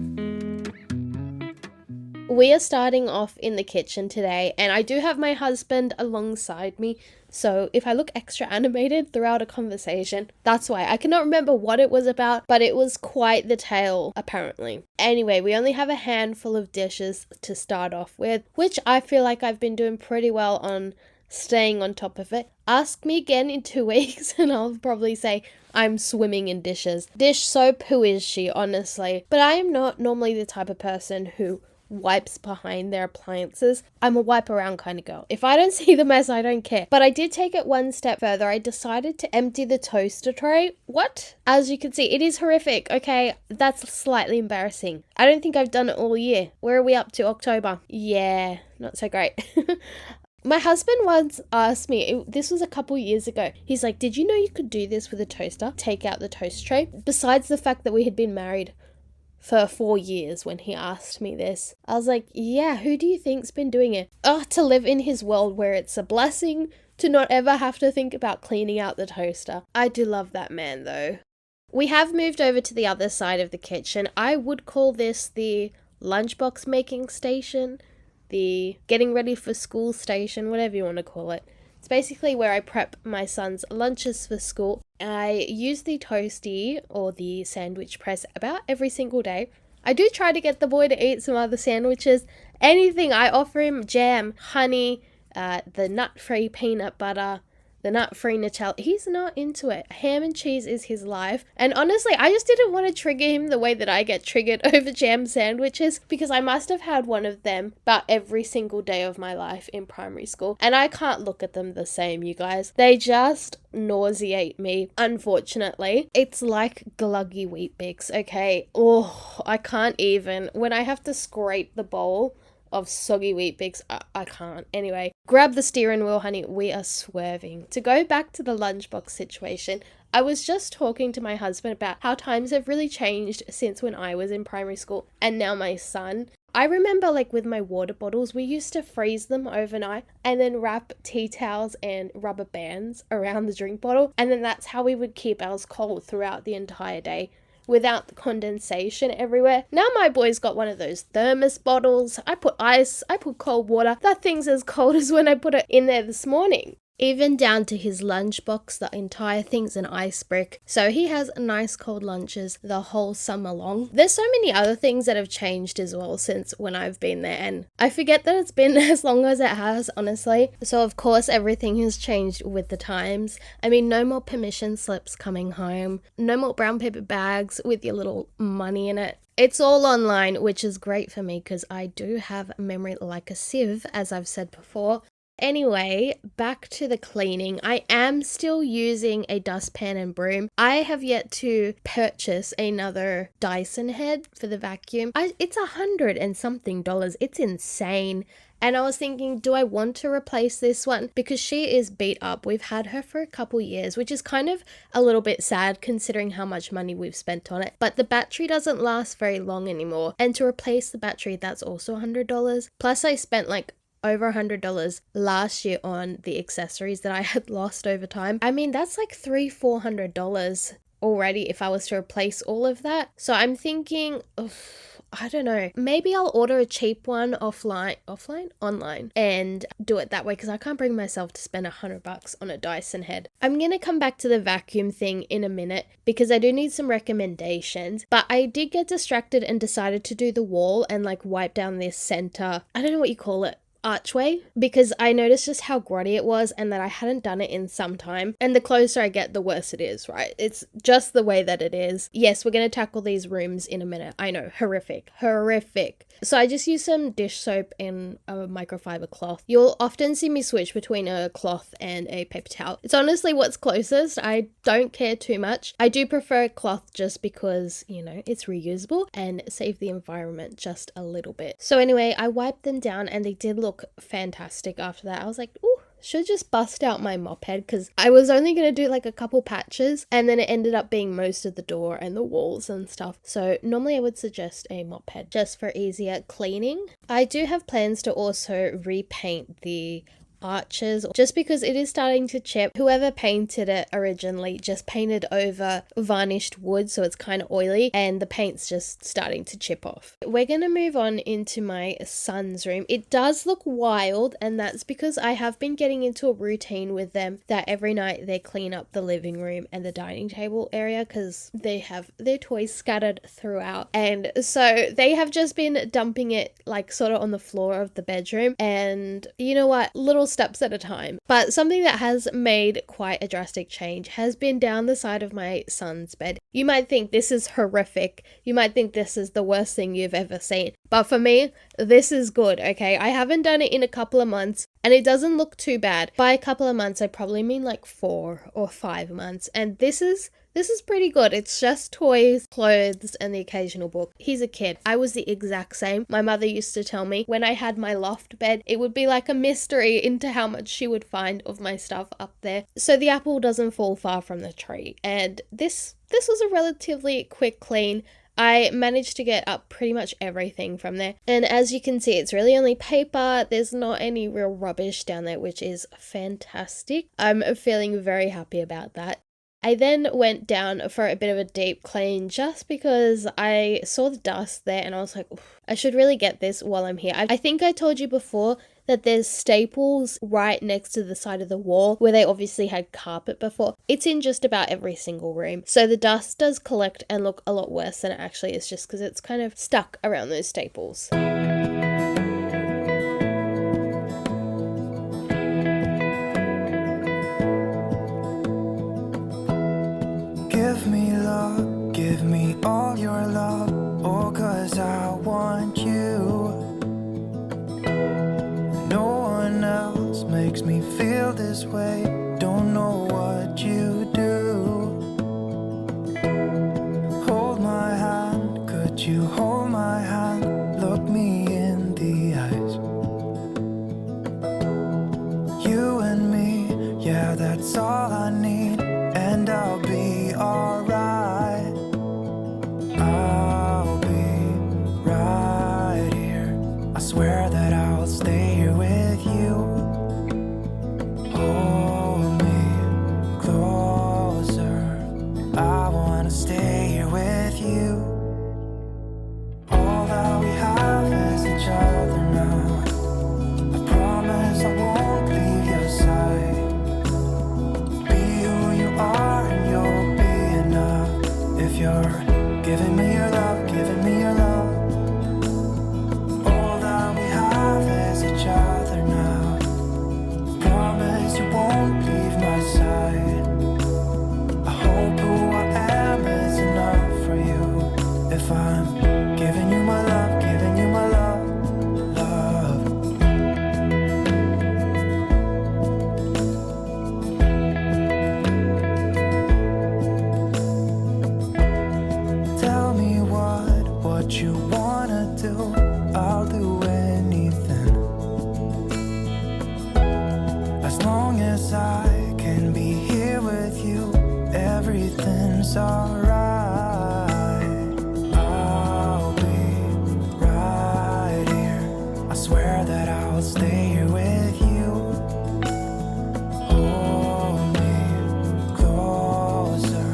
We are starting off in the kitchen today, and I do have my husband alongside me, so if I look extra animated throughout a conversation, that's why. I cannot remember what it was about, but it was quite the tale, apparently. Anyway, we only have a handful of dishes to start off with, which I feel like I've been doing pretty well on staying on top of it. Ask me again in 2 weeks and I'll probably say I'm swimming in dishes. Dish soap, who is she, honestly? But I am not normally the type of person who wipes behind their appliances. I'm a wipe around kind of girl. If I don't see the mess, I don't care. But I did take it one step further. I decided to empty the toaster tray. What? As you can see, it is horrific. Okay, that's slightly embarrassing. I don't think I've done it all year. Where are we up to? October. Yeah, not so great. My husband once asked me, this was a couple years ago, he's like, did you know you could do this with a toaster? Take out the toast tray? Besides the fact that we had been married for 4 years when he asked me this, I was like, yeah, who do you think's been doing it? Oh, to live in his world where it's a blessing to not ever have to think about cleaning out the toaster. I do love that man though. We have moved over to the other side of the kitchen. I would call this the lunchbox making station, the getting ready for school station, whatever you want to call it. It's basically where I prep my son's lunches for school. I use the toasty or the sandwich press about every single day. I do try to get the boy to eat some other sandwiches. Anything, I offer him jam, honey, the nut-free peanut butter, the nut-free Nutella. He's not into it. Ham and cheese is his life. And honestly, I just didn't want to trigger him the way that I get triggered over jam sandwiches, because I must have had one of them about every single day of my life in primary school. And I can't look at them the same, you guys. They just nauseate me, unfortunately. It's like gluggy wheat bix, okay? Oh, I can't even. When I have to scrape the bowl of soggy wheat bix, I can't. Anyway, grab the steering wheel, honey. We are swerving. To go back to the lunchbox situation, I was just talking to my husband about how times have really changed since when I was in primary school and now my son. I remember, like, with my water bottles, we used to freeze them overnight and then wrap tea towels and rubber bands around the drink bottle, and then that's how we would keep ours cold throughout the entire day without the condensation everywhere. Now my boy's got one of those thermos bottles. I put ice, I put cold water. That thing's as cold as when I put it in there this morning. Even down to his lunchbox, the entire thing's an ice brick. So he has nice cold lunches the whole summer long. There's so many other things that have changed as well since when I've been there, and I forget that it's been as long as it has, honestly. So of course everything has changed with the times. I mean, no more permission slips coming home. No more brown paper bags with your little money in it. It's all online, which is great for me because I do have memory like a sieve, as I've said before. Anyway, back to the cleaning. I am still using a dustpan and broom. I have yet to purchase another Dyson head for the vacuum. It's $100 and something. It's insane. And I was thinking, do I want to replace this one? Because she is beat up. We've had her for a couple years, which is kind of a little bit sad considering how much money we've spent on it. But the battery doesn't last very long anymore. And to replace the battery, that's also $100. Plus I spent like over $100 last year on the accessories that I had lost over time. I mean, that's like $300-400 already if I was to replace all of that. So I'm thinking, I don't know, maybe I'll order a cheap one online, and do it that way because I can't bring myself to spend $100 on a Dyson head. I'm gonna come back to the vacuum thing in a minute because I do need some recommendations, but I did get distracted and decided to do the wall and like wipe down this center, I don't know what you call it, archway, because I noticed just how grotty it was and that I hadn't done it in some time. And the closer I get, the worse it is, right? It's just the way that it is. Yes, we're going to tackle these rooms in a minute. I know, horrific. So I just use some dish soap and a microfiber cloth. You'll often see me switch between a cloth and a paper towel. It's honestly what's closest. I don't care too much. I do prefer cloth just because, you know, it's reusable and save the environment just a little bit. So anyway, I wiped them down and they did look fantastic after that. I was like, ooh, should just bust out my mop head because I was only going to do like a couple patches and then it ended up being most of the door and the walls and stuff. So normally I would suggest a mop head just for easier cleaning. I do have plans to also repaint the arches just because it is starting to chip. Whoever painted it originally just painted over varnished wood, so it's kind of oily and the paint's just starting to chip off. We're gonna move on into my son's room. It does look wild, and that's because I have been getting into a routine with them that every night they clean up the living room and the dining table area because they have their toys scattered throughout, and so they have just been dumping it like sort of on the floor of the bedroom. And you know what, little steps at a time. But something that has made quite a drastic change has been down the side of my son's bed. You might think this is horrific. You might think this is the worst thing you've ever seen. But for me, this is good, okay? I haven't done it in a couple of months and it doesn't look too bad. By a couple of months, I probably mean like 4 or 5 months. And this is pretty good. It's just toys, clothes, and the occasional book. He's a kid. I was the exact same. My mother used to tell me when I had my loft bed, it would be like a mystery into how much she would find of my stuff up there. So the apple doesn't fall far from the tree. And this was a relatively quick clean. I managed to get up pretty much everything from there. And as you can see, it's really only paper. There's not any real rubbish down there, which is fantastic. I'm feeling very happy about that. I then went down for a bit of a deep clean just because I saw the dust there and I was like, I should really get this while I'm here. I think I told you before that there's staples right next to the side of the wall where they obviously had carpet before. It's in just about every single room. So the dust does collect and look a lot worse than it actually is just because it's kind of stuck around those staples. Give me love, give me all your love, oh, 'cause I want you. No one else makes me feel this way, don't know what you do. Hold my hand, could you hold my hand, look me in the eyes. You and me, yeah, that's all I need, and I'll be alright. I'll be right here. I swear that I'll stay here with you. Hold me closer. I wanna stay here with you. All that we have is each other now. I promise I won't leave your side. You're giving me your love, giving me your love. All that we have is each other now. Promise you won't leave my side. I hope who I am is enough for you. If I'm giving you my love, giving you my love, love. Tell me what you wanna do, I'll do anything. As long as I can be here with you, everything's alright. I'll be right here. I swear that I'll stay here with you. Hold me closer.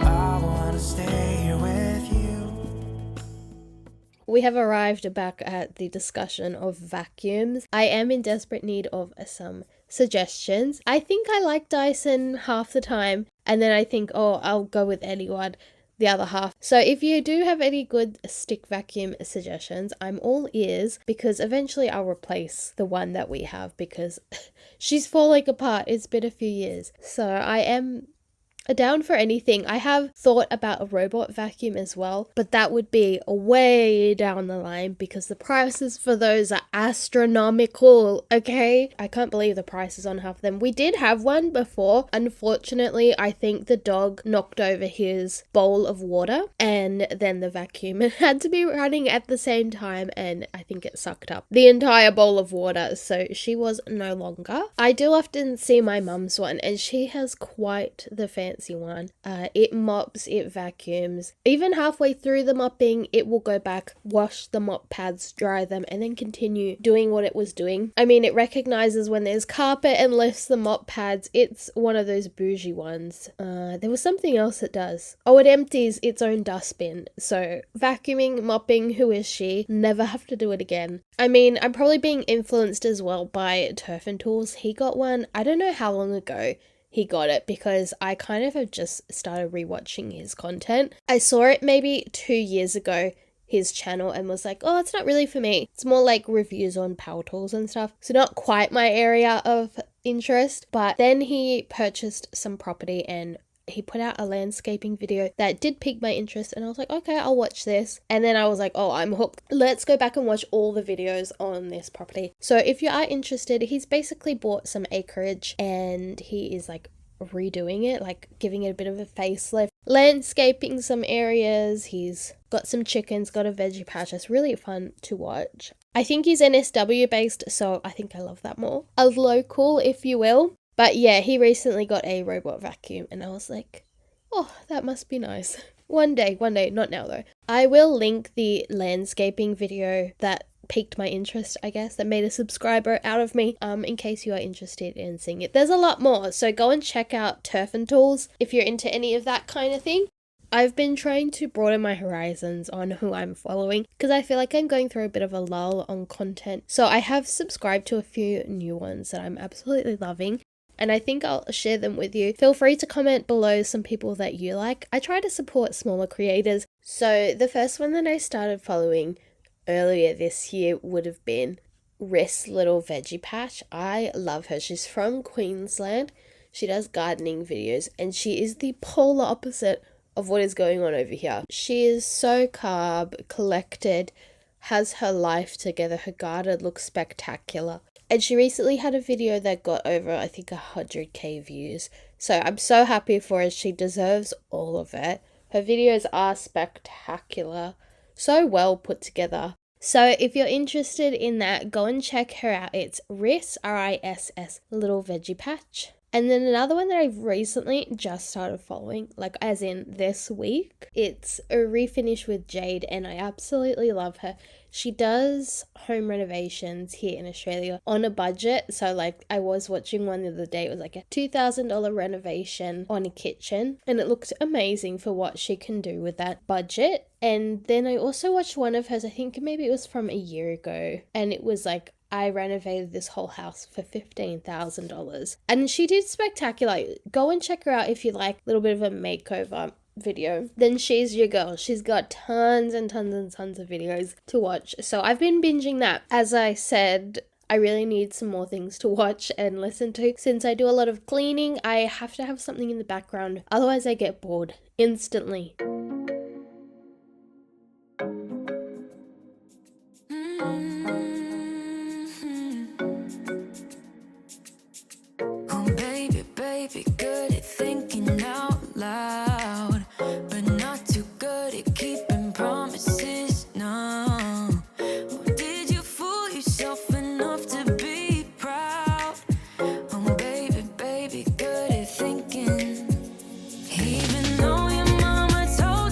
I wanna stay here with you. We have arrived back at the discussion of vacuums. I am in desperate need of some suggestions. I think I like Dyson half the time, and then I think, oh, I'll go with anyone the other half. So if you do have any good stick vacuum suggestions, I'm all ears, because eventually I'll replace the one that we have because she's falling apart. It's been a few years. So I am down for anything. I have thought about a robot vacuum as well, but that would be way down the line because the prices for those are astronomical, okay? I can't believe the prices on half of them. We did have one before. Unfortunately, I think the dog knocked over his bowl of water and then the vacuum had to be running at the same time, and I think it sucked up the entire bowl of water, so she was no longer. I do often see my mum's one and she has quite the fancy one. It mops, it vacuums. Even halfway through the mopping, it will go back, wash the mop pads, dry them, and then continue doing what it was doing. I mean, it recognizes when there's carpet and lifts the mop pads. It's one of those bougie ones. There was something else it does. Oh, it empties its own dustbin. So vacuuming, mopping, who is she? Never have to do it again. I mean, I'm probably being influenced as well by Turf and Tools. He got one, I don't know how long ago he got it, because I kind of have just started rewatching his content. I saw it maybe 2 years ago his channel and was like, oh, it's not really for me. It's more like reviews on power tools and stuff. So not quite my area of interest. But then he purchased some property and he put out a landscaping video that did pique my interest, and I was like, okay, I'll watch this. And then I was like, oh, I'm hooked. Let's go back and watch all the videos on this property. So if you are interested, he's basically bought some acreage and he is like redoing it, like giving it a bit of a facelift, landscaping some areas. He's got some chickens, got a veggie patch. It's really fun to watch. I think he's NSW based, so I think I love that more. A local, if you will. But yeah, he recently got a robot vacuum and I was like, oh, that must be nice. One day, not now though. I will link the landscaping video that piqued my interest, I guess, that made a subscriber out of me, in case you are interested in seeing it. There's a lot more, so go and check out Turf and Tools if you're into any of that kind of thing. I've been trying to broaden my horizons on who I'm following because I feel like I'm going through a bit of a lull on content. So I have subscribed to a few new ones that I'm absolutely loving, and I think I'll share them with you. Feel free to comment below some people that you like. I try to support smaller creators. So the first one that I started following earlier this year would have been Riss Little Veggie Patch. I love her. She's from Queensland. She does gardening videos and she is the polar opposite of what is going on over here. She is so calm, collected, has her life together. Her garden looks spectacular. And she recently had a video that got over, I think, 100k views. So I'm so happy for her. She deserves all of it. Her videos are spectacular. So well put together. So if you're interested in that, go and check her out. It's Riss, R-I-S-S, Little Veggie Patch. And then another one that I've recently just started following, like as in this week, it's a refinish with Jade, and I absolutely love her. She does home renovations here in Australia on a budget. So like I was watching one the other day, it was like a $2,000 renovation on a kitchen, and it looked amazing for what she can do with that budget. And then I also watched one of hers, I think maybe it was from a year ago, and it was like, I renovated this whole house for $15,000. And she did spectacular. Go and check her out if you like a little bit of a makeover video. Then she's your girl. She's got tons and tons and tons of videos to watch. So I've been binging that. As I said, I really need some more things to watch and listen to. Since I do a lot of cleaning, I have to have something in the background. Otherwise I get bored instantly. Be good at thinking out loud, but not too good at keeping promises. No, or did you fool yourself enough to be proud? Oh, baby, good at thinking. Even though your mama told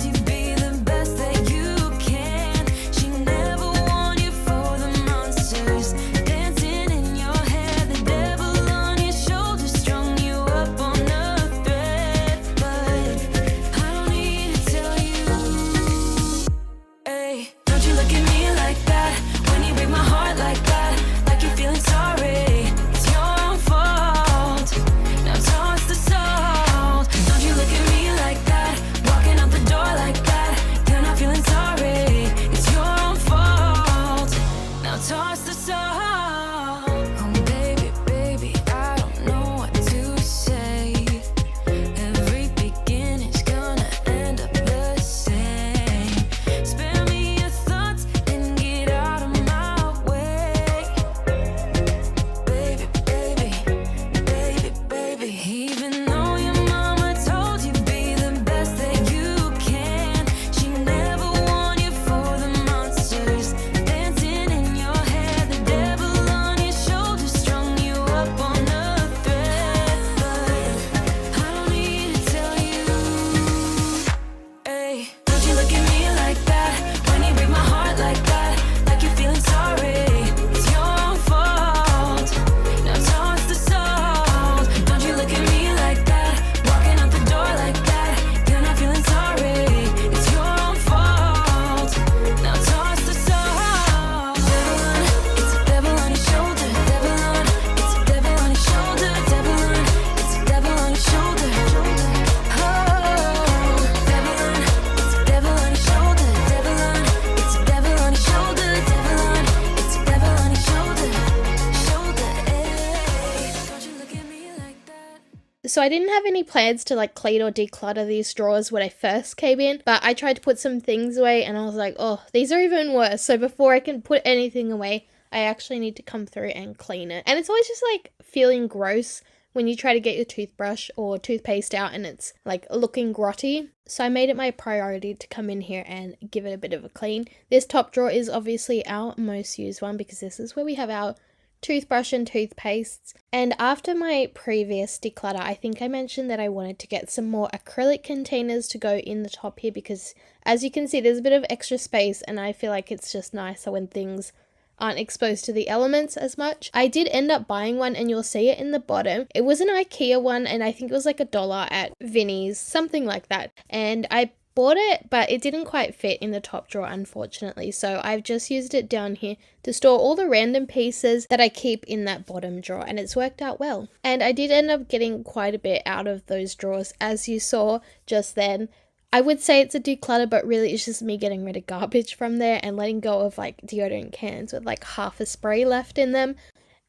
So I didn't have any plans to like clean or declutter these drawers when I first came in, but I tried to put some things away and I was like, oh, these are even worse. So before I can put anything away, I actually need to come through and clean it. And it's always just like feeling gross when you try to get your toothbrush or toothpaste out and it's like looking grotty. So I made it my priority to come in here and give it a bit of a clean. This top drawer is obviously our most used one because this is where we have our toothbrush and toothpastes. And after my previous declutter, I think I mentioned that I wanted to get some more acrylic containers to go in the top here because as you can see, there's a bit of extra space and I feel like it's just nicer when things aren't exposed to the elements as much. I did end up buying one and you'll see it in the bottom. It was an IKEA one and I think it was like $1 at Vinnie's, something like that. And I bought it, but it didn't quite fit in the top drawer, unfortunately. So I've just used it down here to store all the random pieces that I keep in that bottom drawer, and it's worked out well. And I did end up getting quite a bit out of those drawers, as you saw just then. I would say it's a declutter, but really it's just me getting rid of garbage from there and letting go of like deodorant cans with like half a spray left in them.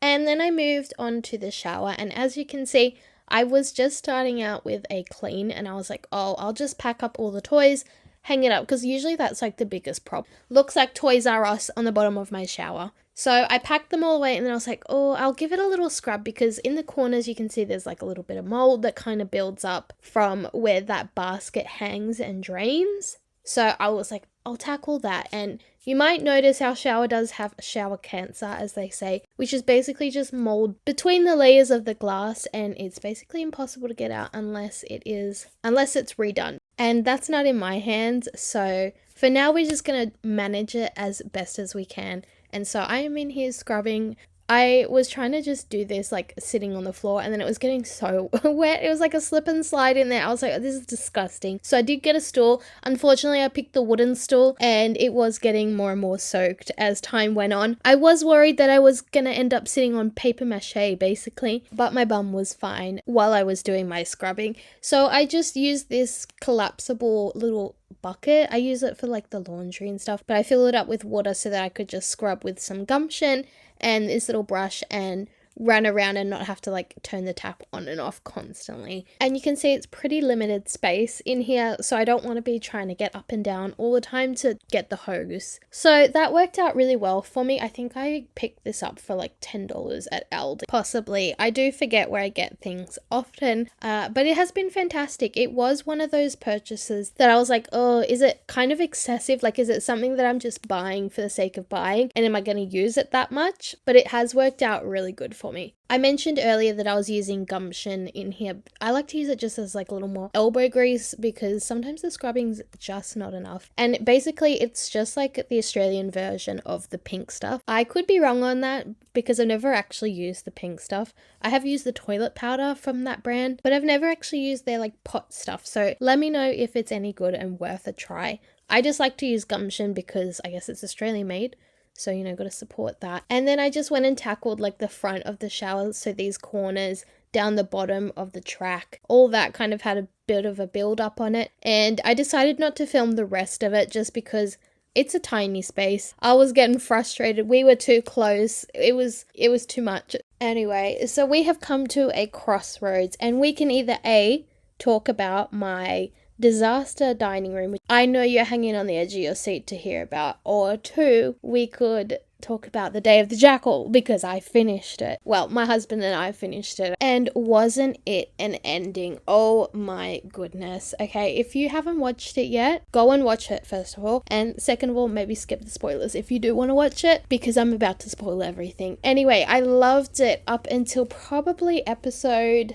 And then I moved on to the shower, and as you can see, I was just starting out with a clean and I was like, oh, I'll just pack up all the toys, hang it up, because usually that's like the biggest problem. Looks like Toys R Us on the bottom of my shower. So I packed them all away and then I was like, oh, I'll give it a little scrub because in the corners you can see there's like a little bit of mold that kind of builds up from where that basket hangs and drains. So I was like, I'll tackle that. And you might notice our shower does have shower cancer, as they say, which is basically just mold between the layers of the glass, and it's basically impossible to get out unless it's redone. And that's not in my hands. So for now, we're just going to manage it as best as we can. And so I am in here scrubbing. I was trying to just do this like sitting on the floor and then it was getting so wet. It was like a slip and slide in there. I was like, oh, this is disgusting. So I did get a stool. Unfortunately, I picked the wooden stool and it was getting more and more soaked as time went on. I was worried that I was going to end up sitting on paper mache basically, but my bum was fine while I was doing my scrubbing. So I just used this collapsible little bucket. I use it for like the laundry and stuff, but I fill it up with water so that I could just scrub with some gumption and this little brush and run around and not have to like turn the tap on and off constantly. And you can see it's pretty limited space in here, so I don't want to be trying to get up and down all the time to get the hose. So that worked out really well for me. I think I picked this up for like $10 at Aldi, possibly. I do forget where I get things often, but it has been fantastic. It was one of those purchases that I was like, oh, is it kind of excessive? Like, is it something that I'm just buying for the sake of buying? And am I going to use it that much? But it has worked out really good for me. I mentioned earlier that I was using gumption in here. I like to use it just as like a little more elbow grease because sometimes the scrubbing's just not enough. And basically it's just like the Australian version of the pink stuff. I could be wrong on that because I've never actually used the pink stuff. I have used the toilet powder from that brand, but I've never actually used their like pot stuff. So let me know if it's any good and worth a try. I just like to use gumption because I guess it's Australian made. So, you know, got to support that. And then I just went and tackled like the front of the shower. So these corners down the bottom of the track, all that kind of had a bit of a build up on it. And I decided not to film the rest of it just because it's a tiny space. I was getting frustrated. We were too close. It was too much. Anyway, so we have come to a crossroads and we can either A, talk about my disaster dining room, which I know you're hanging on the edge of your seat to hear about, or 2, we could talk about the Day of the Jackal because I finished it. Well, my husband and I finished it, and wasn't it an ending? Oh my goodness. Okay, if you haven't watched it yet, go and watch it first of all, and second of all, maybe skip the spoilers if you do want to watch it because I'm about to spoil everything. Anyway, I loved it up until probably episode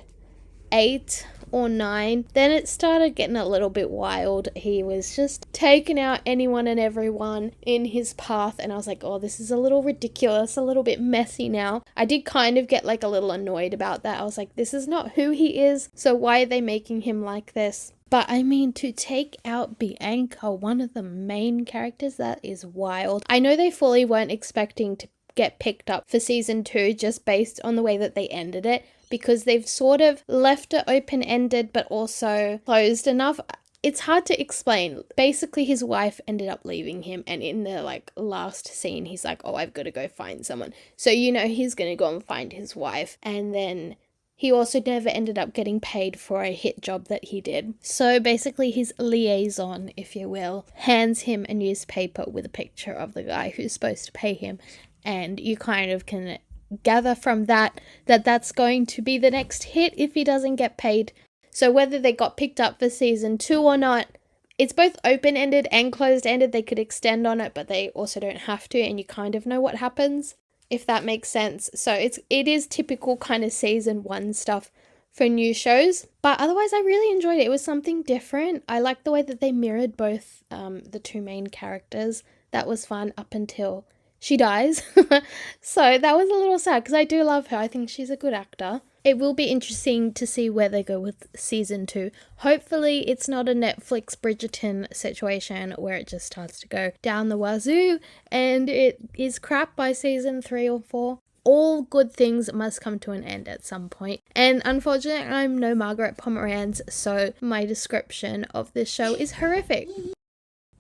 8 or 9. Then it started getting a little bit wild. He was just taking out anyone and everyone in his path, and I was like, oh, this is a little ridiculous, a little bit messy now. I did kind of get like a little annoyed about that. I was like, this is not who he is, so why are they making him like this? But I mean, to take out Bianca, one of the main characters, that is wild. I know they fully weren't expecting to get picked up for season 2 just based on the way that they ended it, because they've sort of left it open-ended but also closed enough. It's hard to explain. Basically, his wife ended up leaving him, and in the like last scene, he's like, oh, I've got to go find someone. So, you know, he's going to go and find his wife, and then He also never ended up getting paid for a hit job that he did. So basically his liaison, if you will, hands him a newspaper with a picture of the guy who's supposed to pay him. And you kind of can gather from that that's going to be the next hit if he doesn't get paid. So whether they got picked up for season 2 or not, it's both open-ended and closed-ended. They could extend on it, but they also don't have to, and you kind of know what happens, if that makes sense. So it is typical kind of season 1 stuff for new shows, but otherwise I really enjoyed it. It was something different. I liked the way that they mirrored both the two main characters. That was fun up until she dies. So that was a little sad because I do love her. I think she's a good actor. It will be interesting to see where they go with season 2. Hopefully it's not a Netflix Bridgerton situation where it just starts to go down the wazoo and it is crap by season 3 or 4. All good things must come to an end at some point. And unfortunately, I'm no Margaret Pomeranz, so my description of this show is horrific.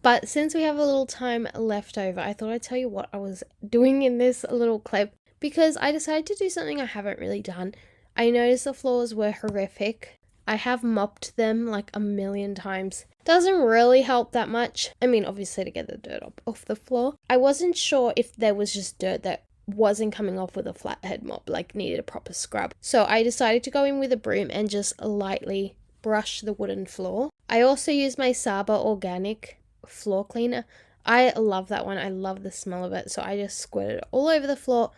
But since we have a little time left over, I thought I'd tell you what I was doing in this little clip because I decided to do something I haven't really done. I noticed the floors were horrific. I have mopped them like a million times. Doesn't really help that much. I mean, obviously to get the dirt off the floor. I wasn't sure if there was just dirt that wasn't coming off with a flathead mop, like needed a proper scrub. So I decided to go in with a broom and just lightly brush the wooden floor. I also used my Saba organic floor cleaner. I love that one. I love the smell of it. So I just squirted it all over the floor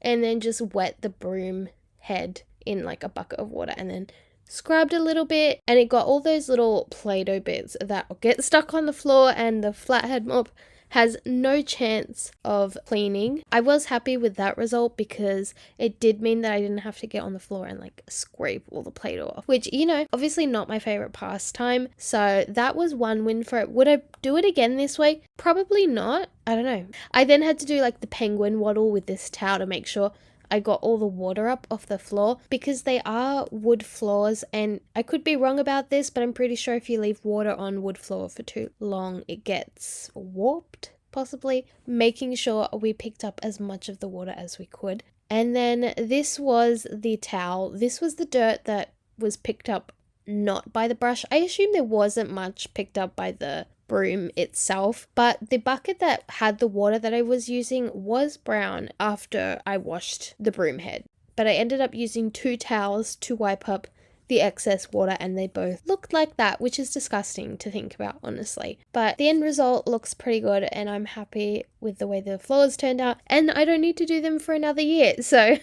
and then just wet the broom head in like a bucket of water and then scrubbed a little bit, and it got all those little Play-Doh bits that get stuck on the floor, and the flathead mop has no chance of cleaning. I was happy with that result because it did mean that I didn't have to get on the floor and like scrape all the Play-Doh off, which, you know, obviously not my favorite pastime. So that was one win for it. Would I do it again this way? Probably not. I don't know. I then had to do like the penguin waddle with this towel to make sure I got all the water up off the floor because they are wood floors, and I could be wrong about this, but I'm pretty sure if you leave water on wood floor for too long, it gets warped, possibly. Making sure we picked up as much of the water as we could. And then this was the towel. This was the dirt that was picked up not by the brush. I assume there wasn't much picked up by the broom itself, but the bucket that had the water that I was using was brown after I washed the broom head. But I ended up using 2 towels to wipe up the excess water, and they both looked like that, which is disgusting to think about, honestly. But the end result looks pretty good, and I'm happy with the way the floors turned out, and I don't need to do them for another year, so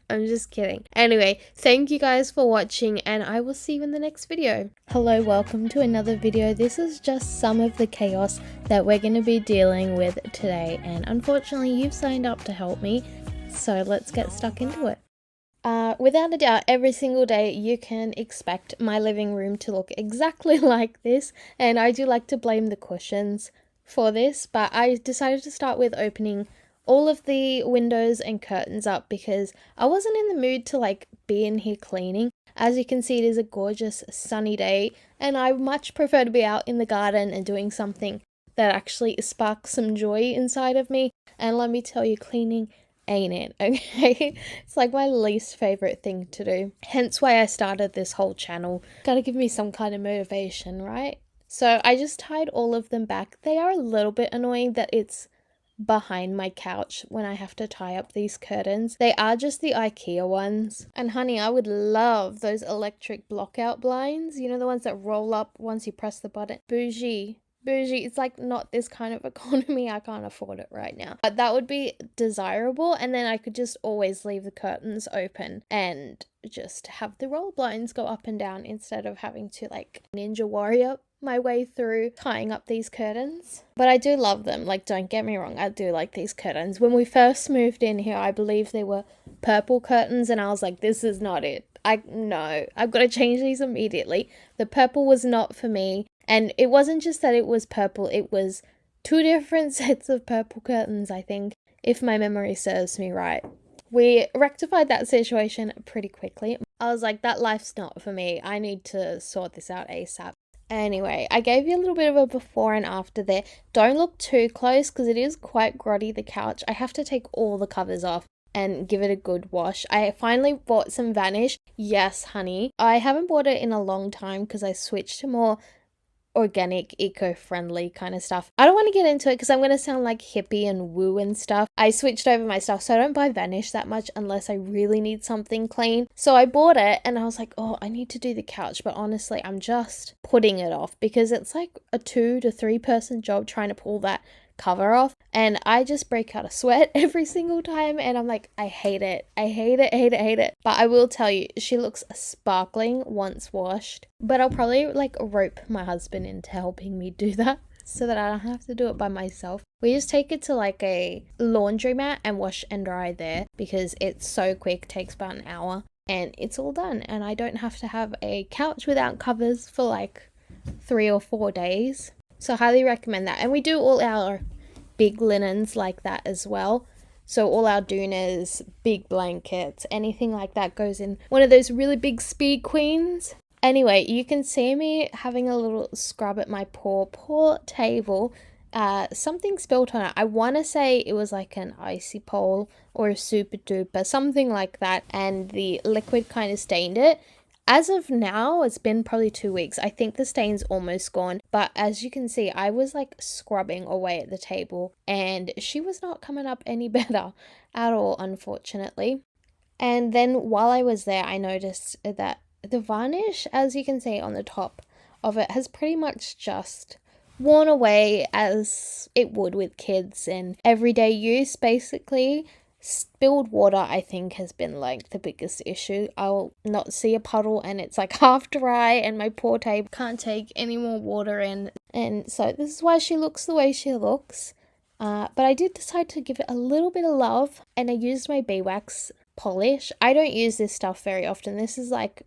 I'm just kidding. Anyway, thank you guys for watching, and I will see you in the next video. Hello, welcome to another video. This is just some of the chaos that we're going to be dealing with today, and unfortunately you've signed up to help me, so let's get stuck into it. Without a doubt, every single day you can expect my living room to look exactly like this, and I do like to blame the cushions for this, but I decided to start with opening all of the windows and curtains up because I wasn't in the mood to like be in here cleaning. As you can see, it is a gorgeous sunny day, and I much prefer to be out in the garden and doing something that actually sparks some joy inside of me, and let me tell you, cleaning ain't it, okay? It's like my least favorite thing to do. Hence why I started this whole channel. Gotta give me some kind of motivation, right? So I just tied all of them back. They are a little bit annoying that it's behind my couch when I have to tie up these curtains. They are just the IKEA ones. And honey, I would love those electric blockout blinds. You know, the ones that roll up once you press the button. Bougie. It's like not this kind of economy. I can't afford it right now, but that would be desirable, and then I could just always leave the curtains open and just have the roll blinds go up and down instead of having to like ninja warrior my way through tying up these curtains. But I do love them, like, don't get me wrong, I do like these curtains. When we first moved in here, I believe they were purple curtains, and I was like, this is not it. No, I've got to change these immediately. The purple was not for me. And it wasn't just that it was purple, it was 2 different sets of purple curtains, I think, if my memory serves me right. We rectified that situation pretty quickly. I was like, that life's not for me. I need to sort this out ASAP. Anyway, I gave you a little bit of a before and after there. Don't look too close because it is quite grotty, the couch. I have to take all the covers off. and give it a good wash. I finally bought some Vanish. Yes, honey. I haven't bought it in a long time because I switched to more organic, eco-friendly kind of stuff. I don't want to get into it because I'm going to sound like hippie and woo and stuff. I switched over my stuff, so I don't buy Vanish that much unless I really need something clean. So I bought it and I was like, oh, I need to do the couch, but honestly, I'm just putting it off because it's like a 2 to 3 person job trying to pull that cover off, and I just break out a sweat every single time, and I'm like, I hate it. I hate it, hate it, hate it. But I will tell you, she looks sparkling once washed. But I'll probably like rope my husband into helping me do that so that I don't have to do it by myself. We just take it to like a laundromat and wash and dry there because it's so quick, takes about an hour, and it's all done, and I don't have to have a couch without covers for like 3 or 4 days. So I highly recommend that. And we do all our big linens like that as well. So all our doonas, big blankets, anything like that goes in one of those really big Speed Queens. Anyway, you can see me having a little scrub at my poor table. Something spilt on it. I want to say it was like an icy pole or a super duper, something like that. And the liquid kind of stained it. As of now, it's been probably 2 weeks. I think the stain's almost gone. But as you can see, I was like scrubbing away at the table and she was not coming up any better at all, unfortunately. And then while I was there, I noticed that the varnish, as you can see on the top of it, has pretty much just worn away as it would with kids and everyday use, basically. Spilled water, I think, has been like the biggest issue. I'll not see a puddle and it's like half dry and my poor table can't take any more water in. And so this is why she looks the way she looks. But I did decide to give it a little bit of love and I used my beeswax polish. I don't use this stuff very often. This is like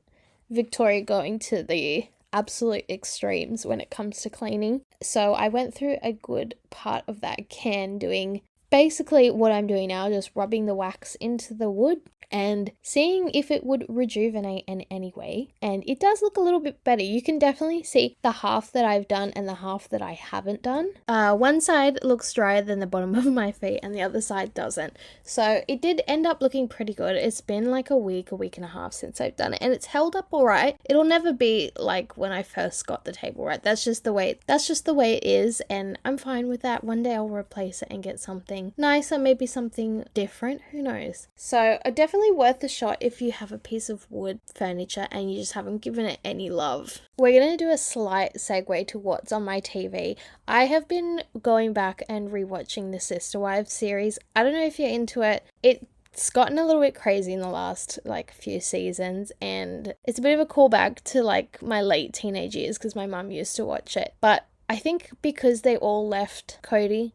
Victoria going to the absolute extremes when it comes to cleaning. So I went through a good part of that can doing basically what I'm doing now, just rubbing the wax into the wood and seeing if it would rejuvenate in any way. And it does look a little bit better. You can definitely see the half that I've done and the half that I haven't done. One side looks drier than the bottom of my feet and the other side doesn't. So it did end up looking pretty good. It's been like a week and a half since I've done it and it's held up all right. It'll never be like when I first got the table right. That's just the way it is, and I'm fine with that. One day I'll replace it and get something nicer, maybe something different, who knows. So definitely worth a shot if you have a piece of wood furniture and you just haven't given it any love. We're going to do a slight segue to what's on my TV. I have been going back and rewatching the Sister Wives series. I don't know if you're into it. It's gotten a little bit crazy in the last like few seasons, and it's a bit of a callback to like my late teenage years because my mum used to watch it. But I think because they all left Cody,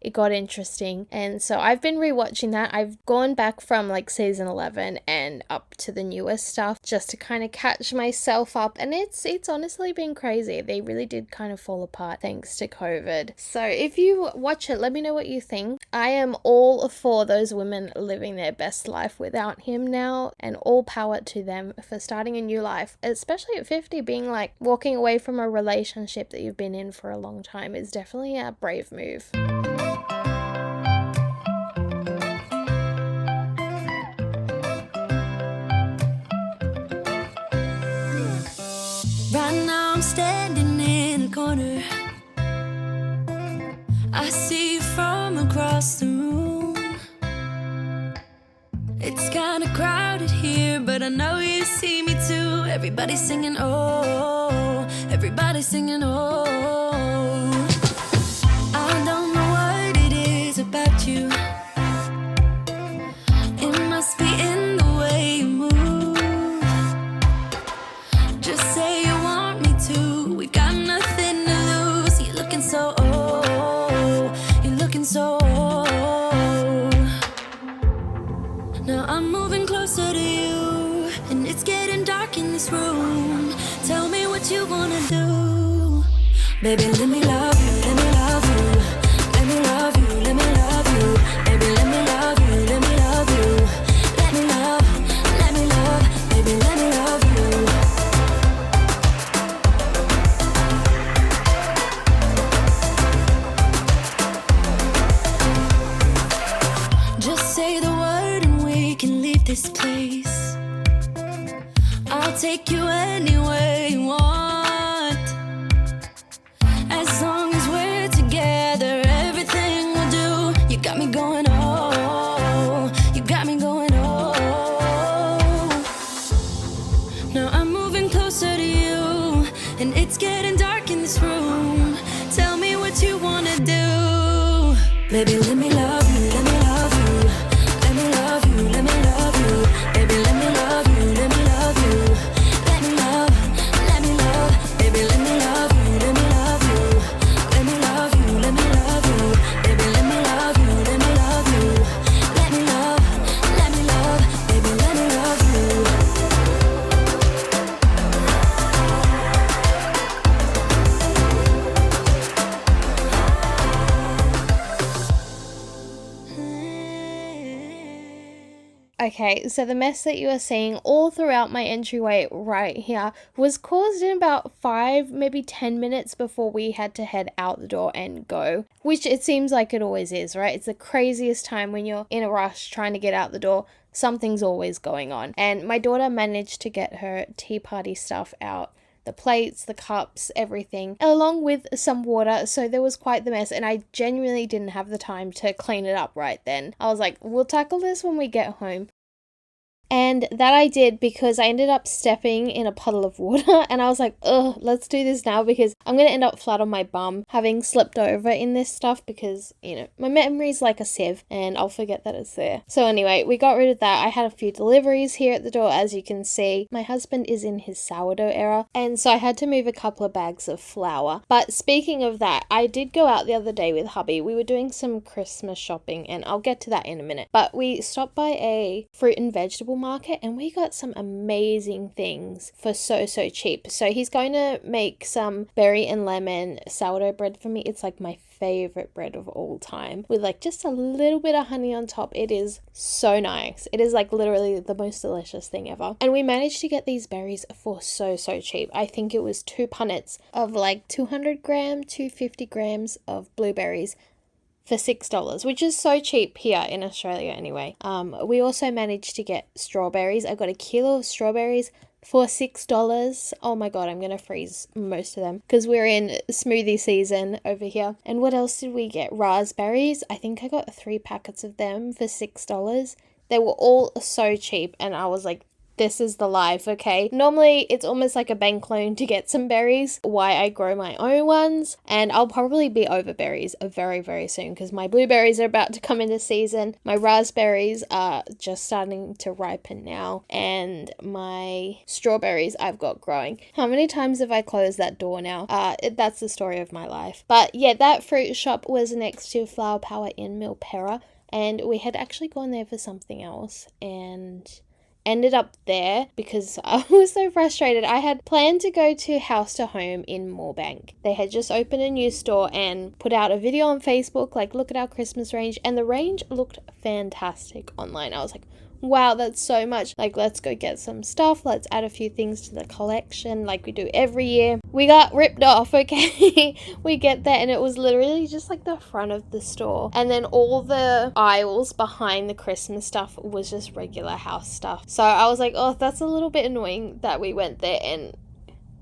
it got interesting, and so I've been rewatching that. I've gone back from like season 11 and up to the newest stuff just to kind of catch myself up, and it's honestly been crazy. They really did kind of fall apart thanks to COVID. So if you watch it, let me know what you think. I am all for those women living their best life without him now, and all power to them for starting a new life, especially at 50. Being like walking away from a relationship that you've been in for a long time is definitely a brave move. Right now I'm standing in the corner. I see you from across the room. It's kinda crowded here, but I know you see me too. Everybody's singing, oh, everybody's singing, oh. I don't know what it is about you. It must be in the way you move. Just say you want me to. We got nothing to lose. You're looking so old. You're looking so old. Now I'm moving closer to you, and it's getting dark in this room. Tell me what you wanna do. Baby, let me love you, let me love you. Let me love you, let me love you. Baby, let me love you, let me love you. Let me love, baby, let me love you. Just say the word and place. I'll take you anywhere you want. As long as we're together, everything we'll do. You got me going, oh, you got me going, oh. Now I'm moving closer to you, and it's getting dark in this room. Tell me what you wanna do. Baby, let me love you, let me love you. Let me love you, let me love you. Baby, let me love you, let me love you. Let me love, let me love. Baby, let me love you, let me love you. Let me love you, let me love you. Baby, let me love you, let me love you. Let me love, let me love. Baby, let me love you. Okay, so the mess that you are seeing all throughout my entryway right here was caused in about 5, maybe 10 minutes before we had to head out the door and go, which it seems like it always is, right? It's the craziest time when you're in a rush trying to get out the door. Something's always going on. And my daughter managed to get her tea party stuff out. The plates, the cups, everything, along with some water, so there was quite the mess, and I genuinely didn't have the time to clean it up right then. I was like, we'll tackle this when we get home. And that I did because I ended up stepping in a puddle of water and I was like, ugh, let's do this now because I'm going to end up flat on my bum having slipped over in this stuff because, you know, my memory's like a sieve and I'll forget that it's there. So anyway, we got rid of that. I had a few deliveries here at the door, as you can see. My husband is in his sourdough era, and so I had to move a couple of bags of flour. But speaking of that, I did go out the other day with hubby. We were doing some Christmas shopping and I'll get to that in a minute. But we stopped by a fruit and vegetable market and we got some amazing things for so cheap. So he's going to make some berry and lemon sourdough bread for me. It's like my favorite bread of all time with like just a little bit of honey on top. It is so nice. It is like literally the most delicious thing ever. And we managed to get these berries for so cheap. I think it was 2 punnets of like 250 grams of blueberries for $6, which is so cheap here in Australia anyway. We also managed to get strawberries. I got a kilo of strawberries for $6. Oh my god, I'm gonna freeze most of them because we're in smoothie season over here. And what else did we get? Raspberries. I think I got 3 packets of them for $6. They were all so cheap and I was like, this is the life, okay? Normally, it's almost like a bank loan to get some berries. Why I grow my own ones. And I'll probably be over berries very soon because my blueberries are about to come into season. My raspberries are just starting to ripen now. And my strawberries I've got growing. How many times have I closed that door now? That's the story of my life. But yeah, that fruit shop was next to Flower Power in Milperra. And we had actually gone there for something else. And ended up there because I was so frustrated. I had planned to go to House to Home in Moorebank. They had just opened a new store and put out a video on Facebook like, look at our Christmas range, and the range looked fantastic online. I was like, wow, that's so much. Like, let's go get some stuff. Let's add a few things to the collection like we do every year. We got ripped off, okay? We get there and it was literally just like the front of the store. And then all the aisles behind the Christmas stuff was just regular house stuff. So I was like, oh, that's a little bit annoying that we went there and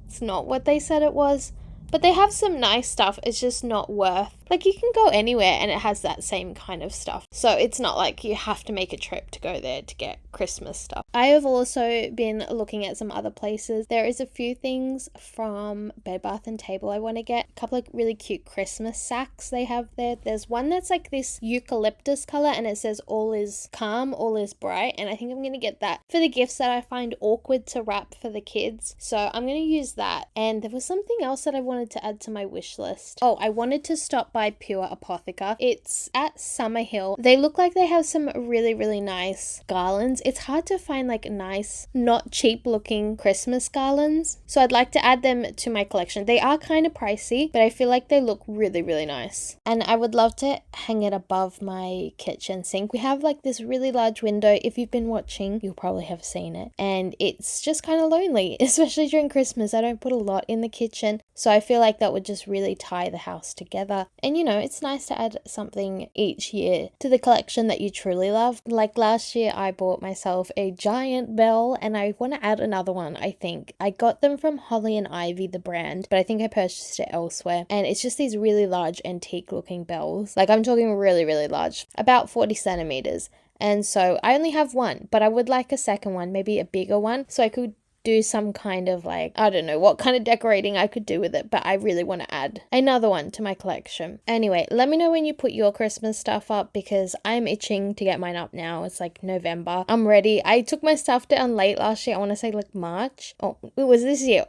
it's not what they said it was. But they have some nice stuff. It's just not worth, like, you can go anywhere and it has that same kind of stuff. So it's not like you have to make a trip to go there to get Christmas stuff. I have also been looking at some other places. There is a few things from Bed Bath & Table I want to get. A couple of really cute Christmas sacks they have there. There's one that's like this eucalyptus color and it says all is calm, all is bright. And I think I'm going to get that for the gifts that I find awkward to wrap for the kids. So I'm going to use that. And there was something else that I wanted to add to my wish list. Oh, I wanted to stop by Pure Apotheca. It's at Summerhill. They look like they have some really nice garlands. It's hard to find like nice, not cheap looking Christmas garlands. So I'd like to add them to my collection. They are kind of pricey, but I feel like they look really nice. And I would love to hang it above my kitchen sink. We have like this really large window. If you've been watching, you'll probably have seen it. And it's just kind of lonely, especially during Christmas. I don't put a lot in the kitchen. So I feel like that would just really tie the house together. And you know, it's nice to add something each year to the collection that you truly love. Like last year, I bought myself a giant bell, and I want to add another one, I think. I got them from Holly and Ivy, the brand, but I think I purchased it elsewhere. And it's just these really large antique looking bells. Like I'm talking really, really large, about 40 centimeters. And so I only have one, but I would like a second one, maybe a bigger one, so I could do some kind of like, I don't know what kind of decorating I could do with it, but I really want to add another one to my collection. Anyway, let me know when you put your Christmas stuff up, because I'm itching to get mine up now. It's like November. I'm ready. I took my stuff down late last year. I want to say like March. Oh, it was this year.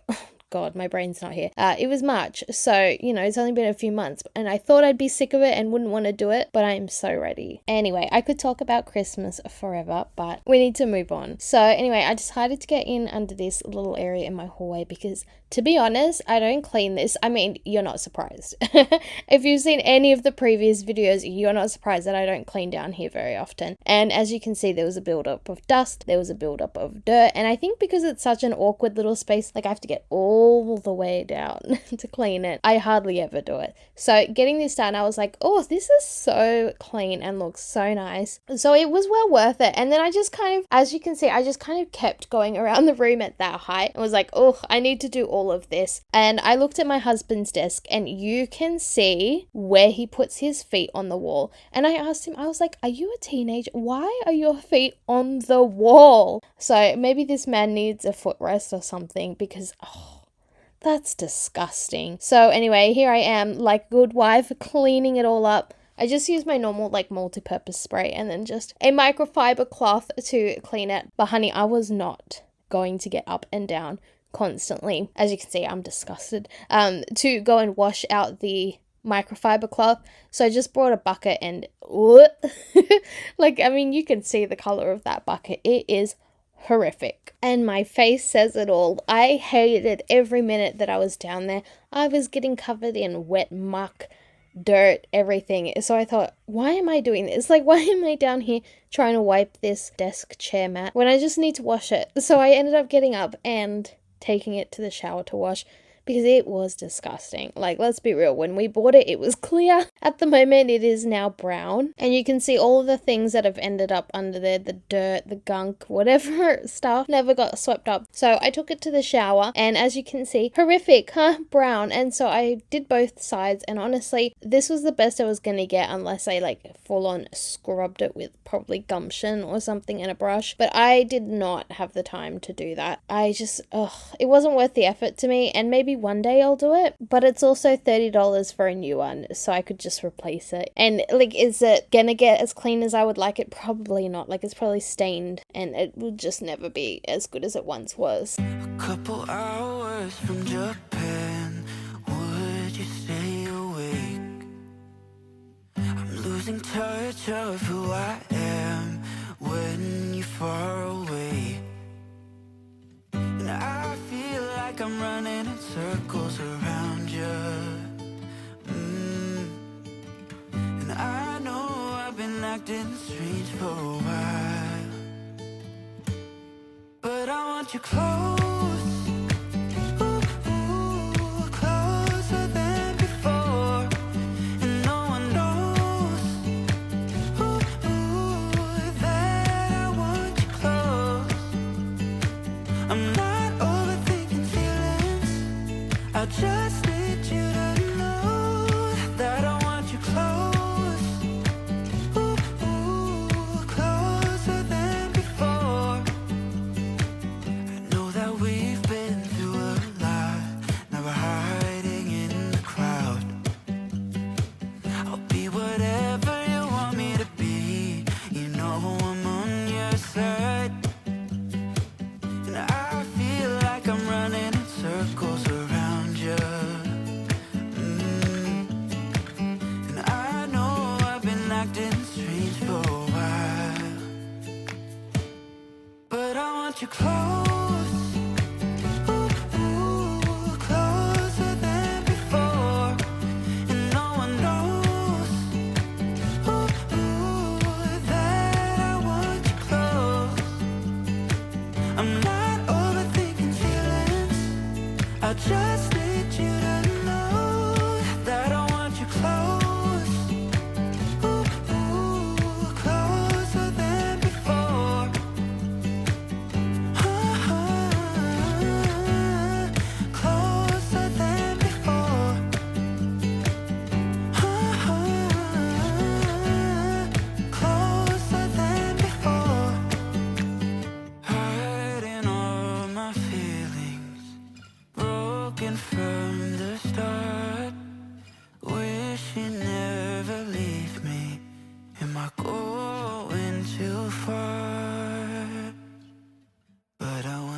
God, my brain's not here. It was March, so, you know, it's only been a few months, and I thought I'd be sick of it and wouldn't want to do it, but I'm so ready. Anyway, I could talk about Christmas forever, but we need to move on. So anyway, I decided to get in under this little area in my hallway because, to be honest, I don't clean this. I mean, you're not surprised. If you've seen any of the previous videos, you're not surprised that I don't clean down here very often. And as you can see, there was a buildup of dust, there was a buildup of dirt, and I think because it's such an awkward little space, like I have to get all the way down to clean it. I hardly ever do it. So getting this done, I was like, oh, this is so clean and looks so nice. So it was well worth it. And then I just kind of, as you can see, I just kind of kept going around the room at that height and was like, oh, I need to do all of this. And I looked at my husband's desk, and you can see where he puts his feet on the wall. And I asked him, I was like, are you a teenager? Why are your feet on the wall? So maybe this man needs a footrest or something, because, oh, that's disgusting. So anyway, here I am, like good wife, cleaning it all up. I just use my normal like multi-purpose spray and then just a microfiber cloth to clean it. But honey, I was not going to get up and down constantly. As you can see, I'm disgusted. To go and wash out the microfiber cloth. So I just brought a bucket and like, I mean, you can see the color of that bucket. It is horrific. And my face says it all. I hated every minute that I was down there. I was getting covered in wet muck, dirt, everything. So I thought, why am I doing this? Like, why am I down here trying to wipe this desk chair mat when I just need to wash it? So I ended up getting up and taking it to the shower to wash, because it was disgusting. Like, let's be real, when we bought it, it was clear. At the moment, it is now brown. And you can see all of the things that have ended up under there, the dirt, the gunk, whatever stuff never got swept up. So I took it to the shower, and as you can see, horrific, brown. And so I did both sides, and honestly, this was the best I was gonna get, unless I like full on scrubbed it with probably gumption or something and a brush. But I did not have the time to do that. I just, it wasn't worth the effort to me, and maybe one day I'll do it, but it's also $30 for a new one, so I could just replace it. And like, is it gonna get as clean as I would like it? Probably not. Like, it's probably stained, and it will just never be as good as it once was. A couple hours from Japan, would you stay awake? I'm losing touch of who I am when you're far away. And I feel like I'm running in circles around you. And I know I've been acting strange for a while, but I want you close. Ooh, closer than before. And no one knows that I want you close. I'm not overthinking feelings. I just need you to know that I want you close. Ooh, closer than before. I know that we've been through a lot. Now we're hiding in the crowd. I'll be whatever you want me to be. You know I'm on your side. And I feel like I'm running in circles around you. And I know I've been acting strange for a while, but I want you close. Ooh, closer than before. And no one knows that I want you close. I'm not overthinking feelings. I just need you to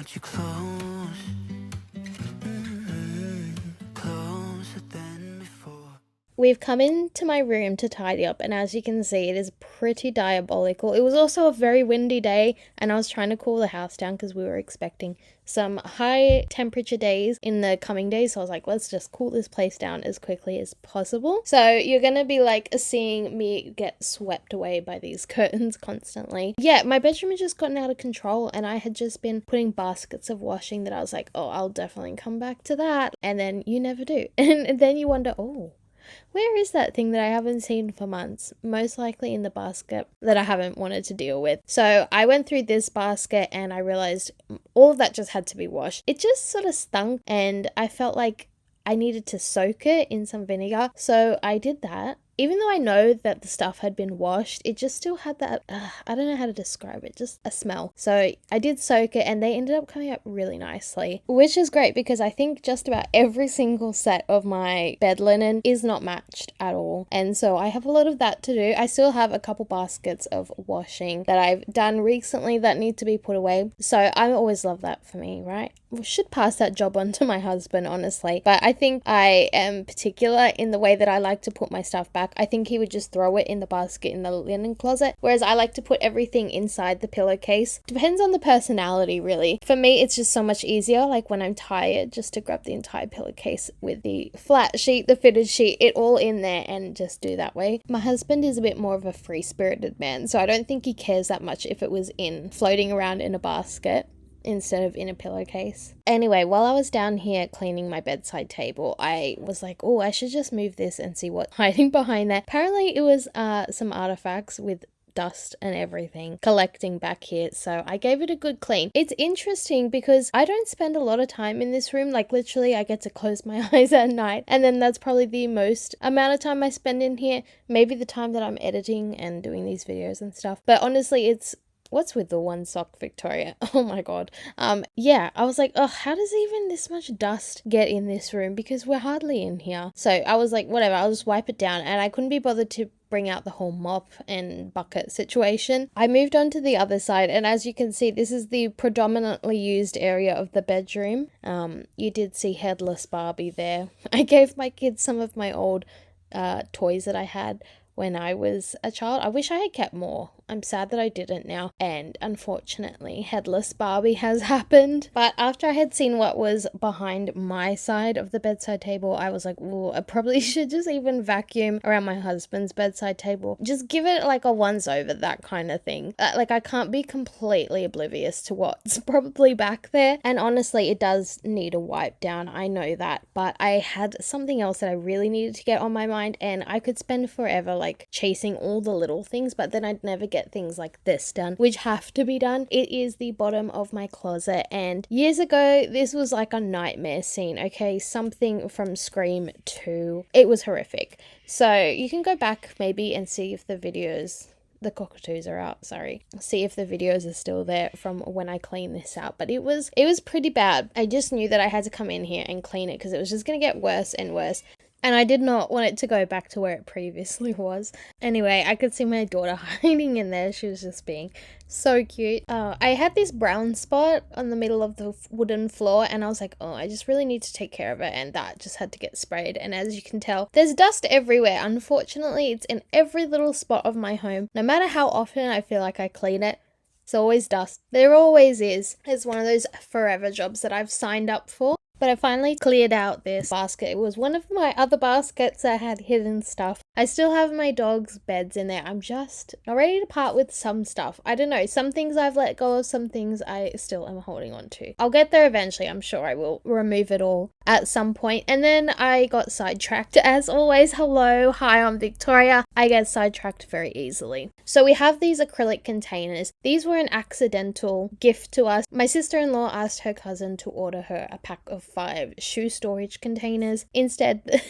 want you close, closer than before. We've come into my room to tidy up, and as you can see, it is pretty diabolical. It was also a very windy day, and I was trying to cool the house down because we were expecting some high temperature days in the coming days. So I was like, let's just cool this place down as quickly as possible. So you're gonna be like seeing me get swept away by these curtains constantly. Yeah, my bedroom had just gotten out of control, and I had just been putting baskets of washing that I was like, oh, I'll definitely come back to that. And then you never do. And then you wonder, oh, where is that thing that I haven't seen for months? Most likely in the basket that I haven't wanted to deal with. So I went through this basket and I realized all of that just had to be washed. It just sort of stunk and I felt like I needed to soak it in some vinegar. So I did that. Even though I know that the stuff had been washed, it just still had that, I don't know how to describe it, just a smell. So I did soak it and they ended up coming up really nicely, which is great because I think just about every single set of my bed linen is not matched at all. And so I have a lot of that to do. I still have a couple baskets of washing that I've done recently that need to be put away. So I always love that for me, right? We should pass that job on to my husband, honestly. But I think I am particular in the way that I like to put my stuff back. I think he would just throw it in the basket in the linen closet, whereas I like to put everything inside the pillowcase. Depends on the personality, really. For me, it's just so much easier, like when I'm tired, just to grab the entire pillowcase with the flat sheet, the fitted sheet, it all in there and just do that way. My husband is a bit more of a free-spirited man, so I don't think he cares that much if it was floating around in a basket instead of in a pillowcase. Anyway, while I was down here cleaning my bedside table, I was like, oh, I should just move this and see what's hiding behind there. Apparently it was some artifacts with dust and everything collecting back here, so I gave it a good clean. It's interesting because I don't spend a lot of time in this room. Like literally I get to close my eyes at night and then that's probably the most amount of time I spend in here, maybe the time that I'm editing and doing these videos and stuff. But honestly, it's what's with the one sock, Victoria? Oh my god. Yeah, I was like, oh, how does even this much dust get in this room? Because we're hardly in here. So I was like, whatever, I'll just wipe it down. And I couldn't be bothered to bring out the whole mop and bucket situation. I moved on to the other side, and as you can see, this is the predominantly used area of the bedroom. You did see headless Barbie there. I gave my kids some of my old toys that I had when I was a child. I wish I had kept more. I'm sad that I didn't now. And unfortunately, headless Barbie has happened. But after I had seen what was behind my side of the bedside table, I was like, oh, I probably should just even vacuum around my husband's bedside table. Just give it like a once over, that kind of thing. Like I can't be completely oblivious to what's probably back there. And honestly, it does need a wipe down. I know that. But I had something else that I really needed to get on my mind, and I could spend forever like chasing all the little things, but then I'd never get things like this done, which have to be done. It is the bottom of my closet, and years ago this was like a nightmare scene. Okay, something from Scream 2. It was horrific. So you can go back maybe and see if the videos, the cockatoos are out, sorry, see if the videos are still there from when I cleaned this out. But it was pretty bad. I just knew that I had to come in here and clean it because it was just gonna get worse and worse. And I did not want it to go back to where it previously was. Anyway, I could see my daughter hiding in there. She was just being so cute. I had this brown spot on the middle of the wooden floor, and I was like, oh, I just really need to take care of it. And that just had to get sprayed. And as you can tell, there's dust everywhere. Unfortunately, it's in every little spot of my home. No matter how often I feel like I clean it, it's always dust. There always is. It's one of those forever jobs that I've signed up for. But I finally cleared out this basket. It was one of my other baskets that had hidden stuff. I still have my dog's beds in there. I'm just not ready to part with some stuff. I don't know. Some things I've let go of, some things I still am holding on to. I'll get there eventually. I'm sure I will remove it all at some point. And then I got sidetracked. As always, hello. Hi, I'm Victoria. I get sidetracked very easily. So we have these acrylic containers. These were an accidental gift to us. My sister-in-law asked her cousin to order her a pack of 5 shoe storage containers. Instead,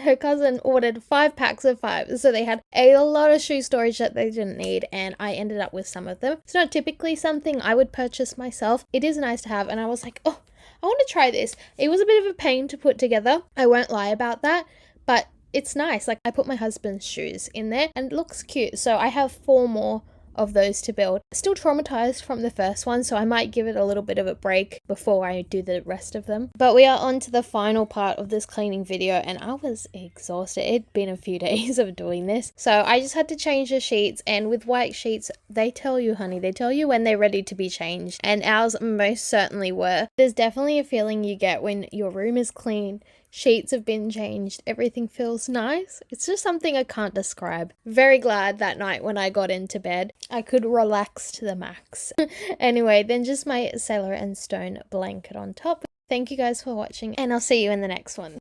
her cousin ordered 5 packs of 5. So they had a lot of shoe storage that they didn't need, and I ended up with some of them. It's not typically something I would purchase myself. It is nice to have, and I was like, oh, I want to try this. It was a bit of a pain to put together. I won't lie about that, but it's nice. Like I put my husband's shoes in there and it looks cute. So I have 4 more of those to build. Still traumatized from the first one, so I might give it a little bit of a break before I do the rest of them. But we are on to the final part of this cleaning video, and I was exhausted. It'd been a few days of doing this, so I just had to change the sheets. And with white sheets, they tell you, honey, they tell you when they're ready to be changed, and ours most certainly were. There's definitely a feeling you get when your room is clean, sheets have been changed, everything feels nice. It's just something I can't describe. Very glad that night when I got into bed, I could relax to the max. Anyway, then just my Sailor and Stone blanket on top. Thank you guys for watching, and I'll see you in the next one.